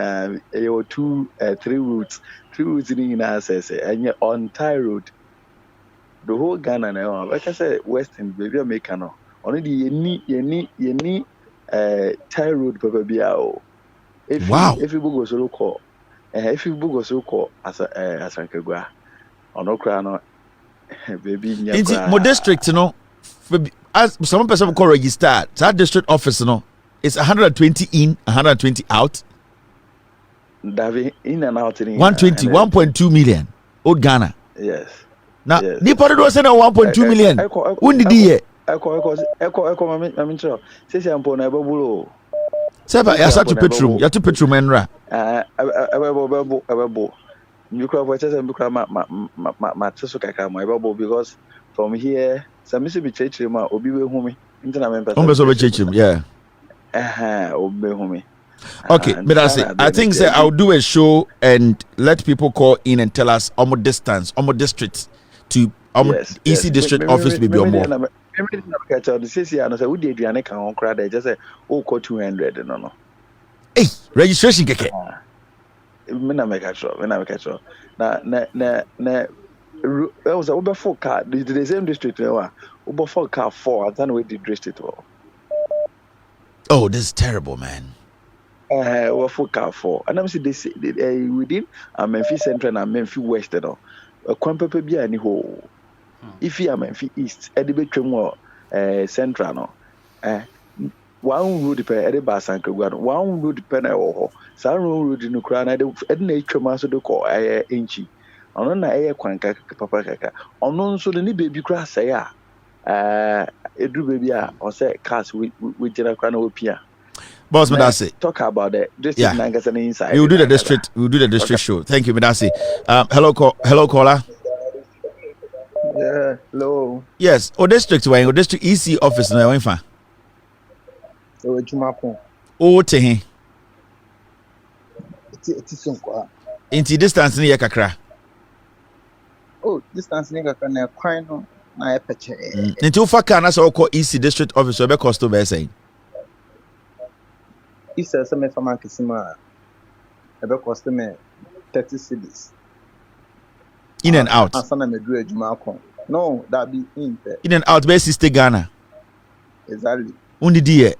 3 routes in access and you're on tie road. The whole Ghana now, like I said, Western, baby, I make no. Only the any tie road papa biao. If you go so call, if you go so call as Kagwa, or no crown, baby. More district, you know, as some person call register, that district office, you know, it's 120 in, 120 out. David in and out. 120, 1.2 million. Old Ghana. Yes. Now, Nipper was saying 1.2 million. When did he? Echo, I'm sure. Say, I'm born a bubble. Seba, you have to petrol. You have to petrol, Menra. You crowd watches and book my bubble because from here, some Mississippi church, my Obi Home, Internet, yeah. Obi Home. Okay, but I think say I'll do a show and let people call in and tell us almost distance, almost districts to easy district office maybe or more. Everything I catch out, this year, I say, we did Yannick on crowd, they just say, oh, call 200, no. Hey, registration, keke. When I make a show. Now, was a Uber 4 car, the same district, Uber 4 car 4, I don't know where the district. Oh, this is terrible, man. Uber 4 car 4. And I'm saying, they say, within Memphis Central and Memphis West, a Quampa be any hole. If you are Memphis East, Edibetrum Central, no. one road per every basan one road per na saa road no kura na de na etwa so de ko enchi ono na kwanka papa kaka ono nso de ni baby kura say edu baby a o say cars we jira kura na opia. Boss Medase. Talk about the district inside. We will do the district. We will do the district show. Thank you, Medase. Hello caller. Yeah, hello. Yes, district EC office na wen fa. Jumapon. Tehe. It is so. Inti distance ni kakra. Distance ni kakra na kwan no na peche. Nti ufa ka na so call EC district office be cost be say. Isa se me fama kisima ebe cost me 30 cedis. In and out. Asana me do Jumapon. No, that be in and out be 60 Ghana. Exactly. Undi die.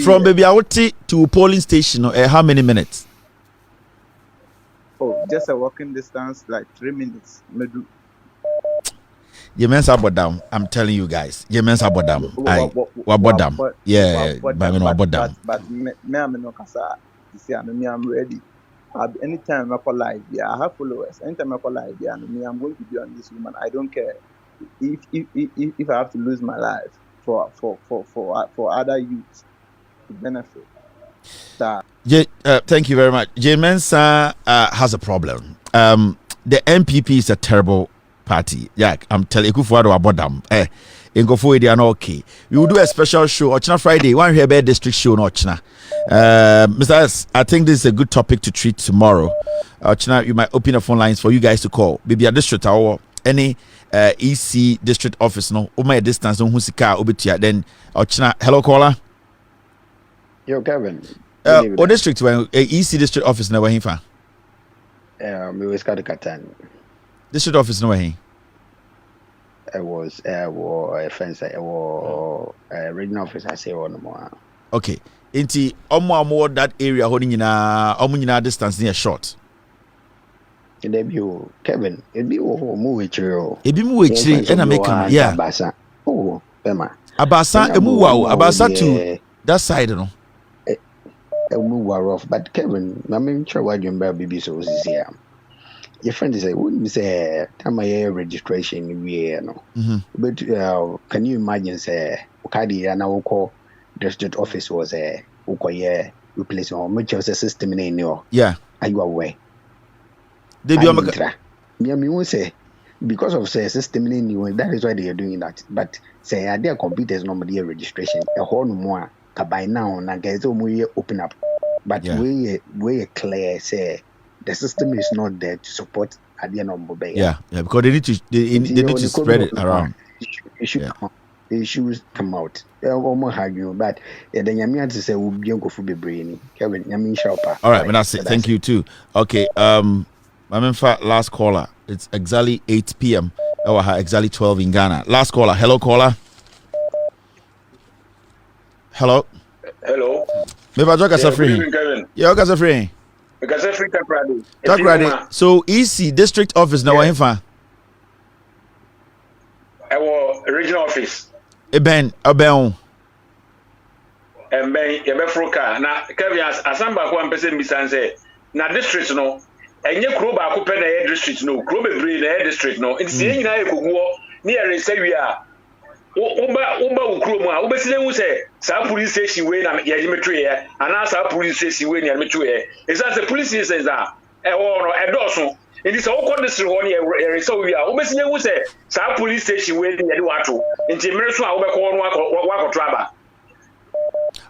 From baby Awoti to polling station, how many minutes? Just a walking distance, like 3 minutes. Mensah Boadu, I'm telling you guys. Mensah Boadu. Boadu. Yeah, Boadu. But me no kasa. I'm ready. Anytime I call live, I have followers. Anytime I call live, I'm going to be on this woman. I don't care if I have to lose my life for other youths to benefit. Thank you very much. Mensah has a problem. The MPP is a terrible party. Yeah, I'm telling you, they are not okay. We will do a special show Ochina Friday. One here by district show no Ochina. Mr. S, I think this is a good topic to treat tomorrow. Ochina, you might open the phone lines for you guys to call. Maybe a district or any EC district office no. My distance on Husika Obitia. Then Ochina, hello caller. Yo, Kevin. What district when EC district office na wahin fa? Me was got Katan. District office na wahin. I was a fence. I was regional office. I say one more. Okay. Inti omo that area holding nyina distance near short. Debut Kevin. It be mu wechiro. It be mu wechiri and I make him yeah. Abasa. Oh, Bema. Abasa emu wow. Abasa to that side no. Emu rough, but Kevin, I'm sure why you remember BB so here. Your friend is wouldn't say time I registration we no. But can you imagine say Okadi and our call district office was a replacement or much of the system in no. Yeah. Are you aware? They be me won't say because of say system in you, that is why they are doing that. But say their computers normally registration a whole more by now na guys we open up. But we clear say the system is not there to support at the end of mobile. Yeah, because they need to spread it around. The issues come out. But then you to say we'll be able to be brainy. Kevin, all right, that's it. Thank you too. Okay, last caller. It's exactly 8 p.m. Exactly 12 in Ghana. Last caller. Hello, caller. Hello. Hello. Maybe I talk free. Yeah, talk free. Talk ready. So EC district office now where fa? Our regional office. Eben. Emben yebefroka na Kevin asamba ko ampese misan say na district no enye kro ba ko pe na district no kro bebre na district no nti se nyina ekoguo ne yere sawi a Uba ukromu a ubesile wu se sa police station we na ye metwe ye ana sa police station we na metwe ye esa se police station za e wo no e doso ndi se wo district ho ne ye so wi a ubesile wu se sa police station we na ye wato nti mere so a ubekọ no wakoto aba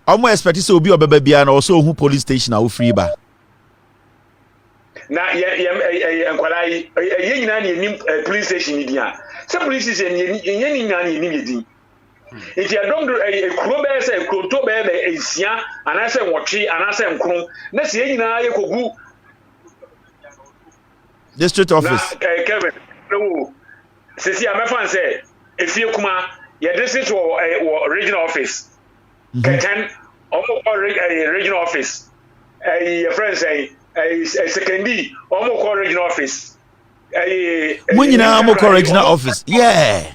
omo expect se obi obeba bia na also hu police station a wo free ba na ye enkwala ye nyina na ni police station ni dia se police station ye ni nyina ni yedi enti adom kuro be se kronto be esia anase nwotwe anase nkron na se ye nyina ye kogu district office na Kevin no se si amefan se efie kuma ye district or regional office Keten regional office your friend say secondary omo regional office Munyina omo regional office yeah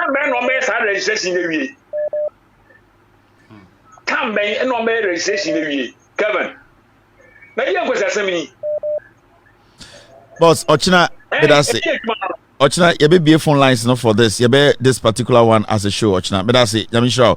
man no me sa registration we Come by and no more registration Kevin. Na dia kwesa asemi. Boss, Ochina, Ochina, you be phone lines not for this. You be this particular one as a show, Ochina. But that's it. I'm sure.